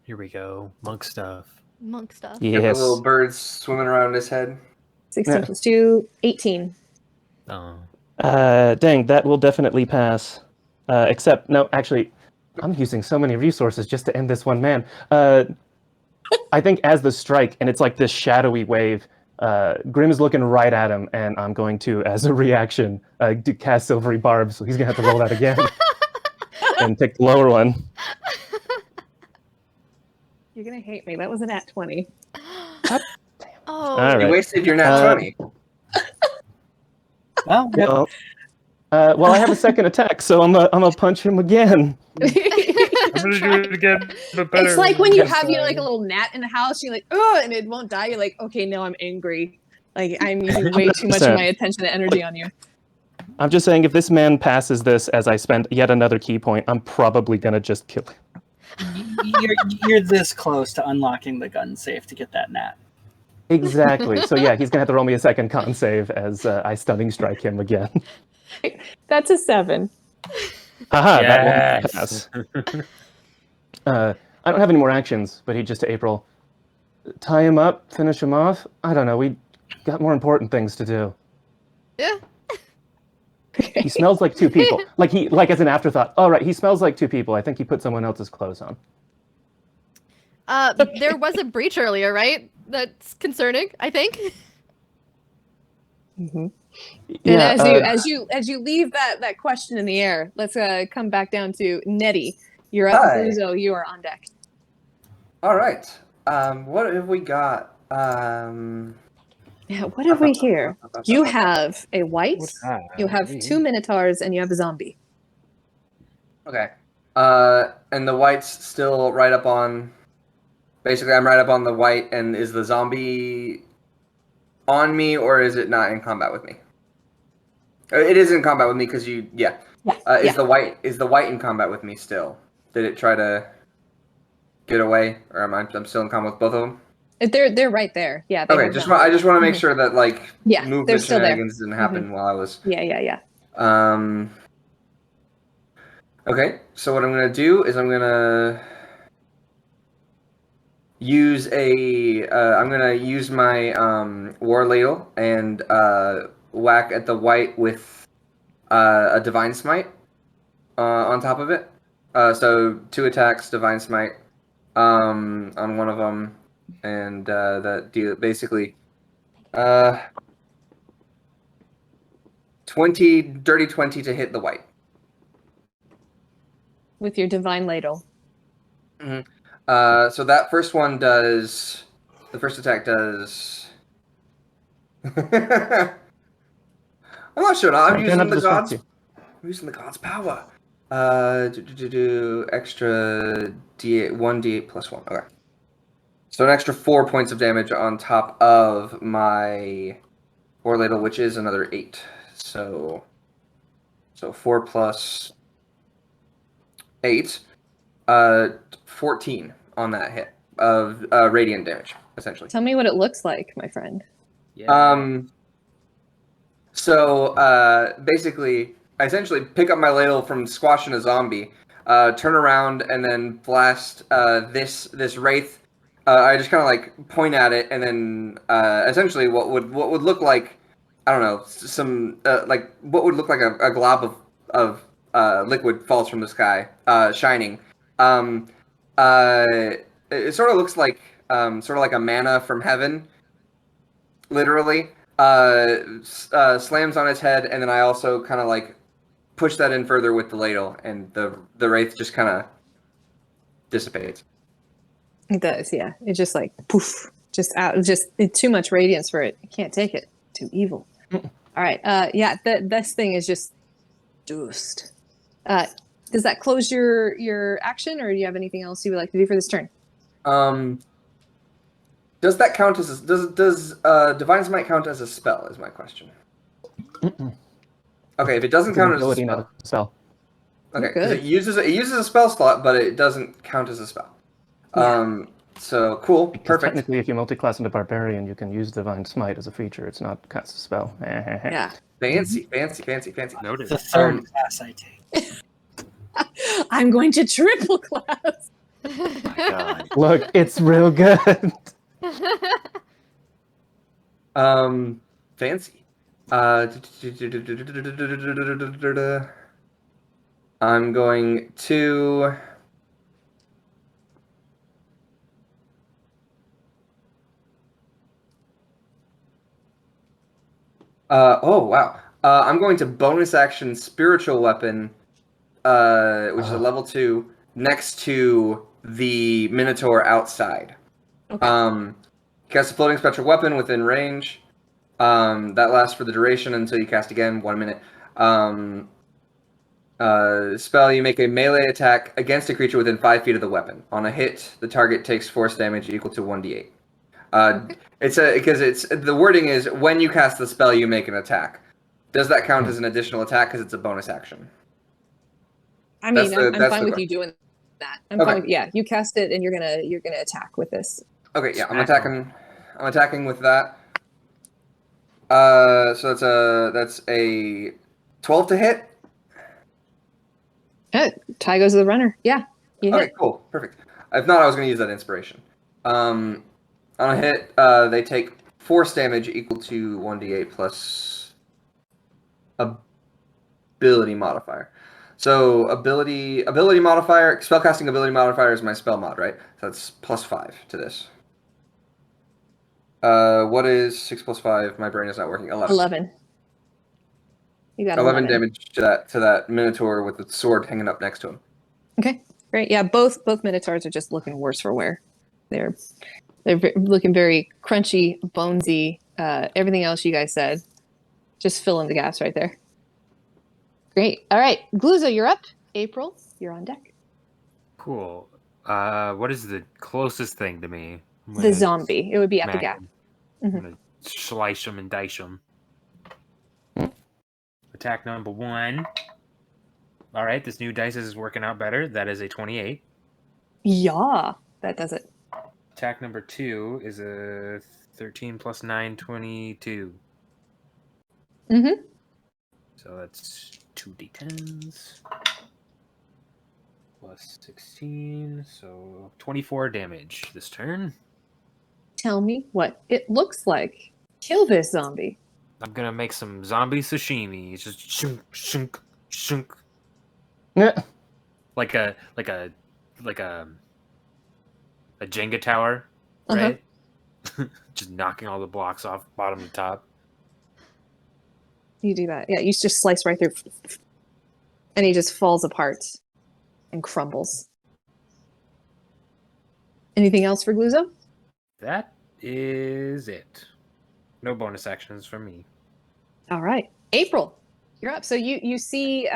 Here we go. Monk stuff. Monk stuff. Got the Yes. little birds swimming around his head. 16 Yeah. plus 2, 18. Oh. Dang, that will definitely pass. Except, no, actually, I'm using so many resources just to end this one man. I think as the strike, and it's like this shadowy wave, Grimm's looking right at him, and I'm going to, as a reaction, cast Silvery Barb, so he's going to have to roll that again. And take the lower one. You're going to hate me. That was an at 20. Oh. All You right. wasted your nat 20. Well, Well, I have a second attack, so I'm gonna punch him again. I'm gonna do it again, but better. It's like when you this have time. like a little gnat in the house, you're like, oh, and it won't die. You're like, okay, now I'm angry. Like I'm using way too much of 100%. my attention and energy on you. I'm just saying, if this man passes this as I spend yet another key point, I'm probably gonna just kill him. you're this close to unlocking the gun safe to get that nat. Exactly. So yeah, he's gonna have to roll me a second con save as I stunning strike him again. That's a 7. Haha, that Yes. won't pass. I don't have any more actions, but he just to April. Tie him up, finish him off. I don't know. We got more important things to do. Yeah. He smells like two people. Like as an afterthought. Oh right, he smells like two people. I think he put someone else's clothes on. There was a breach earlier, right? That's concerning, I think. Mm-hmm. Yeah. And as you leave that question in the air, let's come back down to Netti. You're up. Hi. Gluzo, you are on deck. All right. What have we got? Yeah, what have we here? You have a white, you have 2 minotaurs, and you have a zombie. Okay. And the white's still right up on. Basically, I'm right up on the white, and is the zombie on me, or is it not in combat with me? It is in combat with me because you, yeah. Is the white in combat with me still? Did it try to get away, or I'm still in combat with both of them? They're right there. Yeah. They Okay, hold I down. just want to make sure that like Yeah, they're movement still there. shenanigans didn't happen while I was. Yeah. Okay, so what I'm gonna do is I'm gonna use my war ladle and whack at the white with a divine smite on top of it. So 2 attacks, divine smite on one of them, and that deal basically dirty 20 to hit the white. With your divine ladle. Mm-hmm. So that first one does. The first attack does. I'm not sure. I'm I'm using gonna the distract gods. you. I'm using the gods' power. Extra d8, 1d8 plus 1. Okay. So an extra 4 points of damage on top of my war ladle, which is another 8. So 4 plus 8. 14 on that hit of radiant damage, essentially. Tell me what it looks like, my friend. Yeah. So basically, I essentially pick up my ladle from squashing a zombie, turn around, and then blast this wraith. I just kind of like point at it, and then essentially what would look like, I don't know, some like what would look like a glob of liquid falls from the sky, shining. It sort of looks like sort of like a manna from heaven, literally. Slams on his head, and then I also kind of like push that in further with the ladle, and the wraith just kind of dissipates. It does, yeah. It just like poof, just out. Just it's too much radiance for it. I can't take it. Too evil. All right. Yeah. This thing is just dosed. Does that close your action, or do you have anything else you would like to do for this turn? Does that count as does Divine Smite count as a spell? Is my question. Okay, if it doesn't It's an count as a ability, spell. not a spell. Okay, Good. because it uses a spell slot, but it doesn't count as a spell. Yeah. So cool, Because perfect. technically, if you multi-class into Barbarian, you can use Divine Smite as a feature. It's not cast a spell. Yeah. Fancy. Noted. The third class I take. I'm going to triple class. My God. Look, it's real good. Fancy. I'm going to. Oh wow. I'm going to bonus action spiritual weapon, which is a level 2, next to the Minotaur outside. Okay. Cast a floating spectral weapon within range. That lasts for the duration until you cast again, 1 minute. Spell, you make a melee attack against a creature within 5 feet of the weapon. On a hit, the target takes force damage equal to 1d8. It's the wording is when you cast the spell, you make an attack. Does that count as an additional attack because it's a bonus action? I mean, That's the- I'm that's fine the with you doing that. I'm Okay. fine with, yeah, you cast it and you're gonna attack with this. Okay, yeah, I'm Smack 'em. attacking with that. So that's a 12 to hit. Tie goes to the runner. Yeah. You Okay, hit. cool, perfect. If not, I was going to use that inspiration. On a hit, they take force damage equal to 1d8 plus ability modifier. So ability modifier, spellcasting ability modifier is my spell mod, right? So that's +5 to this. What is 6 plus 5? My brain is not working. 11. You got 11 damage to that Minotaur with the sword hanging up next to him. Okay, great. Yeah, both Minotaurs are just looking worse for wear. They're looking very crunchy, bonesy. Everything else you guys said, just fill in the gaps right there. Great. All right, Gluzo, you're up. April, you're on deck. Cool. What is the closest thing to me? I'm The gonna zombie. It would be at the smack gap. 'em. Mhm. I'm gonna slice them and dice them. Attack number 1. All right, this new dice is working out better. That is a 28. Yeah, that does it. Attack number 2 is a 13 plus 9, 22. Mm-hmm. So that's 2d10s. Plus 16, so 24 damage this turn. Tell me what it looks like. Kill this zombie. I'm gonna make some zombie sashimi. It's just shunk, shunk, shunk. Yeah. Like a Jenga tower, right? Just knocking all the blocks off bottom to top. You do that. Yeah, you just slice right through. And he just falls apart and crumbles. Anything else for Gluzo? That is it. No bonus actions from me. All right. April, you're up. So you see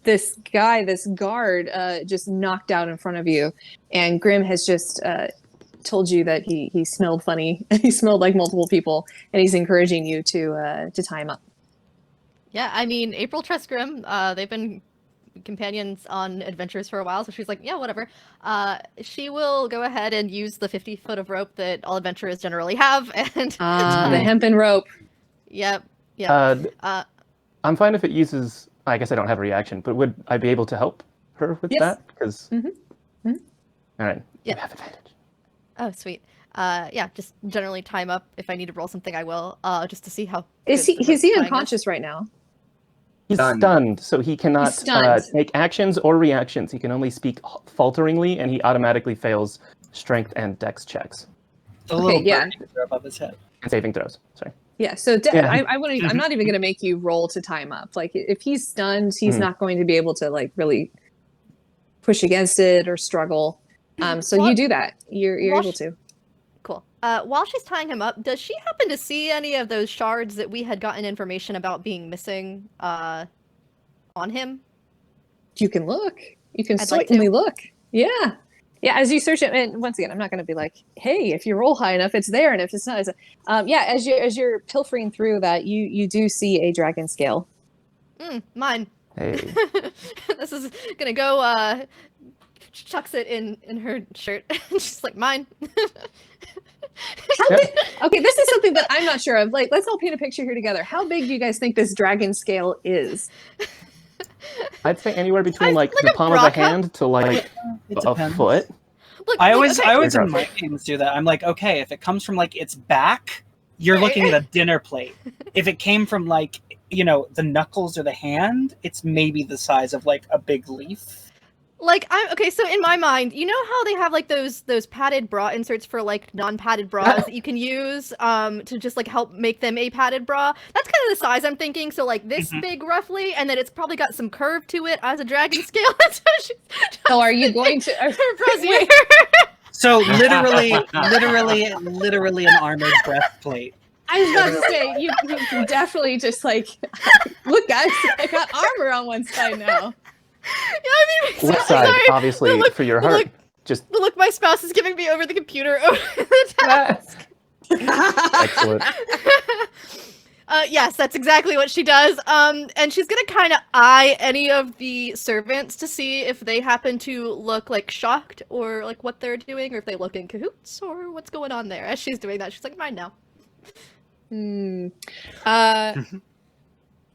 this guy, this guard, just knocked out in front of you, and Grimm has just told you that he smelled funny. He smelled like multiple people, and he's encouraging you to tie him up. Yeah, I mean, April trusts Grimm. They've been companions on adventures for a while, so she's like, yeah, whatever. She will go ahead and use the 50 foot of rope that all adventurers generally have, and The hempen rope. Yep. I'm fine if it uses. I guess I don't have a reaction, but would I be able to help her with Yes. that? Because Mm-hmm. all right, Yeah. you have advantage. Oh, sweet. Yeah, just generally time up. If I need to roll something, I will. Just to see how. Is good the he rope tying unconscious right now? He's Stunned. stunned, so he cannot stunned. make actions or reactions. He can only speak falteringly, and he automatically fails strength and dex checks The Okay, little yeah. bird above his head. and saving throws. Sorry. Yeah. So Yeah. I wouldn't. I'm not even going to make you roll to tie him up. Like if he's stunned, he's Mhm. not going to be able to like really push against it or struggle. So Well, you do that. You're well, able to. Cool. While she's tying him up, does she happen to see any of those shards that we had gotten information about being missing on him? You can look. You can I'd like certainly to. look. Yeah. Yeah, as you search it, and once again, I'm not going to be like, "Hey, if you roll high enough, it's there," and if it's not, it's yeah. As you're pilfering through that, you do see a dragon scale. Mine. Hey. This is gonna go. Chucks it in her shirt. She's like, mine. How big? Okay, this is something that I'm not sure of. Like, let's all paint a picture here together. How big do you guys think this dragon scale is? I'd say anywhere between Like the a palm of bra a hand to like It a depends. foot. Look, I look, always okay. in my games do that. I'm like, okay, if it comes from like its back, you're looking at a dinner plate. If it came from like, the knuckles or the hand, it's maybe the size of like a big leaf. Like, I'm okay. So in my mind, you know how they have like those padded bra inserts for like non-padded bras that you can use to just like help make them a padded bra. That's kind of the size I'm thinking. So like this big roughly, and then it's probably got some curve to it as a dragon scale. So, are you going to? Her brassiere. So literally an armored breastplate. I was about to say you can definitely just like look, guys. I got armor on one side now. Yeah, I mean, Left side, sorry. obviously, The look- for your the heart. look- Just The look my spouse is giving me over the computer over the task. excellent. Yes, that's exactly what she does. And she's gonna kind of eye any of the servants to see if they happen to look like shocked or like what they're doing, or if they look in cahoots or what's going on there. As she's doing that, she's like, "Mine now."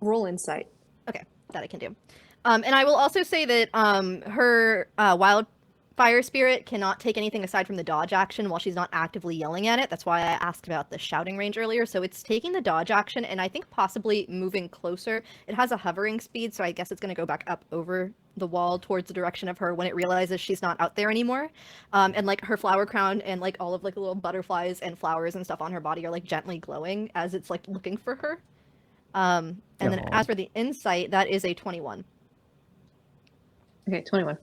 Roll insight. Okay, that I can do. And I will also say that her wildfire spirit cannot take anything aside from the dodge action while she's not actively yelling at it. That's why I asked about the shouting range earlier. So it's taking the dodge action and I think possibly moving closer. It has a hovering speed, so I guess it's going to go back up over the wall towards the direction of her when it realizes she's not out there anymore. And like her flower crown and like all of like the little butterflies and flowers and stuff on her body are like gently glowing as it's like looking for her. And then as for the insight, that is a 21. Okay, 21.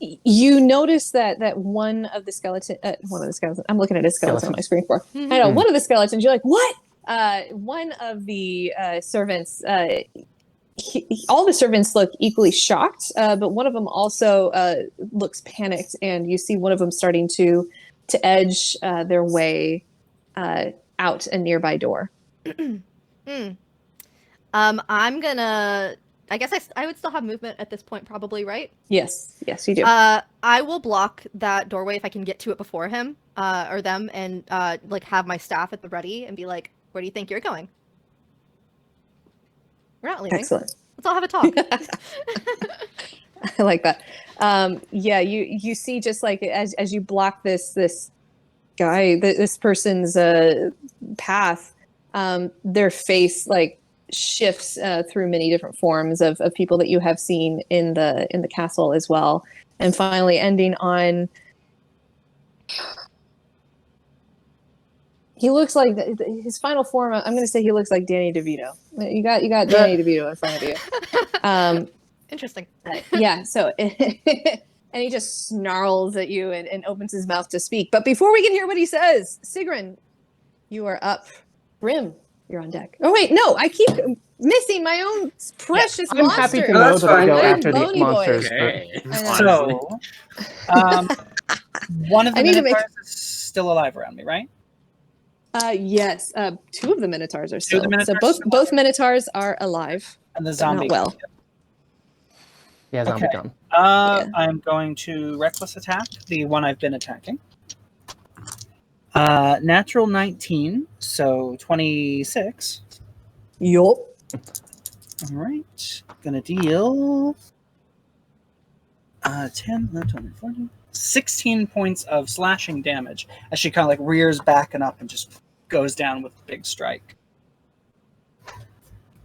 You notice that one of the skeletons. I'm looking at a skeleton on my screen for. I know one of the skeletons. You're like, what? One of the servants. All the servants look equally shocked, but one of them also looks panicked, and you see one of them starting to edge their way out a nearby door. I'm gonna. I guess I would still have movement at this point, probably, right? Yes, you do. I will block that doorway if I can get to it before him or them, and like have my staff at the ready and be like, "Where do you think you're going?" We're not leaving. Excellent. Let's all have a talk. I like that. Yeah, you see just like as you block this guy, this person's path, their face like shifts through many different forms of people that you have seen in the castle as well, and finally ending on. He looks like his final form. I'm going to say he looks like Danny DeVito. You got Danny DeVito in front of you. Interesting. Yeah. So, and he just snarls at you and opens his mouth to speak. But before we can hear what he says, Sigrún, you are up. Grimm, you're on deck. Oh wait, no, I keep missing my own precious I'm monster. happy to No, know that's that I go fine. after the Bony boy. monsters. Okay. So, one of the I need to minotaurs is still alive around me, right? Yes. Two of the minotaurs are still. Two of the So minotaurs both minotaurs are alive. And the But zombie. not well. Yeah, zombie Okay. gone. I'm going to reckless attack the one I've been attacking. Natural 19, so 26. Yup. All right, gonna deal 10, 11, 12, 14, 16 points of slashing damage as she kind of like rears back and up and just goes down with a big strike.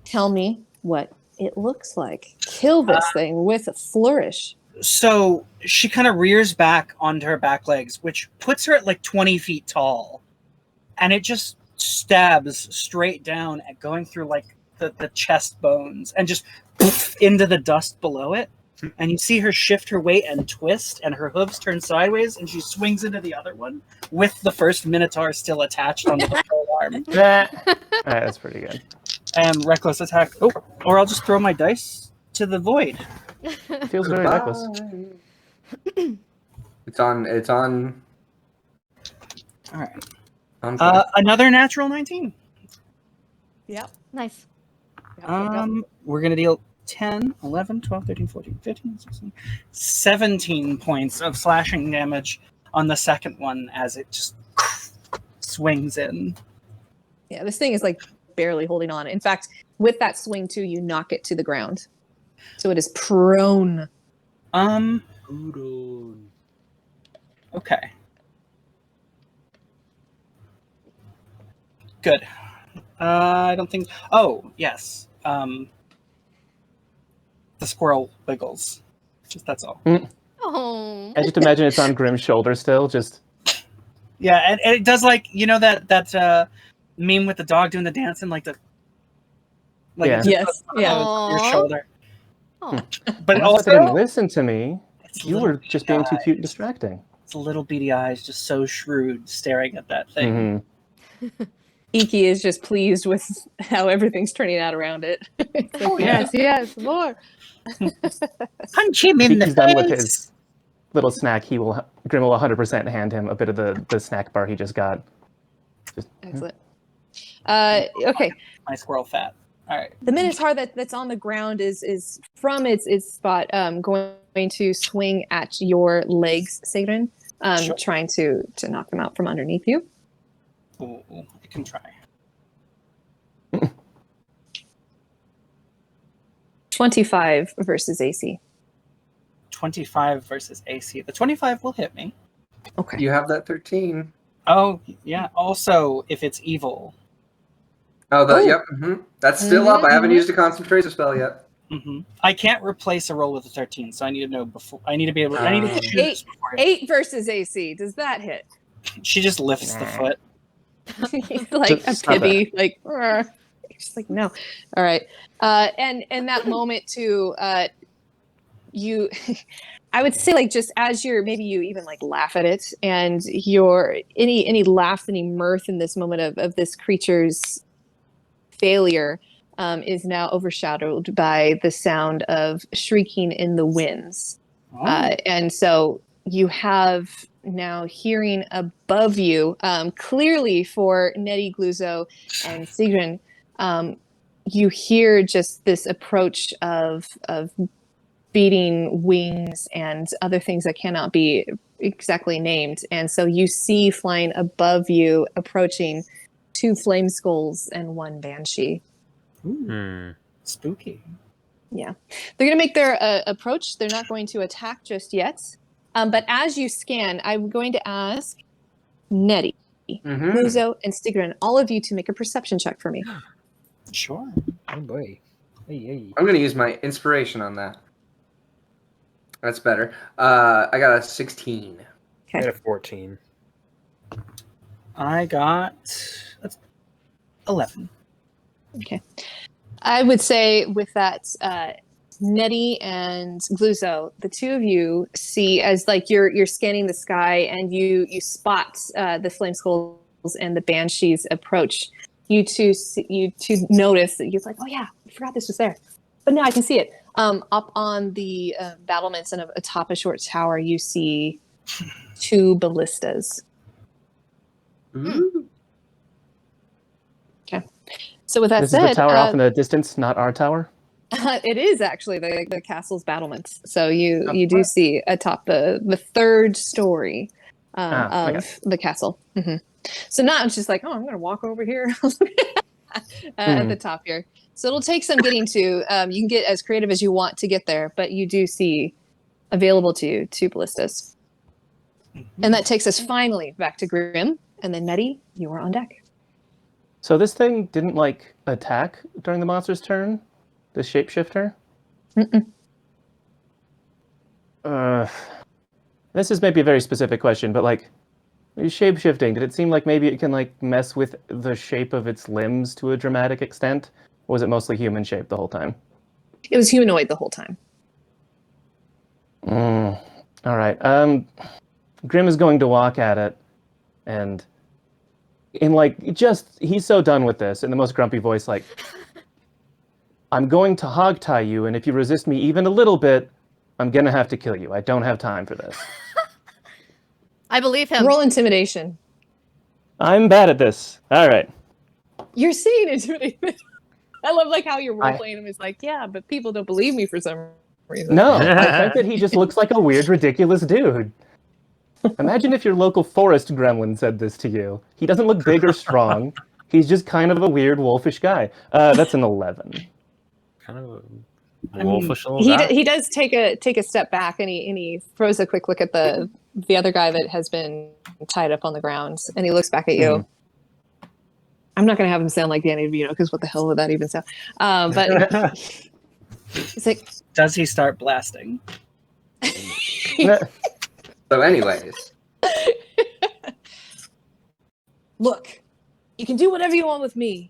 Tell me what it looks like. Kill this thing with a flourish. So she kind of rears back onto her back legs, which puts her at like 20 feet tall. And it just stabs straight down at going through like the chest bones and just into the dust below it. And you see her shift her weight and twist, and her hooves turn sideways, and she swings into the other one with the first minotaur still attached onto the pole arm. That's pretty good. And reckless attack. Oh, or I'll just throw my dice to the void. Feels very reckless. It's on. It's on. All right. On point. Another natural 19. Yep. Nice. We're going to deal 10, 11, 12, 13, 14, 15, 16, 17 points of slashing damage on the second one as it just swings in. Yeah, this thing is like barely holding on. In fact, with that swing too, you knock it to the ground. So it is prone. Okay. Good. I don't think... Oh, yes. The squirrel wiggles. That's all. Oh. I just imagine it's on Grimm's shoulder still, just... Yeah, and it does like, you know that meme with the dog doing the dancing, like the... Like Yeah. it just Yes, goes on yeah. your shoulder. Oh. But Unless also... they didn't listen to me. it's You little were just being too beady cute and eyes. distracting. It's little beady eyes, just so shrewd, staring at that thing. Mm-hmm. Iki is just pleased with how everything's turning out around it. It's like, Oh, yeah. yes, more. Punch him in the He's done with face! his little snack. Grimm will 100% hand him a bit of the snack bar he just got. Just, Excellent. Okay, My squirrel fat. All right. the Minotaur that's on the ground is from its spot going to swing at your legs, Sigrún, Sure. trying to knock them out from underneath you. Ooh, I can try. 25 versus AC. 25 versus AC. The 25 will hit me. Okay. You have that 13. Oh, yeah. Also, if it's evil. Oh, Ooh. yep. That's still up. I haven't Mhm. used a concentration spell yet. I can't replace a roll with a 13, so I need to know before. I need to be able. I need to choose before. 8 versus AC. Does that hit? She just lifts the foot. Like a Stop pibby, like "Arr." Just like no. All right. And in that moment too, you I would say like just as you're maybe you even like laugh at it, and your any laugh, any mirth in this moment of this creature's failure is now overshadowed by the sound of shrieking in the winds. Oh. And so you have now hearing above you, clearly for Netti, Gluzo, and Sigrún, you hear just this approach of beating wings and other things that cannot be exactly named. And so you see flying above you, approaching 2 flame skulls and 1 banshee. Ooh, spooky. Yeah. They're going to make their approach. They're not going to attack just yet. But as you scan, I'm going to ask Netti, Gluzo, and Sigrún, all of you to make a perception check for me. Sure. Oh boy. Hey. I'm going to use my inspiration on that. That's better. I got a 16. I had a 14. I got 11. Okay. I would say with that, Netti and Gluzo, the 2 of you see as like you're scanning the sky and you spot the flame skulls and the banshees approach. You two notice that you're like, oh yeah, I forgot this was there, but now I can see it. Up on the battlements and atop a short tower, you see 2 ballistas. Ooh. Okay. So with that this said, is the tower off in the distance, not our tower. it is actually the castle's battlements. So you do see atop the 3rd story of the castle. Mm-hmm. So now it's just like, oh, I'm going to walk over here at the top here. So it'll take some getting to. You can get as creative as you want to get there, but you do see available to you 2 ballistas. And that takes us finally back to Grimm, and then Netti, you are on deck. So this thing didn't like attack during the monster's turn? The shapeshifter? This is maybe a very specific question, but like shapeshifting, did it seem like maybe it can like mess with the shape of its limbs to a dramatic extent? Or was it mostly human shape the whole time? It was humanoid the whole time. All right. Grimm is going to walk at it, and in like he's so done with this in the most grumpy voice, like, I'm going to hog tie you, and if you resist me even a little bit, I'm gonna have to kill you. I don't have time for this. I believe him. Roll intimidation. I'm bad at this. All right. You're seeing intimidation. I love like how you're role playing him. Is like, yeah, but people don't believe me for some reason. No, I think that he just looks like a weird, ridiculous dude. Imagine if your local forest gremlin said this to you. He doesn't look big or strong. He's just kind of a weird, wolfish guy. That's an 11. Kind of a wolfish little guy. He does take a step back and he throws a quick look at the other guy that has been tied up on the ground, and he looks back at you. Mhm. I'm not going to have him sound like Danny DeVito because what the hell would that even sound? But it's like, Does he start blasting? So, anyways, look, you can do whatever you want with me,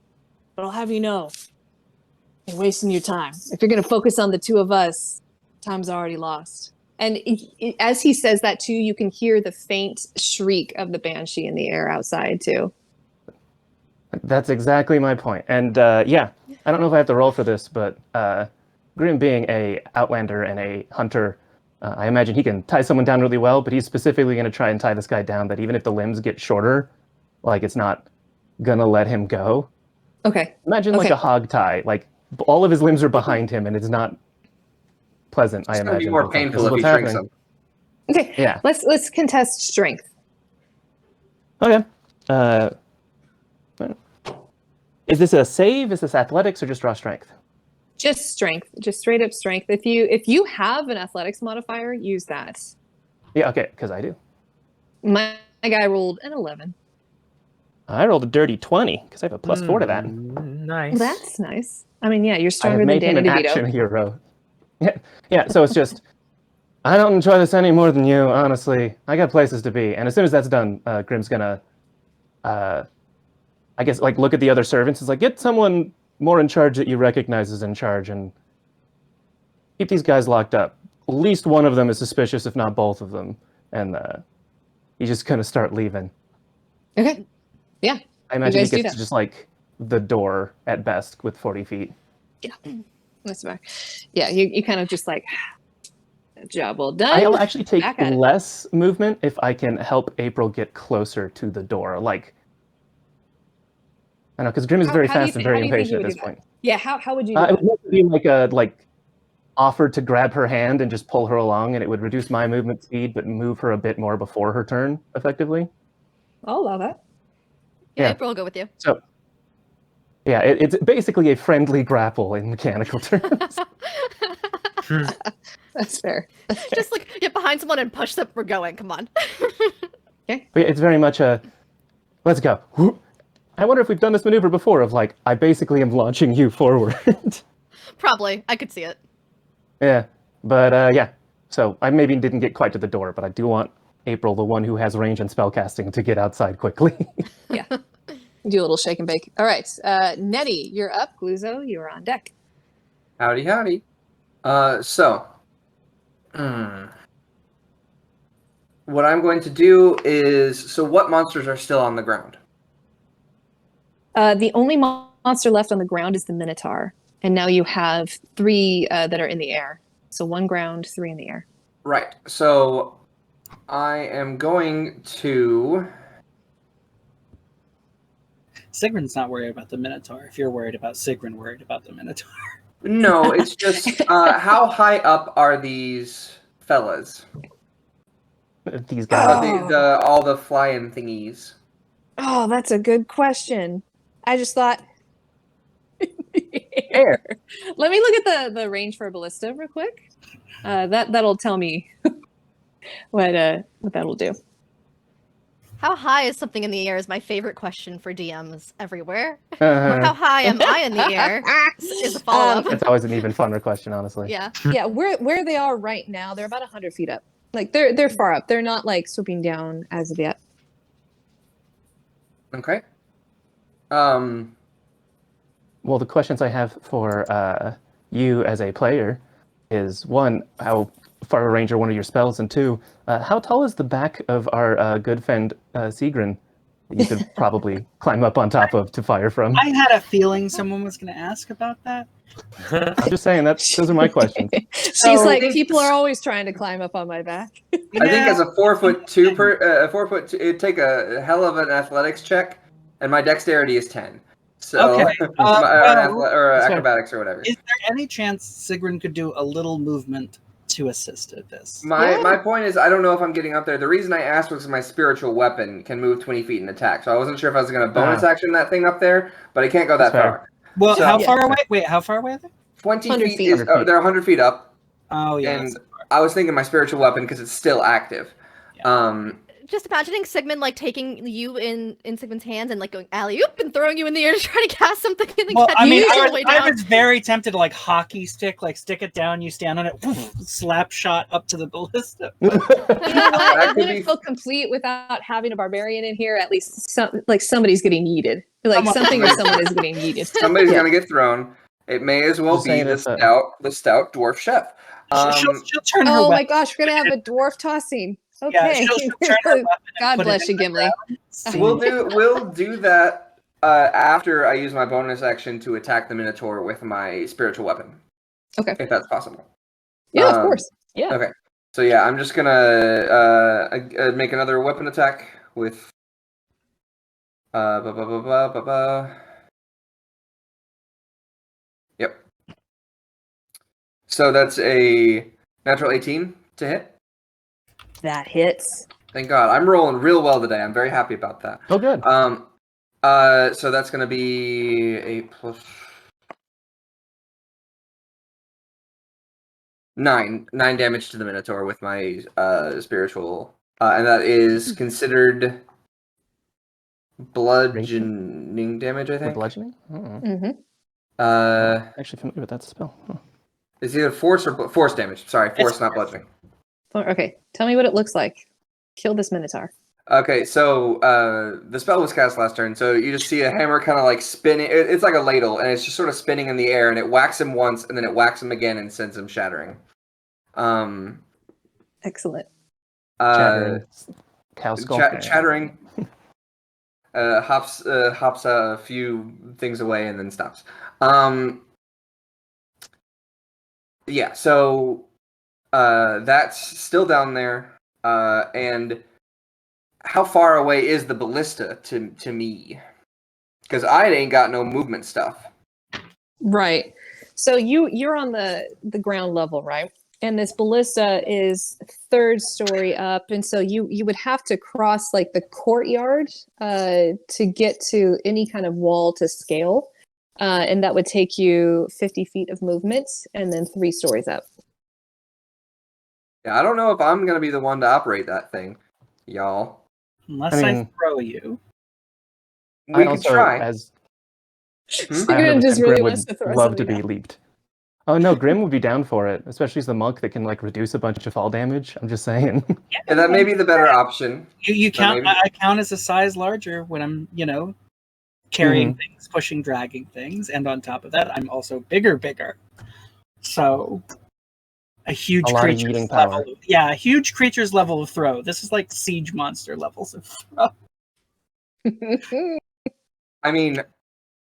but I'll have you know, you're wasting your time. If you're going to focus on the two of us, time's already lost. And as he says that too, you can hear the faint shriek of the banshee in the air outside too. That's exactly my point. And yeah, I don't know if I have to roll for this, but Grimm being a outlander and a hunter, I imagine he can tie someone down really well, but he's specifically going to try and tie this guy down that even if the limbs get shorter, like it's not going to let him go. Okay. Imagine like a hog tie, like all of his limbs are behind him and it's not pleasant, I it's going to imagine. be more It's like, painful this if is he what's shrinks happening. them. Okay. Yeah. Let's contest strength. Okay. Is this a save? Is this athletics or just raw strength? Just strength, just straight up strength. If you have an athletics modifier, use that. Yeah, okay, because I do. My guy rolled an 11. I rolled a dirty 20 because I have a +4 to that. Nice. Well, that's nice. I mean, yeah, you're I have stronger than made him Danny an DeVito. action hero. Yeah. So it's just, I don't enjoy this any more than you, honestly. I got places to be, and as soon as that's done, Grimm's gonna, I guess, like look at the other servants. It's like get someone more in charge that you recognize is in charge, and keep these guys locked up. At least one of them is suspicious, if not both of them, and he's just gonna start leaving. Okay. Yeah. I imagine he guys do gets to that. just like the door at best with 40 feet. That's fair. Yeah, you kind of just like, job well done. I'll actually take Back at it. less movement if I can help April get closer to the door. Like, I know, because Grimm is very How do you fast and thi- how very do you think impatient you at would this do that? point. Yeah, how would you do It that? would be like a offer to grab her hand and just pull her along, and it would reduce my movement speed, but move her a bit more before her turn, effectively. I'll allow that. Yeah, Yeah. April will go with you. So, yeah, it's basically a friendly grapple in mechanical terms. That's fair. Just like get behind someone and push them. We're going. Come on. But yeah, it's very much a, let's go. I wonder if we've done this maneuver before of like, I basically am launching you forward. Probably. I could see it. Yeah, but yeah. So I maybe didn't get quite to the door, but I do want April, the one who has range and spellcasting, to get outside quickly. Yeah. Do a little shake and bake. All right. Nettie, you're up. Gluzo, you're on deck. Howdy, howdy. So, what I'm going to do is, so what monsters are still on the ground? The only monster left on the ground is the Minotaur. And now you have 3 that are in the air. So 1 ground, 3 in the air. Right. So, I am going to. Sigrun's not worried about the Minotaur. If you're worried about Sigrun, worried about the Minotaur. No, it's just how high up are these fellas? These guys. All the flying thingies. Oh, that's a good question. I just thought. Air. Let me look at the range for a ballista real quick. That'll tell me what that'll do. How high is something in the air is my favorite question for DMs everywhere. How high am I in the air is a follow-up. It's always an even funner question, honestly. Yeah. Yeah, where they are right now, they're about 100 feet up. Like they're far up. They're not like swooping down as of yet. Okay. Well, the questions I have for you as a player is, 1, how far a range are one of your spells, and 2, how tall is the back of our good friend Sigrun? you could probably climb up on top of to fire from. I had a feeling someone was going to ask about that. I'm just saying those are my questions. She's So- like, people are always trying to climb up on my back. I think as a 4'2", 4'2", it'd take a hell of an athletics check, and my dexterity is 10. So, Okay, or that's acrobatics or whatever. Is there any chance Sigrún could do a little movement to assist at this? My point is, I don't know if I'm getting up there. The reason I asked was my spiritual weapon can move 20 feet and attack, so I wasn't sure if I was going to bonus action that thing up there, but I can't go that That's far. Well, So- how far away? Wait, how far away are they? 20 100 feet feet. is 100 feet. they're 100 feet up, Oh, yeah. and I was thinking my spiritual weapon because it's still active. Yeah. Just imagining Sigmund like taking you in Sigmund's hands and like going alley oop and throwing you in the air to try to cast something and then Well, catch I mean, you all I the way was, down. I was very tempted to like hockey stick, like stick it down, you stand on it, woof, slap shot up to the ballista. You know what? That It could be- wouldn't feel complete without having a barbarian in here. At least somebody's getting yeeted. Like something or someone is getting yeeted. Somebody's Yeah. going to get thrown. It may as well Just be saying the if, stout dwarf chef. She'll turn her Oh my weapon. gosh, we're gonna have a dwarf tossing. Yeah, Okay. she'll turn her weapon and God put it bless in you, the Gimli. See- We'll do that after I use my bonus action to attack the Minotaur with my spiritual weapon. Okay. If that's possible. Yeah, of Um, course. Yeah. Okay. So yeah, I'm just gonna make another weapon attack with Yep. So that's a natural 18 to hit. That hits. Thank God. I'm rolling real well today. I'm very happy about that. Oh, good. So that's gonna be 8 plus 9 damage to the Minotaur with my spiritual, and that is considered bludgeoning damage, I With think. bludgeoning? Oh. Mm-hmm. Actually familiar with that spell. Huh. It's either force or force damage. Sorry, force, not force. bludgeoning. Okay, tell me what it looks like. Kill this Minotaur. Okay, so the spell was cast last turn, so you just see a hammer kind of like spinning. It's like a ladle, and it's just sort of spinning in the air, and it whacks him once, and then it whacks him again and sends him shattering. Excellent. Chattering. Cow skull. Chattering. Hops a few things away and then stops. Yeah, so that's still down there. And how far away is the ballista to me? Because I ain't got no movement stuff. Right. So you're on the ground level, right? And this ballista is 3rd story up, and so you would have to cross like the courtyard to get to any kind of wall to scale, and that would take you 50 feet of movement, and then 3 stories up. Yeah, I don't know if I'm gonna be the one to operate that thing, y'all. Unless I I, mean- throw you. We I could also, try. as Sigrún just really Grimm wants to would throw love to somebody be down. leaped. Oh no, Grimm would be down for it, especially as the monk that can like reduce a bunch of fall damage. I'm just saying. Yeah, that may be the better option. You count. maybe- I count as a size larger when I'm, carrying things, pushing, dragging things, and on top of that, I'm also bigger. So, a huge A lot of creature's eating level. power. Yeah, a huge creature's level of throw. This is like siege monster levels of throw. I mean,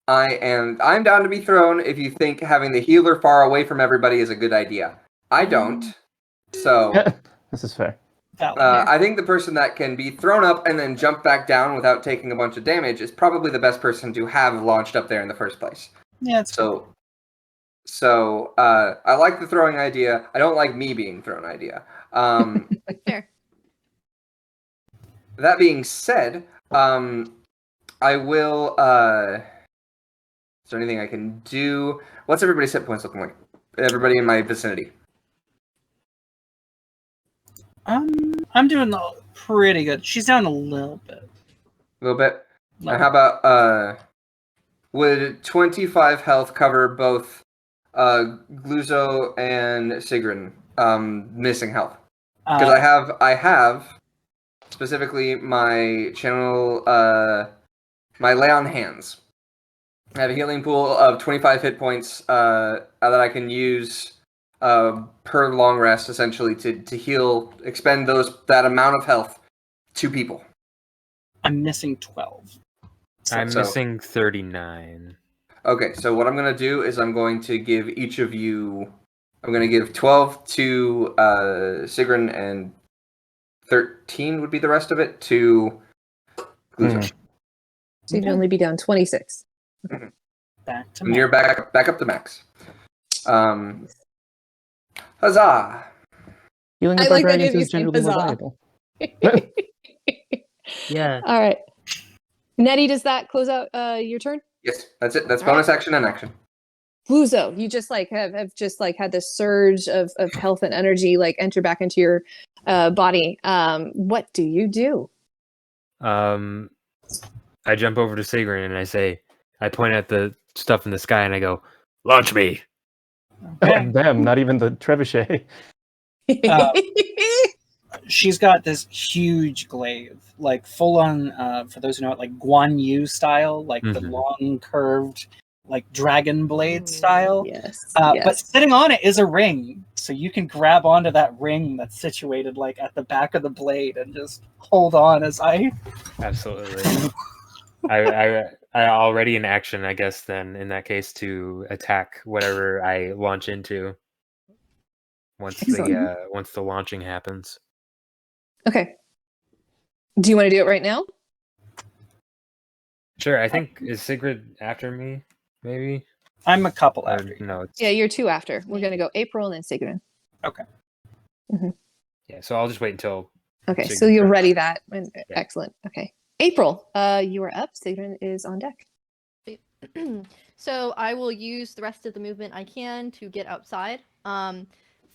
I'm down to be thrown if you think having the healer far away from everybody is a good idea. I don't. So This is fair. Valid. I think the person that can be thrown up and then jump back down without taking a bunch of damage is probably the best person to have launched up there in the first place. Yeah, it's So I like the throwing idea. I don't like me being thrown idea. Fair. That being said, I will. Is there anything I can do? What's everybody's hit points looking like? Everybody in my vicinity. I'm doing pretty good. She's down a little bit. A little bit. And how about would 25 health cover both Gluzo and Sigrún missing health? Because I have specifically my channel my lay on hands. I have a healing pool of 25 hit points that I can use per long rest, essentially, to heal, expend that amount of health to people. I'm missing 12. I'm So- missing 39. Okay, so what I'm going to do is I'm going to give each of you... I'm going to give 12 to Sigrún, and 13 would be the rest of it to Gluzo. So you'd only be down 26. Back to And you're back up to max. Huzzah! Healing I of like that barbarians you is say generally more huzzah. valuable. Yeah. All right. Nettie, does that close out your turn? Yes, that's it. That's All right. bonus action and action. Gluzo, you just like have just like had this surge of health and energy like enter back into your body. What do you do? I jump over to Sigrun and I point at the stuff in the sky and I go, launch me. Okay. Them, not even the trebuchet. She's got this huge glaive, like full on, for those who know it, like Guan Yu style, like the Mhm. long curved, like dragon blade style. Yes. But sitting on it is a ring, so you can grab onto that ring that's situated like at the back of the blade and just hold on as I. Absolutely. I already in action, I guess, then in that case to attack whatever I launch into once the launching happens. Okay. Do you want to do it right now? Sure, I think is Sigrid after me, maybe? I'm a couple Or after you. no, it's Yeah, you're two after. We're gonna go April and then Sigrun. yeah, so I'll just wait until Okay, Sigrun so you're turns. ready that. Yeah. Excellent. Okay. April, you are up. Sigrun is on deck. So I will use the rest of the movement I can to get outside.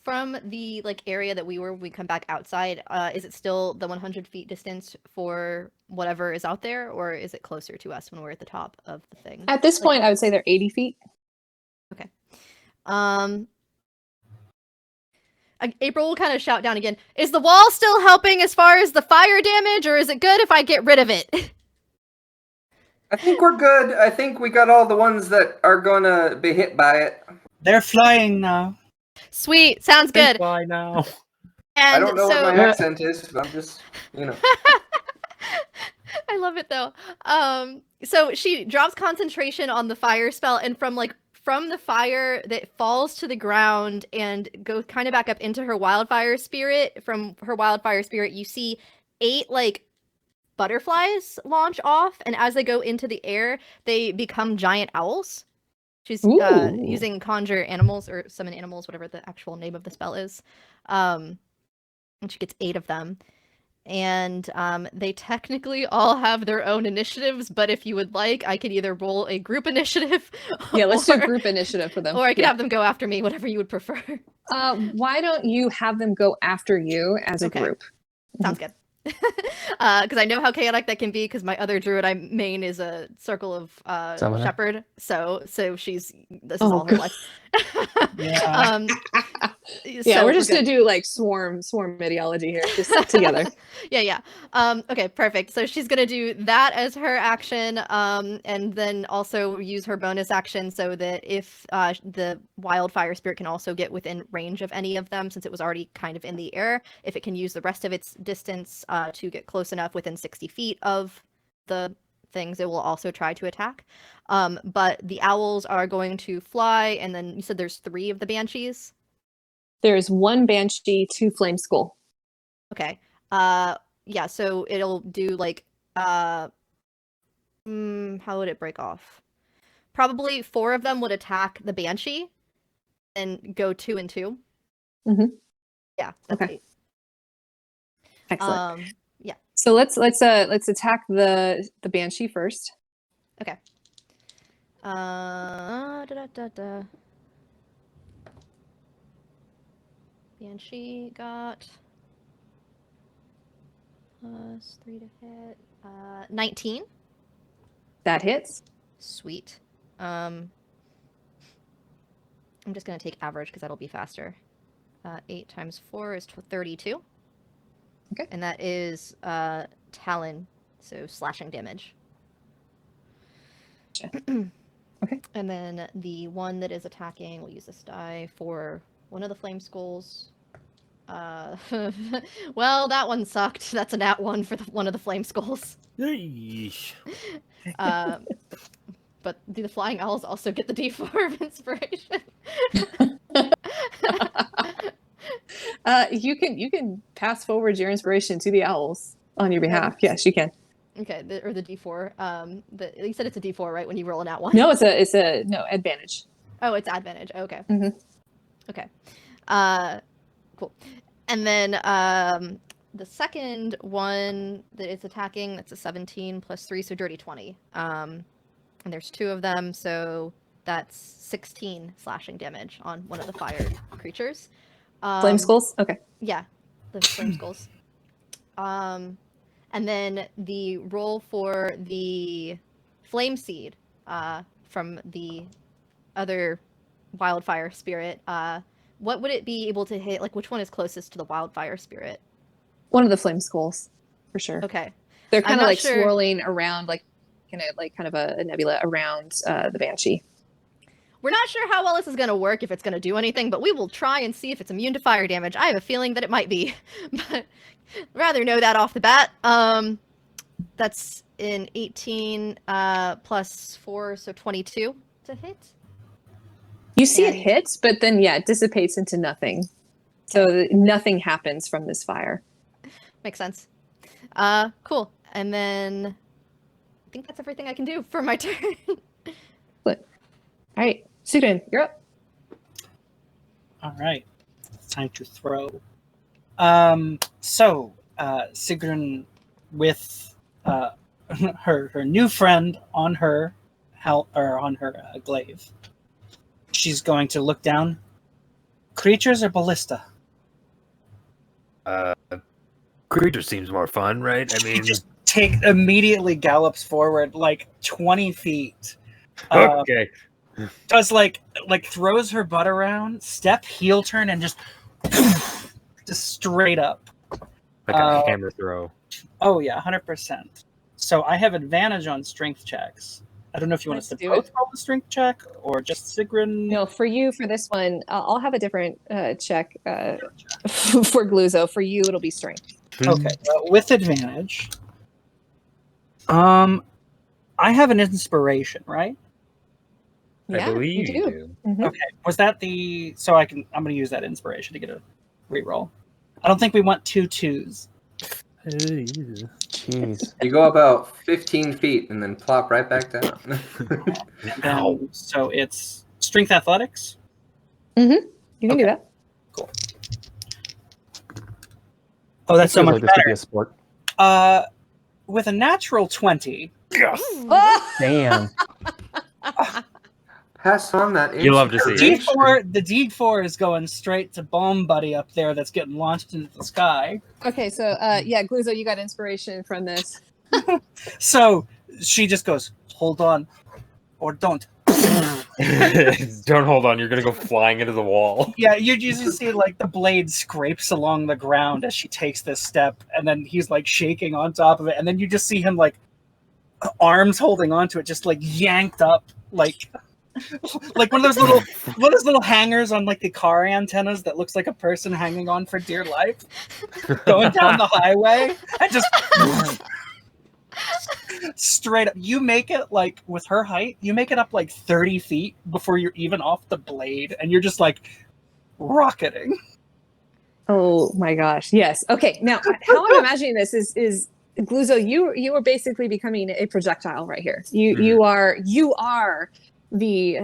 From the like area that we come back outside, is it still the 100 feet distance for whatever is out there, or is it closer to us when we're at the top of the thing? At this Like- point, I would say they're 80 feet. April will kind of shout down again. Is the wall still helping as far as the fire damage, or is it good if I get rid of it? I think we're good. I think we got all the ones that are going to be hit by it. They're flying now. Sweet, sounds good. Why now? And I don't know so what my accent is, but I'm just, I love it though. So she drops concentration on the fire spell, and from the fire that falls to the ground and goes kind of back up into her wildfire spirit. From her wildfire spirit, you see 8 like butterflies launch off, and as they go into the air, they become giant owls. She's Ooh. using conjure animals or summon animals, whatever the actual name of the spell is. And she gets 8 of them. And they technically all have their own initiatives, but if you would like, I could either roll a group initiative. Yeah, let's do group initiative for them. Or I could have them go after me, whatever you would prefer. Why don't you have them go after you as a Okay. group? Sounds good. Because I know how chaotic that can be, because my other druid I main is a circle of Summoner. shepherd, so this is Oh, all her God. life. Yeah. Yeah, So we're just good. gonna do like swarm ideology here, just together. Yeah. Okay, perfect. So she's gonna do that as her action, and then also use her bonus action so that if the wildfire spirit can also get within range of any of them, since it was already kind of in the air, if it can use the rest of its distance to get close enough within 60 feet of the things, it will also try to attack. But the owls are going to fly, and then you said there's 3 of the banshees. There's 1 banshee, 2 flame skull. Okay. Yeah, so it'll do like how would it break off? Probably 4 of them would attack the banshee and go 2 and 2. Mhm. Yeah, that's Okay. 8. Excellent. Yeah. So let's attack the banshee first. Okay. Banshee got +3 to hit. 19. That hits. Sweet. I'm just gonna take average because that'll be faster. 8 times 4 is 32. Okay. And that is talon, so slashing damage. Gotcha. Okay. And then the one that is attacking, we'll use this die for one of the flame skulls. Well, that one sucked. That's a nat 1 for one of the flame skulls. Yeesh. But the flying owls also get the D4 of inspiration. You can pass forward your inspiration to the owls on your behalf. Yes, you can. Okay, or the D4. You said it's a D4, right? When you roll a nat 1. No, it's a no advantage. Oh, it's advantage. Okay. Mhm. Okay. Cool. And then the second one that is attacking, that's a 17 plus 3, so dirty 20. And there's 2 of them, so that's 16 slashing damage on one of the fire creatures. Flame skulls? Okay. Yeah, the flame skulls. And then the roll for the flame seed from the other wildfire spirit. What would it be able to hit? Like, which one is closest to the wildfire spirit? One of the flame skulls, for sure. Okay. They're kind I'm of not like sure. swirling around, like kind of a nebula around the banshee. We're not sure how well this is going to work, if it's going to do anything, but we will try and see if it's immune to fire damage. I have a feeling that it might be, but rather know that off the bat. That's an 18 plus 4, so 22 to hit. You see it And- hit, but then it dissipates into nothing. So nothing happens from this fire. Makes sense. Cool. And then I think that's everything I can do for my turn. All right, Sigrún, you're up. All right, it's time to throw. So Sigrún, with her new friend on her glaive, she's going to look down. Creatures or ballista? Creature seems more fun, right? I She mean, just immediately gallops forward like 20 feet. okay. Does like throws her butt around, step, heel turn, and just straight up. Like a hammer throw. Oh yeah, 100%. So I have advantage on strength checks. I don't know if you want us to Let's do both it. roll the strength check or just Sigrun. No, for you, for this one, I'll have a different check for Gluzo. For you, it'll be strength. Okay, with advantage. I have an inspiration, right? I believe you do. Mhm. Okay. Was that the? So I'm going to use that inspiration to get a reroll. I don't think we want 2 2s. Jeez. You go about 15 feet and then plop right back down. So it's strength athletics. You can do that. Cool. Oh, that's so Feels much like this could be better. a sport. With a natural 20. Damn. Pass on that. You love to see it. The D4 is going straight to Bomb Buddy up there that's getting launched into the sky. Okay, so Gluzo, you got inspiration from this. So she just goes, hold on, or don't. Don't hold on. You're gonna go flying into the wall. Yeah, you usually see like the blade scrapes along the ground as she takes this step, and then he's like shaking on top of it, and then you just see him like arms holding onto it, just like yanked up, like one of those little hangers on like the car antennas that looks like a person hanging on for dear life, going down the highway, and just straight up. You make it like with her height, you make it up like 30 feet before you're even off the blade, and you're just like rocketing. Oh my gosh! Yes. Okay. Now, how I'm imagining this is Gluzo. You are basically becoming a projectile right here. You are the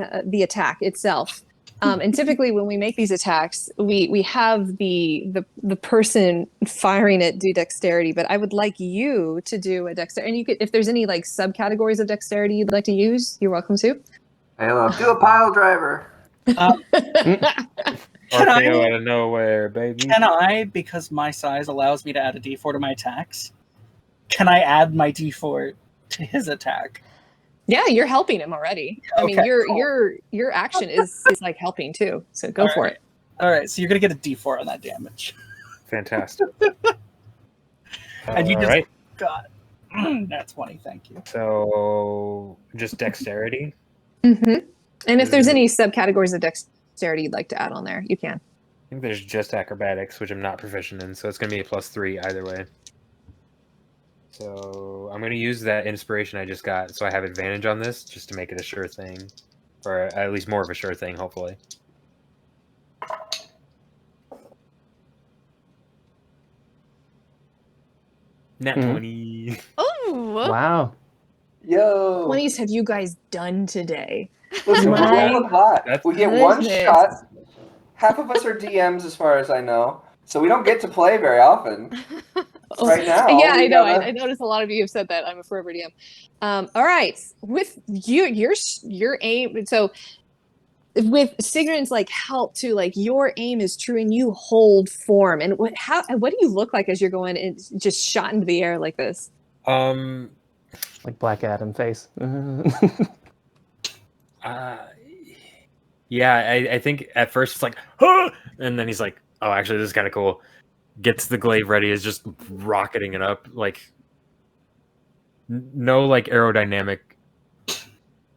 attack itself. And typically, when we make these attacks, we have the person firing it do dexterity. But I would like you to do a dexterity. And you could, if there's any like subcategories of dexterity you'd like to use, you're welcome to. Hello, do a pile driver. Can I- RKO out of nowhere, baby. Can I, because my size allows me to add a D4 to my attacks, can I add my D4 to his attack? Yeah, you're helping him already. I mean, Okay, cool. your action is like helping too. So go for it. All right, so you're gonna get a D4 on that damage, Fantastic. and you All just right. got that's 20. Thank you. So just dexterity. And if there's any subcategories of dexterity you'd like to add on there, you can. think there's just acrobatics, which I'm not proficient in, so it's going to be a +3 either way. So I'm going to use that inspiration I just got, so I have advantage on this, just to make it a sure thing. Or at least more of a sure thing, hopefully. Nat 20. Oh, Wow. Yo. 20s have you guys done today? Listen, we My rolled a lot. That's- We get one goodness. shot. Half of us are DMs, as far as I know, so we don't get to play very often. Right now, Yeah, we I know. gotta- I noticed a lot of you have said that. I'm a forever DM. All right, with your aim. So with Sigrun's like help too, like your aim is true and you hold form. And what do you look like as you're going and just shot into the air like this? Like Black Adam face. Yeah, I think at first it's like, huh! And then he's like, oh, actually, this is kind of cool. Gets the glaive ready, is just rocketing it up. Like, no, like, aerodynamic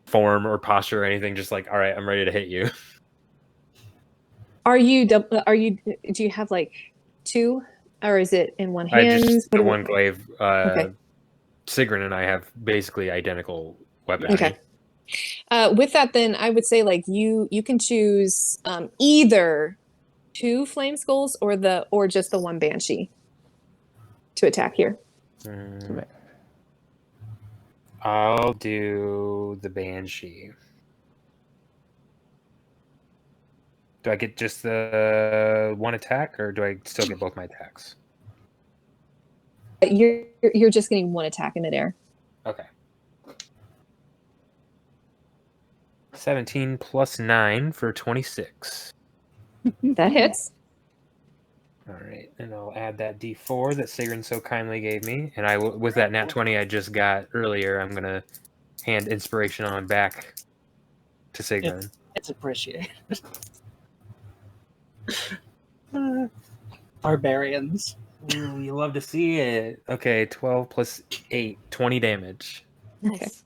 form or posture or anything. Just like, all right, I'm ready to hit you. Do you have like two, or is it in one I hand? just, the one glaive. Okay. Sigrun and I have basically identical weapons. Okay. With that, then I would say like you can choose either 2 flame skulls or just the one banshee to attack here. I'll do the banshee. Do I get just the one attack, or do I still get both my attacks? You're just getting one attack in midair. Okay. 17 plus 9 for 26. That hits. All right, and I'll add that D4 that Sigrun so kindly gave me, and with that nat 20 I just got earlier, I'm gonna hand inspiration on back to Sigrun. It's appreciated. Barbarians. Ooh, you love to see it. Okay, 12 plus 8, 20 damage. nice.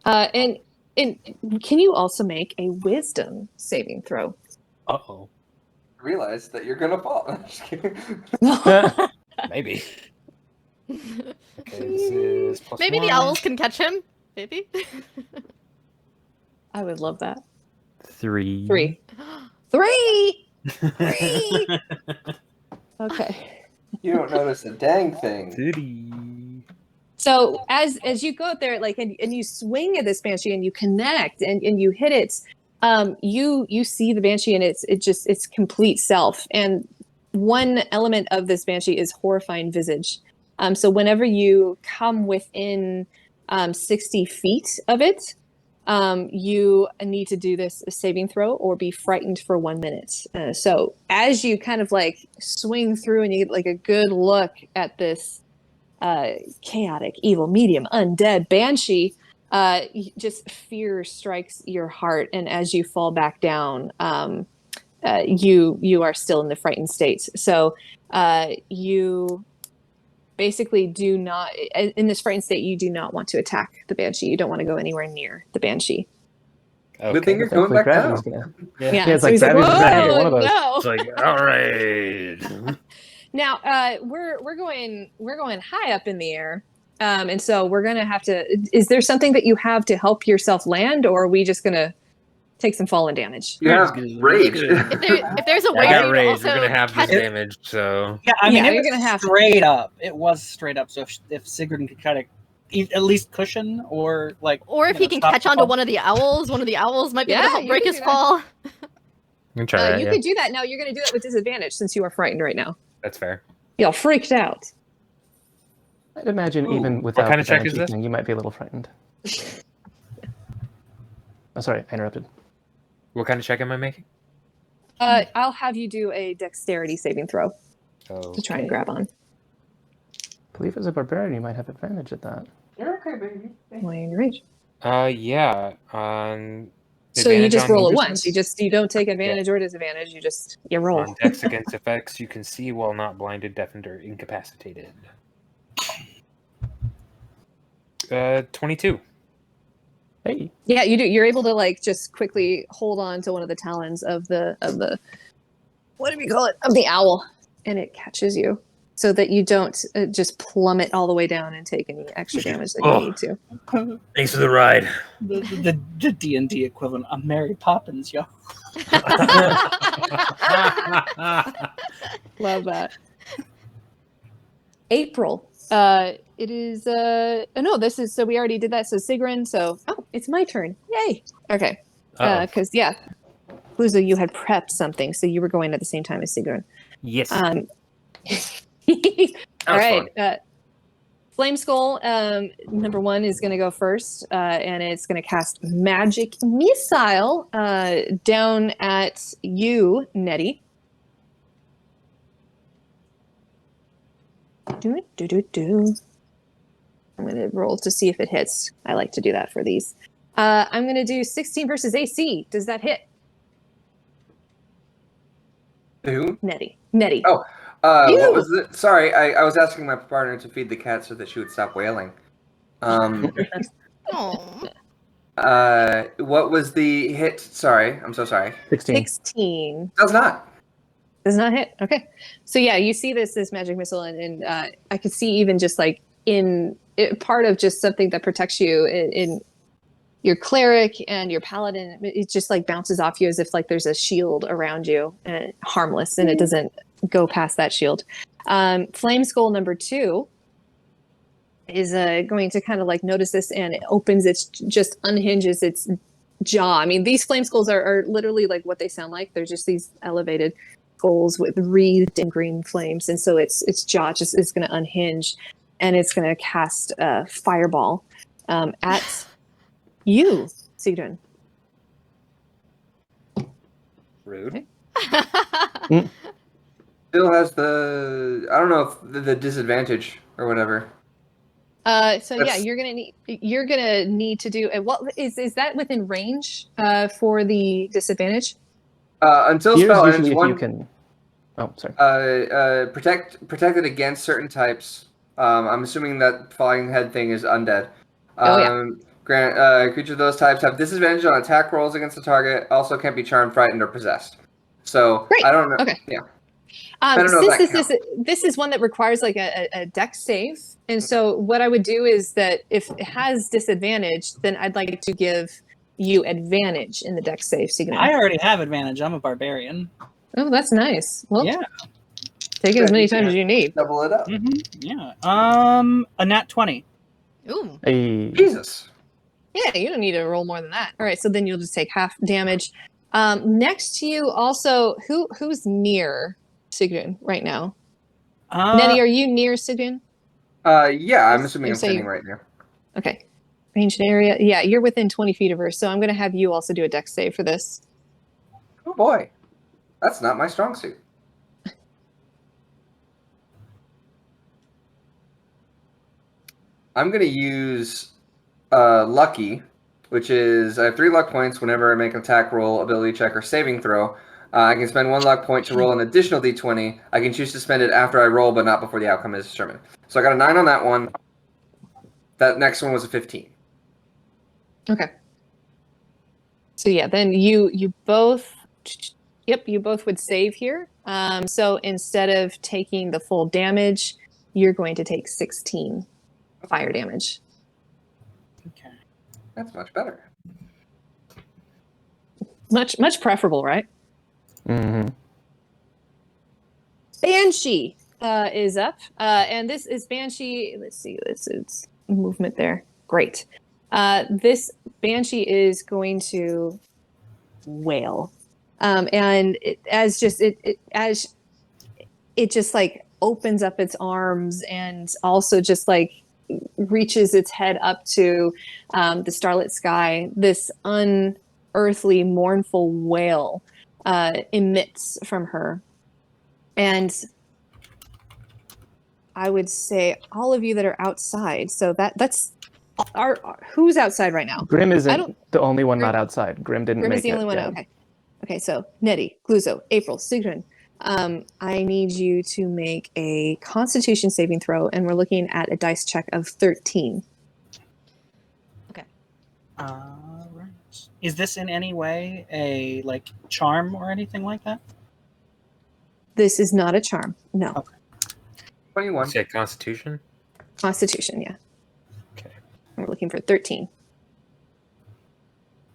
And can you also make a wisdom saving throw? Uh-oh. Realize that you're gonna fall. Just kidding. Maybe. Okay, this is plus Maybe the 1. owls can catch him. Maybe. I would love that. 3. 3. 3. 3. Okay. You don't notice a dang thing. 3. So as you go out there, like, and you swing at this banshee and you connect and you hit it, you see the banshee and it's complete self. And one element of this banshee is horrifying visage. So whenever you come within 60 feet of it, you need to do this saving throw or be frightened for 1 minute. So as you kind of like swing through and you get like a good look at this chaotic, evil, medium, undead banshee, just fear strikes your heart, and as you fall back down, you are still in the frightened state. So you basically do not, in this frightened state, you do not want to attack the banshee. You don't want to go anywhere near the banshee. Good thing you're going back down. Yeah, it's so like he's like, gravity's gonna get one of "Whoa, us." no." It's like, all right. Now we're going high up in the air, and so we're gonna have to. Is there something that you have to help yourself land, or are we just gonna take some falling damage? You have rage. If there's a way I got for you to rage. also We're gonna have this catch damage, so Yeah, I mean, Yeah, it you're was gonna have to. straight up. It was straight up. So if Sigrun could kind of at least cushion or like, or if he can catch onto one of the owls might be able to Yeah, help you break can his do that. fall. you can try that. You Yeah, could do that. No, you're gonna do it with disadvantage since you are frightened right now. that's fair. Y'all freaked out. I'd imagine Ooh. even without kind of the check is banshee this? thing, you might be a little frightened. Oh, sorry, I interrupted. What kind of check am I making? I'll have you do a dexterity saving throw to try and grab on. I believe as a barbarian, you might have advantage at that. You're okay, baby. While you're in range. Yeah. So you just advantage on roll it movement? once. You don't take advantage or disadvantage. You roll. On dex against effects you can see while not blinded, deafened, or incapacitated. 22. Hey. Yeah, you do. You're able to like just quickly hold on to one of the talons of the what do we call it? Of the owl, and it catches you, so that you don't just plummet all the way down and take any extra damage that you Oh. need to. Thanks for the ride. The D&D equivalent of Mary Poppins, yo. Love that. April. It is no, this is so we already did that. So Sigrún, so it's my turn. Yay. Okay. Uh-oh. Because Gluzo, you had prepped something, so you were going at the same time as Sigrún. Yes. All right. Flame Skull, number 1 is going to go first, and it's going to cast Magic Missile down at you, Netti. I'm going to roll to see if it hits. I like to do that for these. I'm going to do 16 versus AC. Does that hit? Who? Nettie. Oh, You! what was it? Sorry, I was asking my partner to feed the cat so that she would stop wailing. Oh. What was the hit? Sorry, I'm so sorry. 16. Does not. Does not hit. Okay. So yeah, you see this magic missile, and I could see even just like part of just something that protects you in your cleric and your paladin. It just like bounces off you as if like there's a shield around you, and harmless, and it doesn't go past that shield. Flame Skull number 2 is going to kind of like notice this, and it opens just unhinges its jaw. I mean, these flame skulls are literally like what they sound like. They're just these elevated skulls with wreathed in green flames, and so its jaw just is going to unhinge, and it's going to cast a fireball at you, Sigrún. Rude. Okay. Still has the, I don't know if the disadvantage or whatever. So yeah, you're gonna need to do. What is that within range for the disadvantage? Until Here's spell usually ends, if one you can. Oh, sorry. protected against certain types. I'm assuming that falling head thing is undead. Grant creatures of those types have disadvantage on attack rolls against the target. Also, can't be charmed, frightened, or possessed. So Great. I don't know. Okay. Yeah. I don't know if that This is one that requires like a dex save, and so what I would do is that if it has disadvantage, then I'd like to give you advantage in the dex save. So I already have advantage. I'm a barbarian. Oh, that's nice. Well, Yeah. take it as many times as you need. Double it up. Yeah. A nat 20. Ooh. Hey. Jesus. Yeah, you don't need to roll more than that. All right, so then you'll just take half damage. Next to you, also, who's near Sigrún right now? Nettie, are you near Sigrún? Yeah, I'm Yes, assuming you I'm say standing you- right now. Okay. Ranged area. Yeah, you're within 20 feet of her, so I'm going to have you also do a dex save for this. Oh boy, that's not my strong suit. I'm gonna use lucky, which is I have 3 luck points whenever I make an attack roll, ability check, or saving throw. I can spend 1 luck point to roll an additional d20. I can choose to spend it after I roll, but not before the outcome is determined. So I got a 9 on that one. That next one was a 15. Okay. So yeah, then you both you both would save here. So instead of taking the full damage, you're going to take 16 fire damage. Okay. That's much better. Much preferable, right? Mm-hmm. Banshee is up, and this is Banshee. Let's see, it's movement there. Great. This Banshee is going to wail, and as it just like opens up its arms and also just like reaches its head up to the starlit sky. This unearthly, mournful wail emits from her. And I would say all of you that are outside. So that's who's outside right now? Grimm isn't the only one not outside. Grimm didn't Grimm make is the only one. yet. Okay. So Nettie, Gluzo, April, Sigrún. I need you to make a Constitution saving throw, and we're looking at a dice check of 13. Right. Is this in any way a like charm or anything like that? This is not a charm. No. Okay. 21. Say Constitution. Constitution, yeah. Okay. We're looking for 13.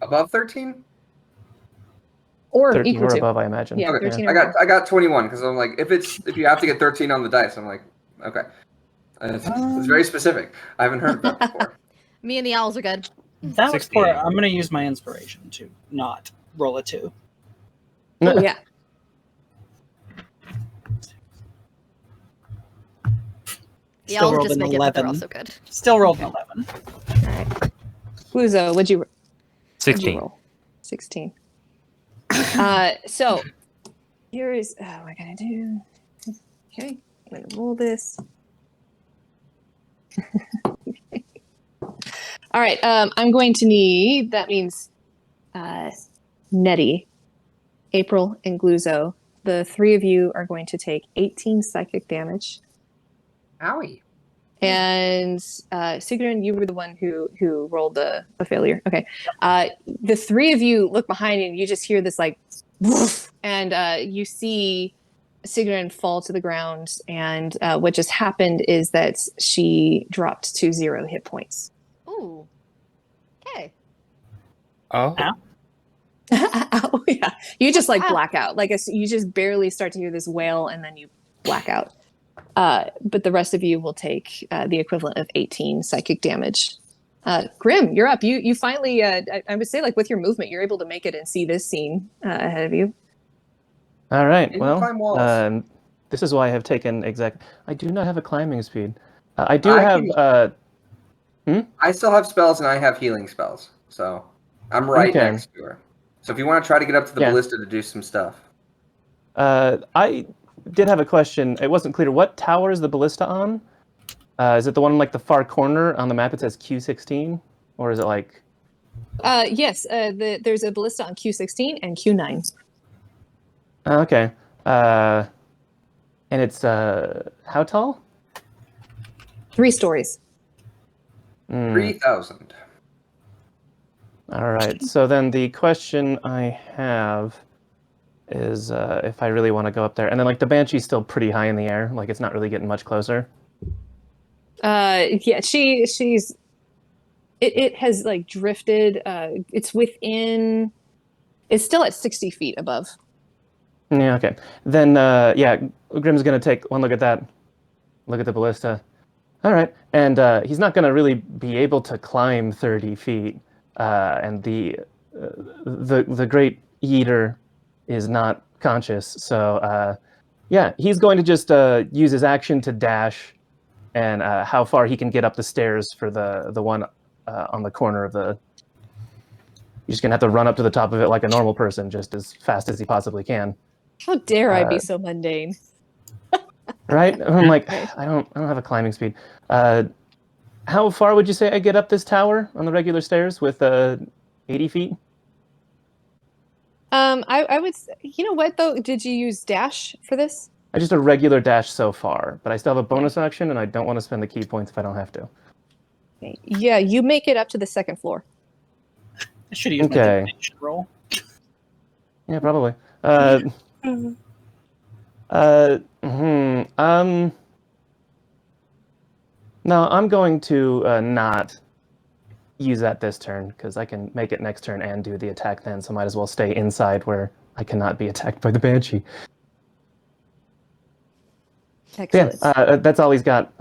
Above 13? Or 13 equal or to. above, I imagine. Yeah, Okay. 13 or I above. got 21 because I'm like, if you have to get 13 on the dice, I'm like, okay. It's very specific. I haven't heard of that before. Me and the owls are good. That was 16. for. I'm going to use my inspiration to not roll a 2. Oh, yeah. The Still owls rolled just an make it, but they're 11. also good. Still rolled an 11. All right. Gluzo, what'd you 16. roll? 16. So here is what I gotta do. Okay, I'm gonna roll this. All right, I'm going to need, that means Netti, April, and Gluzo. The three of you are going to take 18 psychic damage. Owie. And Sigrún, you were the one who rolled a failure. Okay. The three of you look behind you and you just hear this like woof, and you see Sigrún fall to the ground, and what just happened is that she dropped to 0 hit points. Ooh. Okay. Oh. Oh, yeah. You just like Ow. black out. Like you just barely start to hear this wail and then you black out. But the rest of you will take the equivalent of 18 psychic damage. Grimm, you're up. You finally, I would say, like with your movement, you're able to make it and see this scene ahead of you. All right. You can climb walls. Well, this is why I have taken I do not have a climbing speed. I do I have. I still have spells and I have healing spells, so I'm right Okay. next to her. So if you want to try to get up to the Yeah. ballista to do some stuff. I did have a question. It wasn't clear. What tower is the ballista on? Is it the one in like the far corner on the map? It says Q16, or is it like? Yes, there's a ballista on Q16 and Q9. Okay. And it's how tall? 3 stories. 3,000. All right. So then the question I have is if I really want to go up there, and then like the banshee's still pretty high in the air, like it's not really getting much closer. Yeah, she's. It has like drifted. It's within. It's still at 60 feet above. Yeah. Okay. Then yeah, Grimm's gonna take one look at that. Look at the ballista. All right, and he's not gonna really be able to climb 30 feet, and the great eater is not conscious. So yeah, he's going to just use his action to dash, and how far he can get up the stairs for the one on the corner of the. You're just gonna have to run up to the top of it like a normal person, just as fast as he possibly can. How dare I be so mundane? Right? I'm like, I don't have a climbing speed. How far would you say I get up this tower on the regular stairs with 80 feet? I would. You know what though? Did you use dash for this? I just a regular dash so far, but I still have a bonus action, and I don't want to spend the key points if I don't have to. Okay. Yeah, you make it up to the 2nd floor. I should use my Okay. divination roll. Yeah, probably. No, I'm going to not use that this turn, because I can make it next turn and do the attack then, so might as well stay inside where I cannot be attacked by the Banshee. Excellent. Yeah, that's all he's got.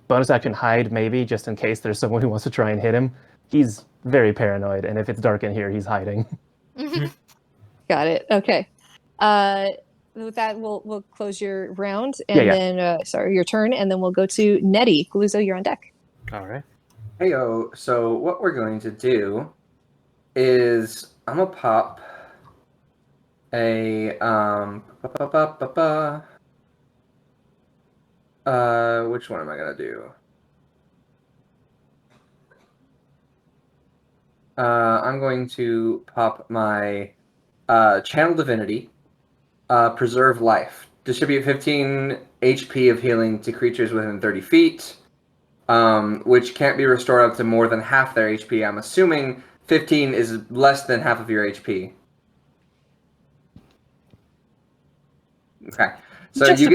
Bonus action hide, maybe, just in case there's someone who wants to try and hit him. He's very paranoid, and if it's dark in here, he's hiding. Got it. Okay. With that, we'll close your round, and Yeah. then sorry, your turn, and then we'll go to Netti. Gluzo, you're on deck. All right. Heyo, so what we're going to do is I'm gonna pop a which one am I gonna do? I'm going to pop my Channel Divinity, Preserve Life. Distribute 15 HP of healing to creatures within 30 feet, which can't be restored up to more than half their HP. I'm assuming 15 is less than half of your HP. Okay, so Just you a-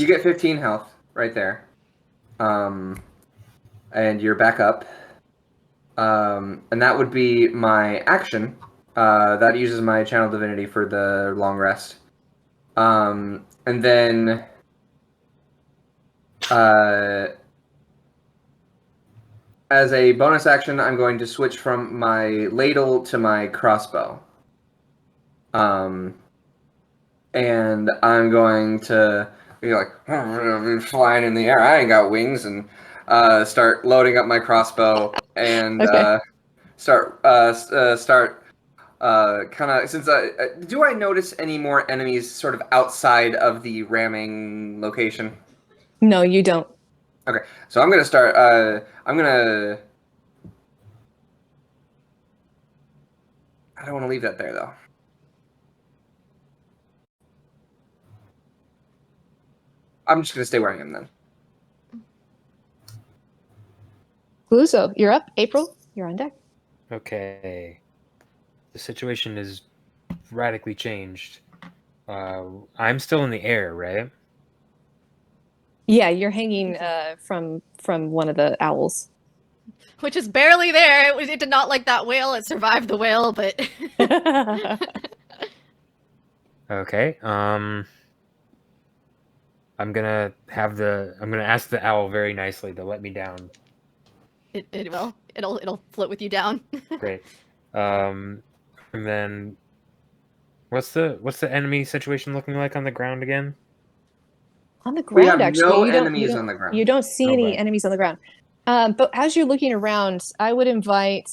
get 15 health right there, and you're back up. And that would be my action. That uses my channel divinity for the long rest. And then as a bonus action, I'm going to switch from my ladle to my crossbow. And I'm going to be like flying in the air. I ain't got wings, and start loading up my crossbow and Okay. start kind of since do I notice any more enemies sort of outside of the ramming location? No, you don't. Okay, so I'm gonna start. I'm gonna. I don't want to leave that there though. I'm just gonna stay where I am then. Gluzo, you're up. April, you're on deck. Okay. The situation is radically changed. I'm still in the air, right? Yeah, you're hanging from one of the owls. Which is barely there. It did not like that whale. It survived the whale, but Okay. I'm gonna ask the owl very nicely to let me down. it will. It'll float with you down. Great. And then what's the enemy situation looking like on the ground again? On the We ground, have actually, no you don't. enemies You don't. on the ground. You don't see any Okay. enemies on the ground. But as you're looking around, I would invite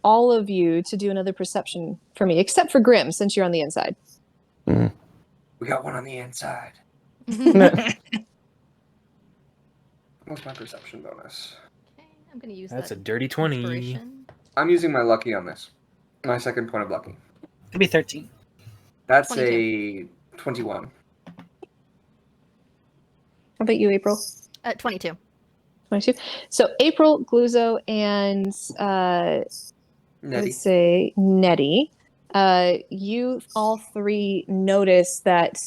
all of you to do another perception for me, except for Grimm, since you're on the inside. We got one on the inside. Okay, What's my perception bonus? I'm gonna use That's that a dirty 20. inspiration. I'm using my lucky on this. My second point of lucky. It'd be 13. That's 22. a 21. How about you, April? 22. 22. So April, Gluzo, and Netti. let's say Netti, you all three notice that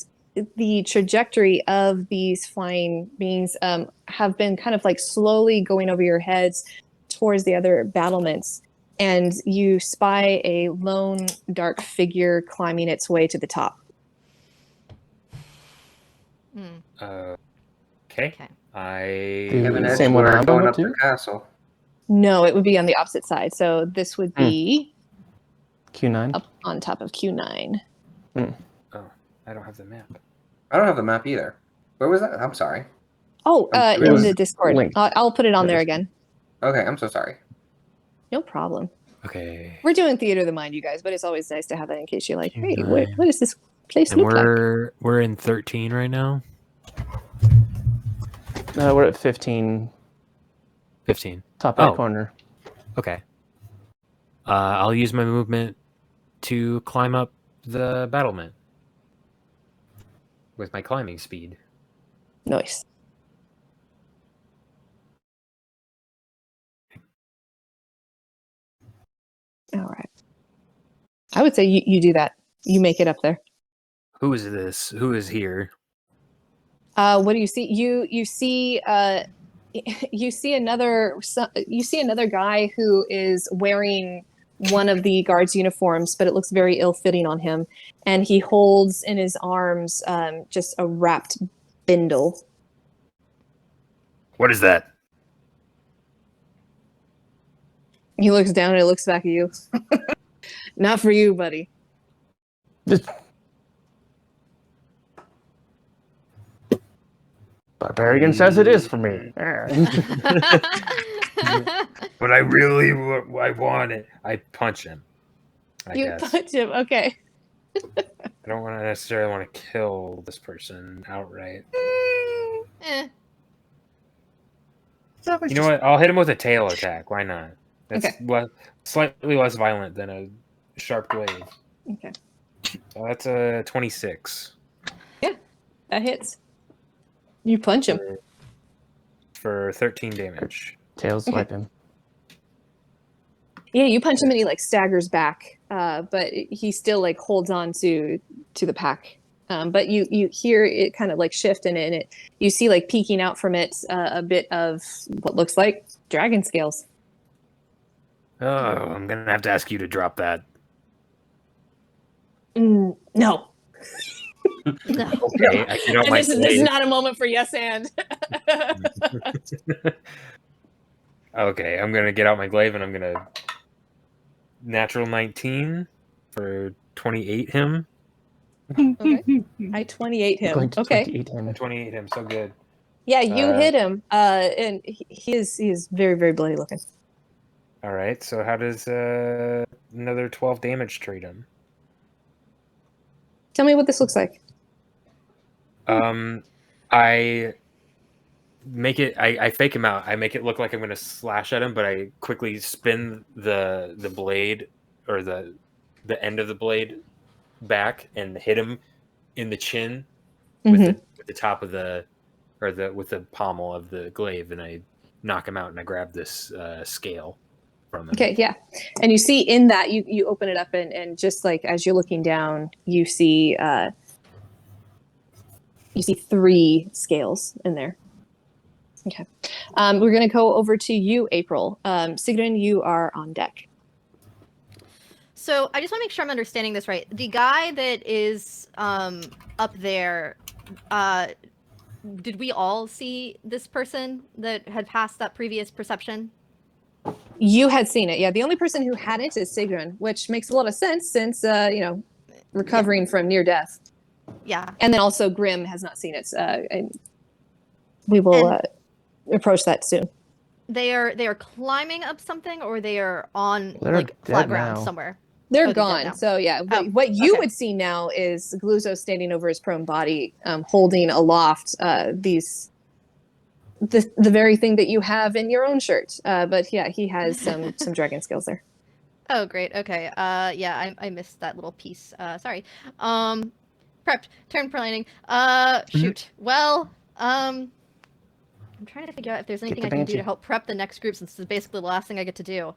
the trajectory of these flying beings have been kind of like slowly going over your heads towards the other battlements, and you spy a lone dark figure climbing its way to the top. Mm. Okay. Okay. We have an The edge same one lord I'm going up up the to? castle. No, it would be on the opposite side. So this would be Q9. up on top of Q9. Oh, I don't have the map. I don't have the map either. Where was that? I'm sorry. Oh, It in was the Discord. linked. I'll put it on there Yes. again. Okay, I'm so sorry. No problem. Okay. We're doing theater of the mind, you guys, but it's always nice to have that in case you're like, hey, Q9. what does this place And look like? we're in 13 right now. We're at 15, 15. top right Oh. corner. Okay. I'll use my movement to climb up the battlement with my climbing speed. Nice. All right. I would say you do that. You make it up there. Who is this? Who is here? What do you see? You see you see another guy who is wearing one of the guards' uniforms, but it looks very ill-fitting on him, and he holds in his arms just a wrapped bindle. What is that? He looks down and he looks back at you. Not for you, buddy. Barbarian says it is for me. But I really I want it. I punch him. I You guess. punch him. Okay. I don't necessarily want to kill this person outright. Eh. You know what? I'll hit him with a tail attack. Why not? That's Okay. slightly less violent than a sharp blade. Okay. So that's a 26 That hits. You punch him. for 13 damage. Tails swipe him. Yeah, you punch him and he like staggers back, but he still like holds on to the pack. But you hear it kind of like shift and it you see like peeking out from it a bit of what looks like dragon scales. Oh, I'm gonna have to ask you to drop that. No. No. Okay, I get out And my this is blade. not a moment for yes and. Okay, I'm gonna get out my glaive and I'm gonna natural 19 for 28 him. Okay. I 28 We're him. going to Okay. 28 him. 28 him, so good. Yeah, you Uh, hit him. And he is very, very bloody looking. All right, so how does another 12 damage treat him? Tell me what this looks like. I make it. I fake him out. I make it look like I'm going to slash at him, but I quickly spin the blade or the end of the blade back and hit him in the chin with the top of the with the pommel of the glaive, and I knock him out and I grab this scale from him. Okay, yeah. And you see in that you open it up and just like as you're looking down, you see 3 scales in there. Okay. We're gonna go over to you, April. Sigrún, you are on deck. So I just want to make sure I'm understanding this right. The guy that is up there, did we all see this person that had passed that previous perception? You had seen it, yeah. The only person who hadn't is Sigrún, which makes a lot of sense since recovering from near death. Yeah. And then also Grimm has not seen it. And we will approach that soon. They are climbing up something, or they are on They're like flat dead ground now. somewhere. They're dead gone. now. So yeah, Oh, what you okay. would see now is Gluzo standing over his prone body, holding aloft the very thing that you have in your own shirt. But yeah, he has some dragon skills there. Oh, great. Okay. Yeah, I missed that little piece. Sorry. Prepped. Turn planning. Shoot. Well, I'm trying to figure out if there's anything the I can do to banshee. help prep the next group, since this is basically the last thing I get to do.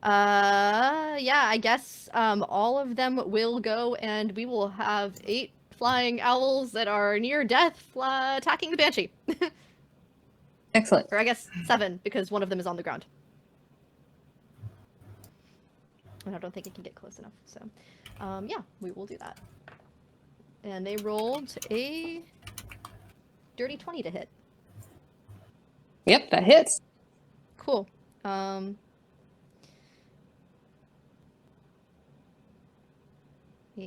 Yeah, I guess all of them will go, and we will have 8 flying owls that are near death attacking the banshee. Excellent. Or I guess 7, because one of them is on the ground. And I don't think it can get close enough. So, yeah, we will do that. And they rolled a dirty 20 to hit. Yep, that hits. Cool. 8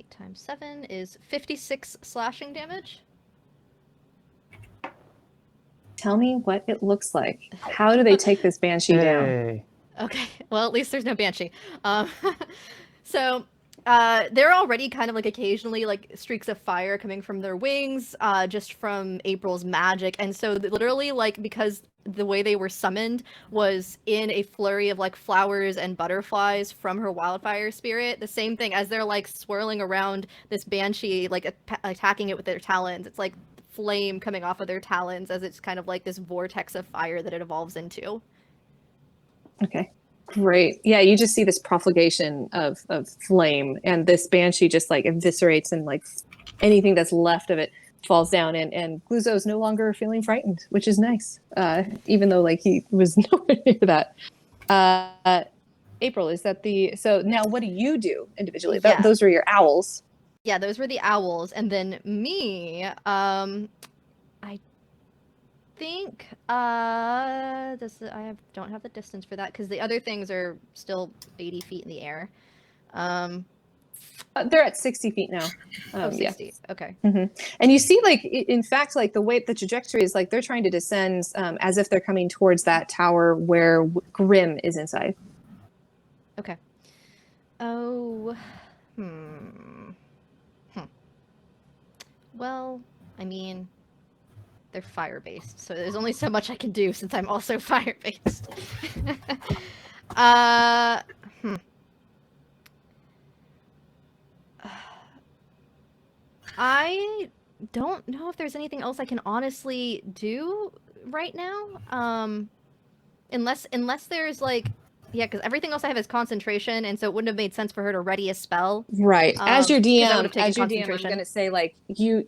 times 7 is 56 slashing damage. Tell me what it looks like. How do they take this banshee down? Hey. Okay, well, at least there's no banshee. So they're already kind of like occasionally like streaks of fire coming from their wings, just from April's magic. And so literally, like, because the way they were summoned was in a flurry of like flowers and butterflies from her wildfire spirit, the same thing as they're like swirling around this banshee, like attacking it with their talons. It's like flame coming off of their talons as it's kind of like this vortex of fire that it evolves into. Okay, great. Yeah, you just see this profligation of flame, and this banshee just like eviscerates, and like anything that's left of it falls down, and Gluzo is no longer feeling frightened, which is nice, even though like he was nowhere near that. April, is that so now what do you do individually? Yeah. Those are your owls. Yeah, those were the owls, and then me, I think I don't have the distance for that because the other things are still 80 feet in the air. They're at 60 feet now. 60. Yeah. Okay. And you see, like, in fact, like the way the trajectory is, like they're trying to descend as if they're coming towards that tower where Grimm is inside. Okay. Oh, Well, I mean, they're fire-based, so there's only so much I can do since I'm also fire-based. I don't know if there's anything else I can honestly do right now. Unless there's like Yeah, because everything else I have is concentration, and so it wouldn't have made sense for her to ready a spell. Right. As your 'cause that DM, would've taken I'm concentration. gonna say like you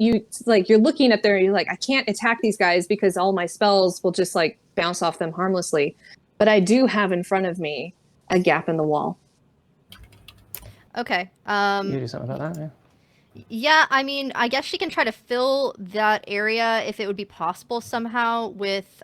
like you're looking up there and you're like, I can't attack these guys because all my spells will just like bounce off them harmlessly. But I do have in front of me a gap in the wall. Okay. You do something about that, yeah. Yeah, I mean, I guess she can try to fill that area if it would be possible somehow with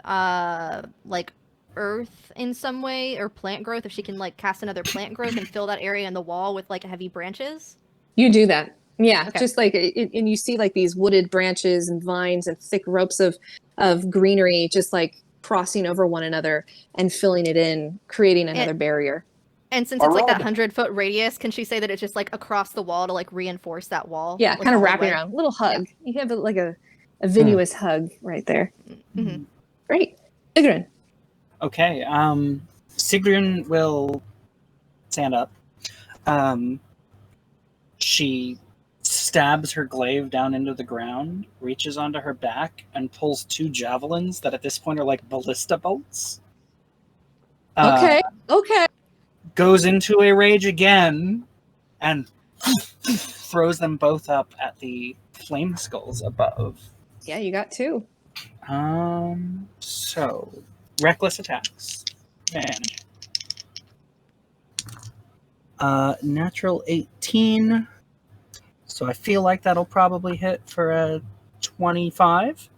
like earth in some way or plant growth. If she can like cast another plant growth and fill that area in the wall with like heavy branches. You do that. Yeah, Okay. just like and you see like these wooded branches and vines and thick ropes of greenery just like crossing over one another and filling it in, creating another barrier. And since it's like that 100-foot radius, can she say that it's just like across the wall to like reinforce that wall? Yeah, like, kind of all the wrapping way? around. Little hug. You have like a vinous hug right there. Mm-hmm. Great. Sigrún. Okay. Sigrún will stand up. She stabs her glaive down into the ground, reaches onto her back, and pulls 2 javelins that at this point are like ballista bolts. Okay. Goes into a rage again, and throws them both up at the flame skulls above. Yeah, you got 2. So reckless attacks. Advantage. Natural 18. So I feel like that'll probably hit for a 25.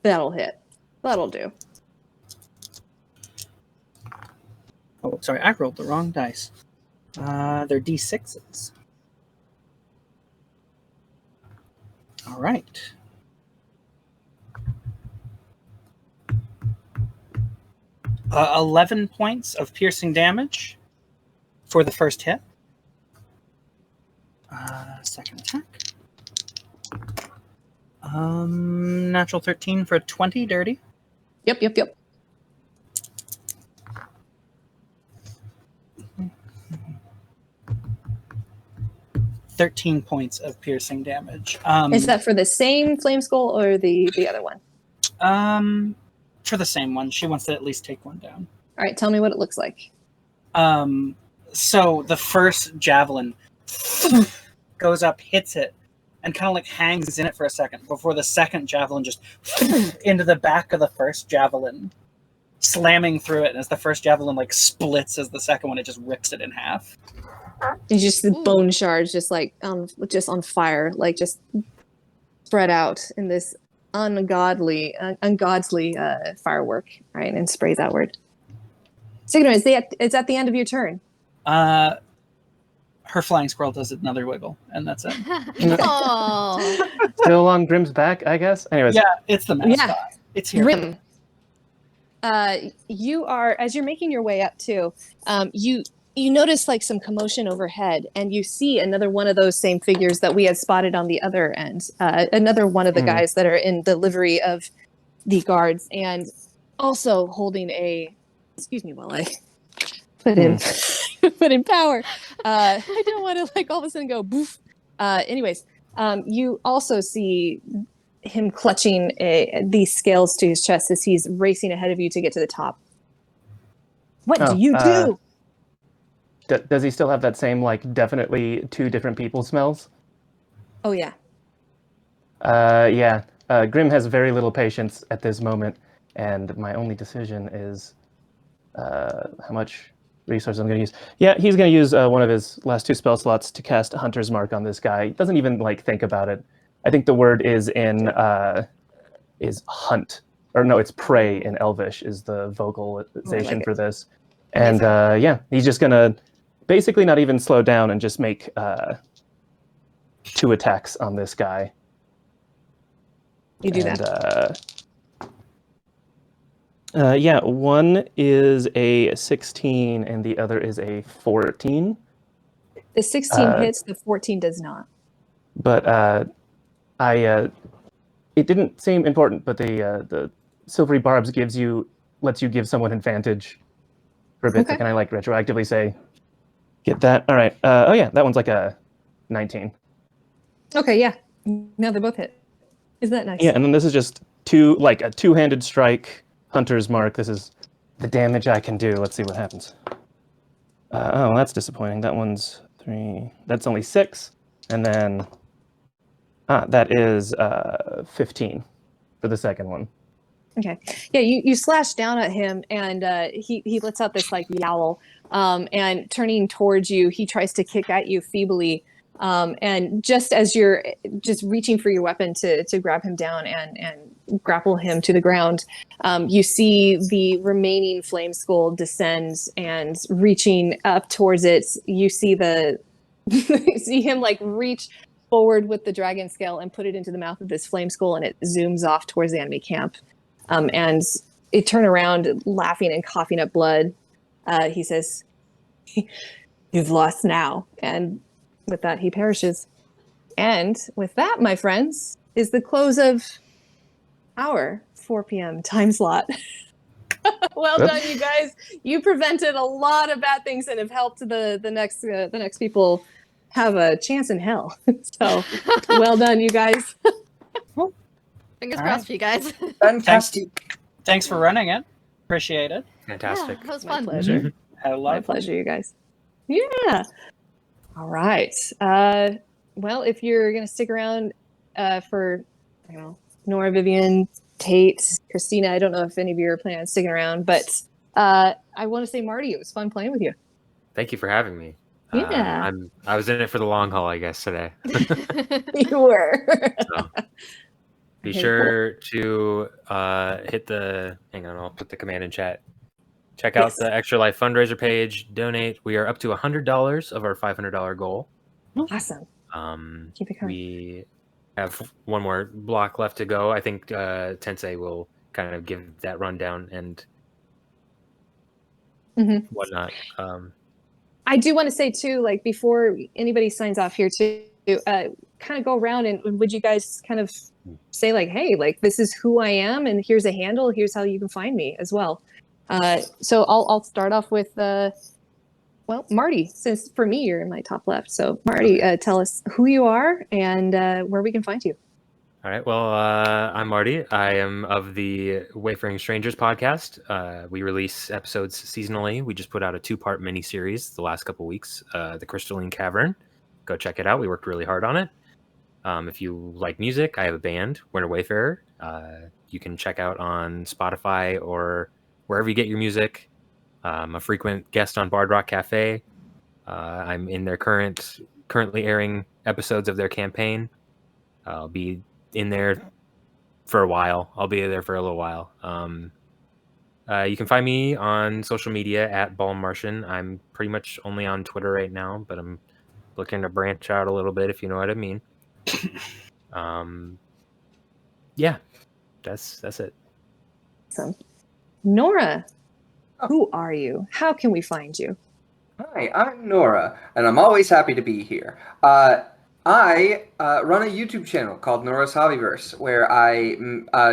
That'll hit. That'll do. Oh, sorry, I rolled the wrong dice. They're D6s. All right. Uh, 11 points of piercing damage for the first hit. Second attack. Natural 13 for 20, dirty. Yep. 13 points of piercing damage. Is that for the same flame skull or the other one? For the same one. She wants to at least take one down. All right, tell me what it looks like. So the first javelin goes up, hits it, and kind of like hangs in it for a second before the second javelin just into the back of the first javelin, slamming through it. And as the first javelin like splits as the second one, it just rips it in half. And just the bone shards just like just on fire, like just spread out in this ungodly firework, right? And sprays outward. Sigrún, it's at the end of your turn. Her flying squirrel does another wiggle, and that's it. Oh. Still on Grimm's back, I guess. Anyways, Yeah, it's the mascot. Yeah. It's here. Grimm. You are, as you're making your way up too, you notice like some commotion overhead, and you see another one of those same figures that we had spotted on the other end. Another one of the guys that are in the livery of the guards, and also holding a. Excuse me while I put in put in power. I don't want to like all of a sudden go boof. Anyways, you also see him clutching these scales to his chest as he's racing ahead of you to get to the top. What do you do? Does he still have that same, like, definitely 2 different people smells? Oh, yeah. Yeah. Grimm has very little patience at this moment, and my only decision is how much resources I'm going to use. Yeah, he's going to use one of his last 2 spell slots to cast Hunter's Mark on this guy. He doesn't even, like, think about it. I think the word is is hunt. Or no, it's prey in Elvish is the vocalization for this. And yeah, he's just going to basically not even slow down and just make 2 attacks on this guy. You do that. Yeah, one is a 16 and the other is a 14. The 16 hits, the 14 does not. But it didn't seem important, but the silvery barbs lets you give someone advantage for a bit. So can I like retroactively say, get that? All right. Oh yeah, that one's like a 19. Okay, yeah. No, they both hit. Isn't that nice? Yeah, and then this is just a 2-handed strike, Hunter's Mark. This is the damage I can do. Let's see what happens. Oh, that's disappointing. That one's 3. That's only 6. And then that is 15 for the second one. Okay. Yeah, you slash down at him, and he lets out this like yowl. And turning towards you, he tries to kick at you feebly. And just as you're just reaching for your weapon to grab him down and grapple him to the ground, you see the remaining flame skull descend, and reaching up towards it, you see you see him like reach forward with the dragon scale and put it into the mouth of this flame skull, and it zooms off towards the enemy camp. And it turned around, laughing and coughing up blood. He says, "You've lost now." And with that, he perishes. And with that, my friends, is the close of our 4 p.m. time slot. Well done, you guys. You prevented a lot of bad things and have helped the next people have a chance in hell. So, well done, you guys. Fingers All crossed right. for you guys. Fantastic. Thanks for running it. Appreciate it. Fantastic. Yeah, that was My fun. pleasure. Had a lot My of fun. pleasure, you guys. Yeah. All right. Well, if you're going to stick around for, Nora, Vivian, Tait, Xtina, I don't know if any of you are planning on sticking around, but I want to say, Marty, it was fun playing with you. Thank you for having me. Yeah. I was in it for the long haul, I guess, today. You were. So, be Okay, sure to hit the. Hang on, I'll put the command in chat. Check out Yes. the Extra Life fundraiser page. Donate. We are up to $100 of our $500 goal. Awesome. Keep it coming. We have one more block left to go. I think Tensei will kind of give that rundown and Mhm. whatnot. I do want to say too, like before anybody signs off here too, kind of go around and would you guys kind of say like, hey, like this is who I am and here's a handle, here's how you can find me as well. So I'll start off with Marty, since for me you're in my top left. So Marty, tell us who you are and where we can find you. All right. Well, I'm Marty. I am of the Wayfaring Strangers podcast. We release episodes seasonally. We just put out a 2-part miniseries the last couple weeks, The Crystalline Cavern. Go check it out. We worked really hard on it. If you like music, I have a band, Winter Wayfarer. You can check out on Spotify or wherever you get your music. I'm a frequent guest on Bard Rock Cafe. I'm in their currently airing episodes of their campaign. I'll be in there for a while. I'll be there for a little while. You can find me on social media at Balm Martian. I'm pretty much only on Twitter right now, but I'm looking to branch out a little bit, if you know what I mean. Yeah, that's it. Awesome. Nora, who are you? How can we find you? Hi, I'm Nora, and I'm always happy to be here. I run a YouTube channel called Nora's Hobbyverse, where I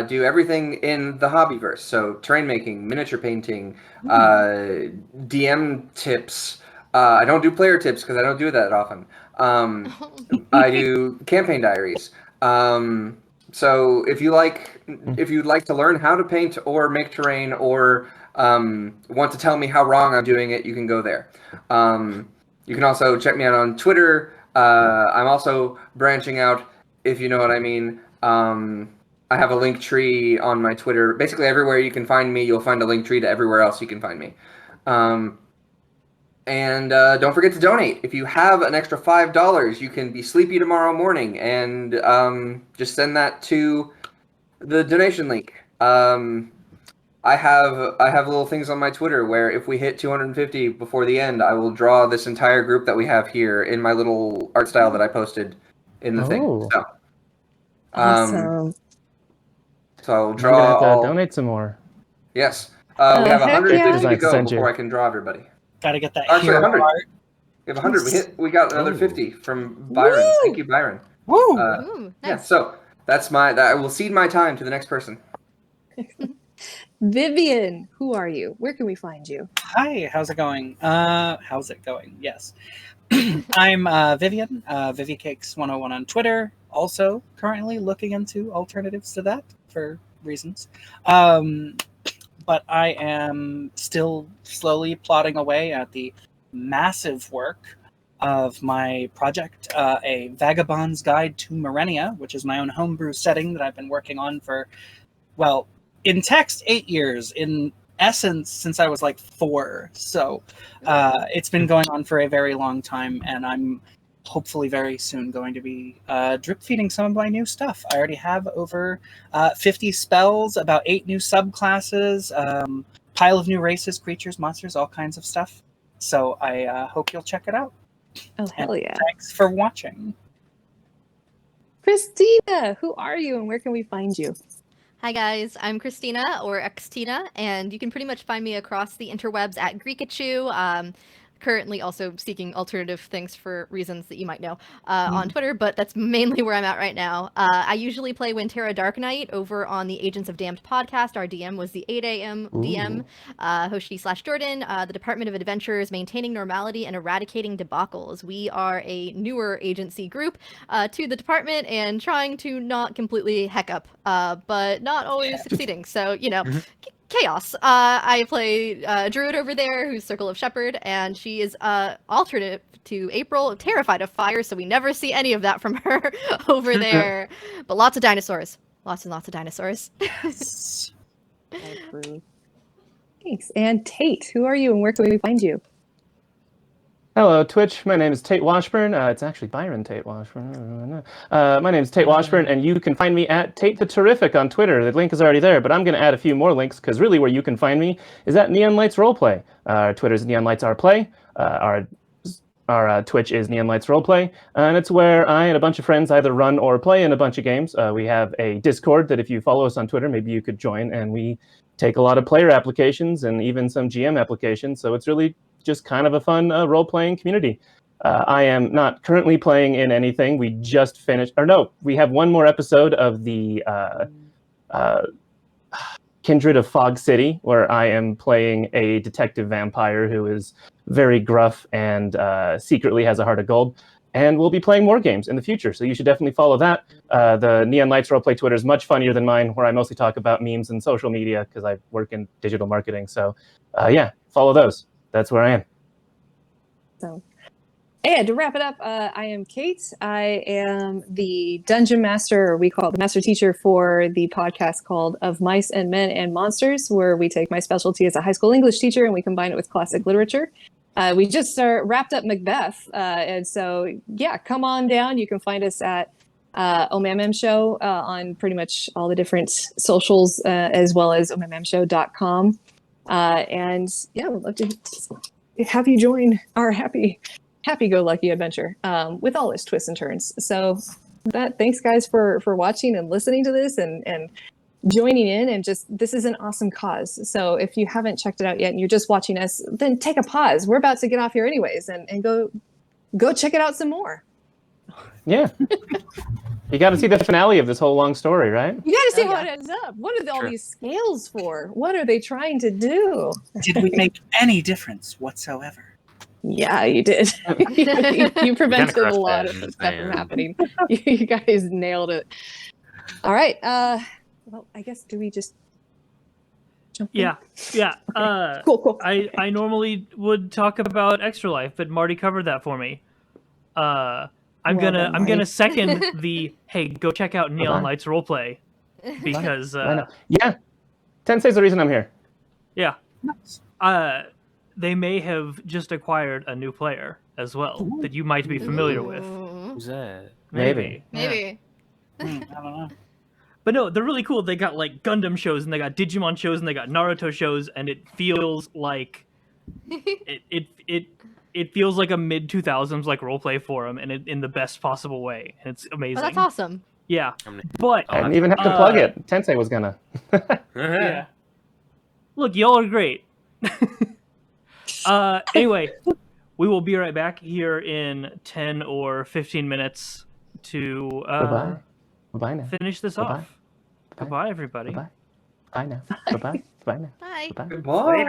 do everything in the hobbyverse. So terrain making, miniature painting, DM tips. I don't do player tips because I don't do that often. I do campaign diaries. So if you'd like to learn how to paint or make terrain or want to tell me how wrong I'm doing it, you can go there. You can also check me out on Twitter. I'm also branching out, if you know what I mean. I have a link tree on my Twitter. Basically, everywhere you can find me, you'll find a link tree to everywhere else you can find me. And don't forget to donate. If you have an extra $5, you can be sleepy tomorrow morning and just send that to the donation link. I have little things on my Twitter where if we hit 250 before the end, I will draw this entire group that we have here in my little art style that I posted in the thing. So, Awesome. so I'll I'm draw gonna have to all. donate some more. Yes, we have heck 150 yeah. to go Send you. before I can draw everybody. Gotta get that Actually, hero 100. art. We have 100. We got another Oh. 50 from Byron. Woo! Thank you, Byron. Woo! Ooh, Yeah, nice. so that's I will cede my time to the next person. Vivian, who are you? Where can we find you? Hi, how's it going? Yes. I'm Vivian, Vivicakes 101 on Twitter. Also, currently looking into alternatives to that for reasons. but I am still slowly plodding away at the massive work of my project, A Vagabond's Guide to Morenia, which is my own homebrew setting that I've been working on for, well, in text, 8 years. In essence, since I was like 4. So it's been going on for a very long time, and I'm hopefully very soon going to be drip feeding some of my new stuff. I already have over 50 spells, about 8 new subclasses, pile of new races, creatures, monsters, all kinds of stuff. So I hope you'll check it out. Oh, hell yeah. Thanks for watching. Christina, who are you and where can we find you? Hi guys, I'm Xtina or Xtina, and you can pretty much find me across the interwebs at Greekachu. Currently also seeking alternative things for reasons that you might know on Twitter, but that's mainly where I'm at right now. I usually play Winterra Dark Knight over on the Agents of Damned podcast. Our DM was the 8 a.m. DM, Hoshti/Jordan, the Department of Adventures, maintaining normality and eradicating debacles. We are a newer agency group to the department and trying to not completely heck up, but not always succeeding. So, you know, chaos. I play Druid over there, who's Circle of Shepherd, and she is alternate to April, terrified of fire, so we never see any of that from her over there. But lots of dinosaurs. Lots and lots of dinosaurs. Yes. Thanks. And Tait, who are you and where can we find you? Hello, Twitch. My name is Tait Washburn. It's actually Byron Tait Washburn. My name is Tait Washburn, and you can find me at Tait the Terrific on Twitter. The link is already there, but I'm going to add a few more links because really where you can find me is at Neon Lights Roleplay. Our Twitter is Neon Lights RPlay. Our Twitch is Neon Lights Roleplay, and it's where I and a bunch of friends either run or play in a bunch of games. We have a Discord that if you follow us on Twitter, maybe you could join, and we take a lot of player applications and even some GM applications, so it's really just kind of a fun role-playing community. I am not currently playing in anything. We just finished, or no, we have one more episode of the Kindred of Fog City, where I am playing a detective vampire who is very gruff and secretly has a heart of gold. And we'll be playing more games in the future, so you should definitely follow that. The Neon Lights Roleplay Twitter is much funnier than mine, where I mostly talk about memes and social media because I work in digital marketing. So yeah, follow those. That's where I am. So, and to wrap it up, I am Kate. I am the dungeon master, or we call it the master teacher for the podcast called Of Mice and Men and Monsters, where we take my specialty as a high school English teacher and we combine it with classic literature. We just wrapped up Macbeth, and so yeah, come on down. You can find us at OMMM Show on pretty much all the different socials, as well as OMMMshow.com. And yeah, we'd love to have you join our happy-go-lucky adventure with all its twists and turns. So with that, thanks guys for watching and listening to this and joining in, and just this is an awesome cause. So if you haven't checked it out yet and you're just watching us, then take a pause. We're about to get off here anyways, and go check it out some more. Yeah. You got to see the finale of this whole long story, right? You got to see how it ends up. What are all these scales for? What are they trying to do? Did we make any difference whatsoever? Yeah, you did. you prevented a lot of stuff from happening. You guys nailed it. All right. Well, I guess do we just jump in? Yeah. Okay. Cool. I normally would talk about Extra Life, but Marty covered that for me. I'm gonna second the hey, go check out Neon Lights Roleplay because yeah, Tensei's the reason I'm here. Yeah, they may have just acquired a new player as well that you might be familiar with. Who's that? Maybe. Maybe. I don't know. But no, they're really cool. They got like Gundam shows and they got Digimon shows and they got Naruto shows, and it feels like it feels like a mid-2000s like roleplay forum, and in the best possible way. And it's amazing. Oh, that's awesome. Yeah, but I didn't even have to plug it. Tensei was gonna. Yeah. Look, y'all are great. Anyway, we will be right back here in 10 or 15 minutes to Bye now. finish this off. Goodbye, everybody. Bye now. Bye now. Bye. Goodbye.